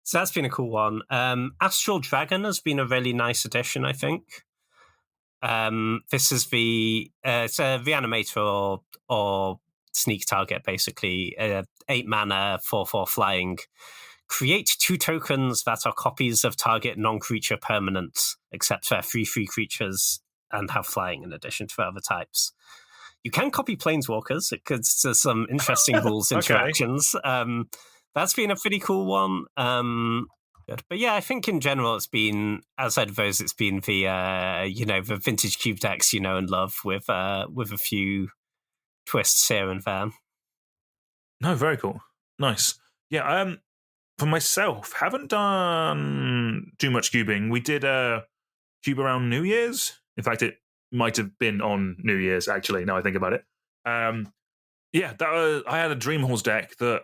so that's been a cool one. Astral Dragon has been a really nice addition, I think. This is it's a Reanimator or sneak target, basically. 8 mana, 4/4 flying. Create 2 tokens that are copies of target non-creature permanents, except they're 3/3 creatures and have flying in addition to other types. You can copy Planeswalkers. There's some interesting rules interactions. That's been a pretty cool one. But yeah, I think in general it's been, outside of those, it's been the vintage cube decks and love with a few twists here and there. No, very cool. Nice. Yeah, for myself, haven't done too much cubing. We did a cube around New Year's. In fact, it might have been on New Year's, actually, now I think about it. I had a Dream Halls deck that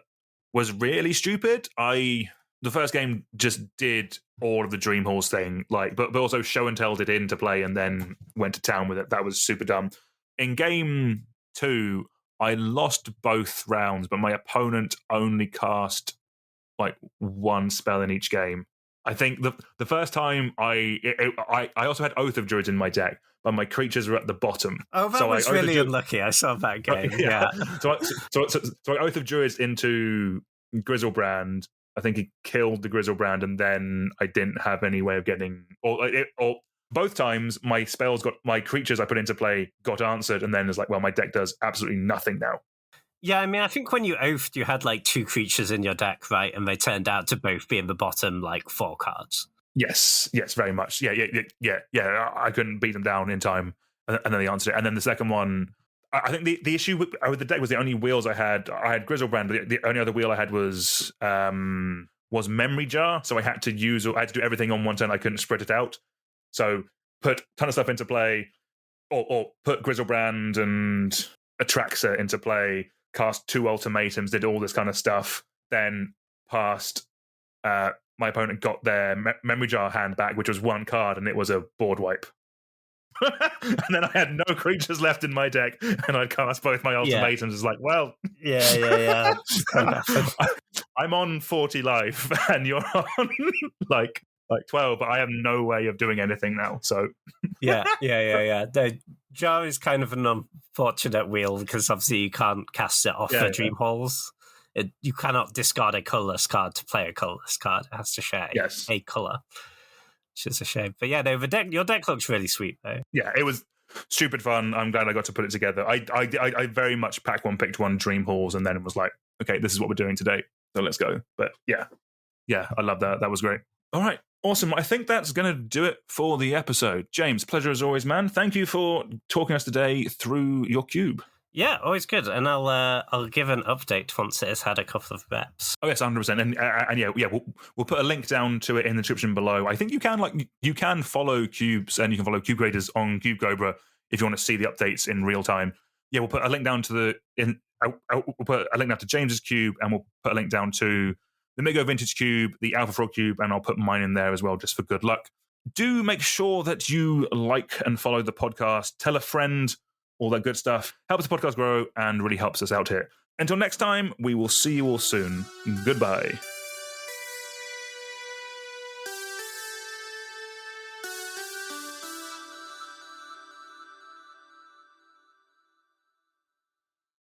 was really stupid. The first game just did all of the Dream Halls thing, but also show and telled it into play and then went to town with it. That was super dumb. In game 2, I lost both rounds, but my opponent only cast one spell in each game. I think the first time I also had Oath of Druids in my deck, but my creatures were at the bottom. Oh, that was really unlucky. I saw that game. Yeah. So I Oath of Druids into Grizzlebrand. I think he killed the Grizzlebrand, and then I didn't have any way of getting. Or both times, my creatures I put into play got answered, and then it's like, well, my deck does absolutely nothing now. Yeah, I mean, I think when you oathed, you had 2 creatures in your deck, right? And they turned out to both be in the bottom 4 cards. Yes, very much. Yeah. I couldn't beat them down in time, and then they answered it. And then the second one, I think the issue with the deck was the only wheels I had. I had Grizzlebrand. The only other wheel I had was Memory Jar. So I had to do everything on one turn. I couldn't spread it out. So put a ton of stuff into play, or put Grizzlebrand and Atraxa into play. Cast 2 ultimatums. Did all this kind of stuff. Then passed. My opponent got their Memory Jar hand back, which was 1 card, and it was a board wipe. And then I had no creatures left in my deck, and I'd cast both my ultimatums. It's like, well, yeah. I'm on 40 life, and you're on like 12, but I have no way of doing anything now. So yeah. The jar is kind of an unfortunate wheel because obviously you can't cast it off the Dream Halls. You cannot discard a colorless card to play a colorless card. It has to share a color, which is a shame. But yeah, no, your deck looks really sweet, though. Yeah, it was stupid fun. I'm glad I got to put it together. I very much picked one Dream Halls, and then it was like, okay, this is what we're doing today, so let's go. But yeah, I love that. That was great. All right, awesome. I think that's going to do it for the episode. James, pleasure as always, man. Thank you for talking us today through your cube. Yeah, always good. And I'll give an update once it has had a couple of reps. Oh yes, 100%. And we'll put a link down to it in the description below. I think you can follow cubes, and you can follow cube creators on Cube Cobra if you want to see the updates in real time. Yeah, we'll put a link down to we'll put a link down to James's cube, and we'll put a link down to the Migo Vintage Cube, the Alpha Frog Cube, and I'll put mine in there as well, just for good luck. Do make sure that you like and follow the podcast. Tell a friend. All that good stuff. Helps the podcast grow and really helps us out here. Until next time, we will see you all soon. Goodbye.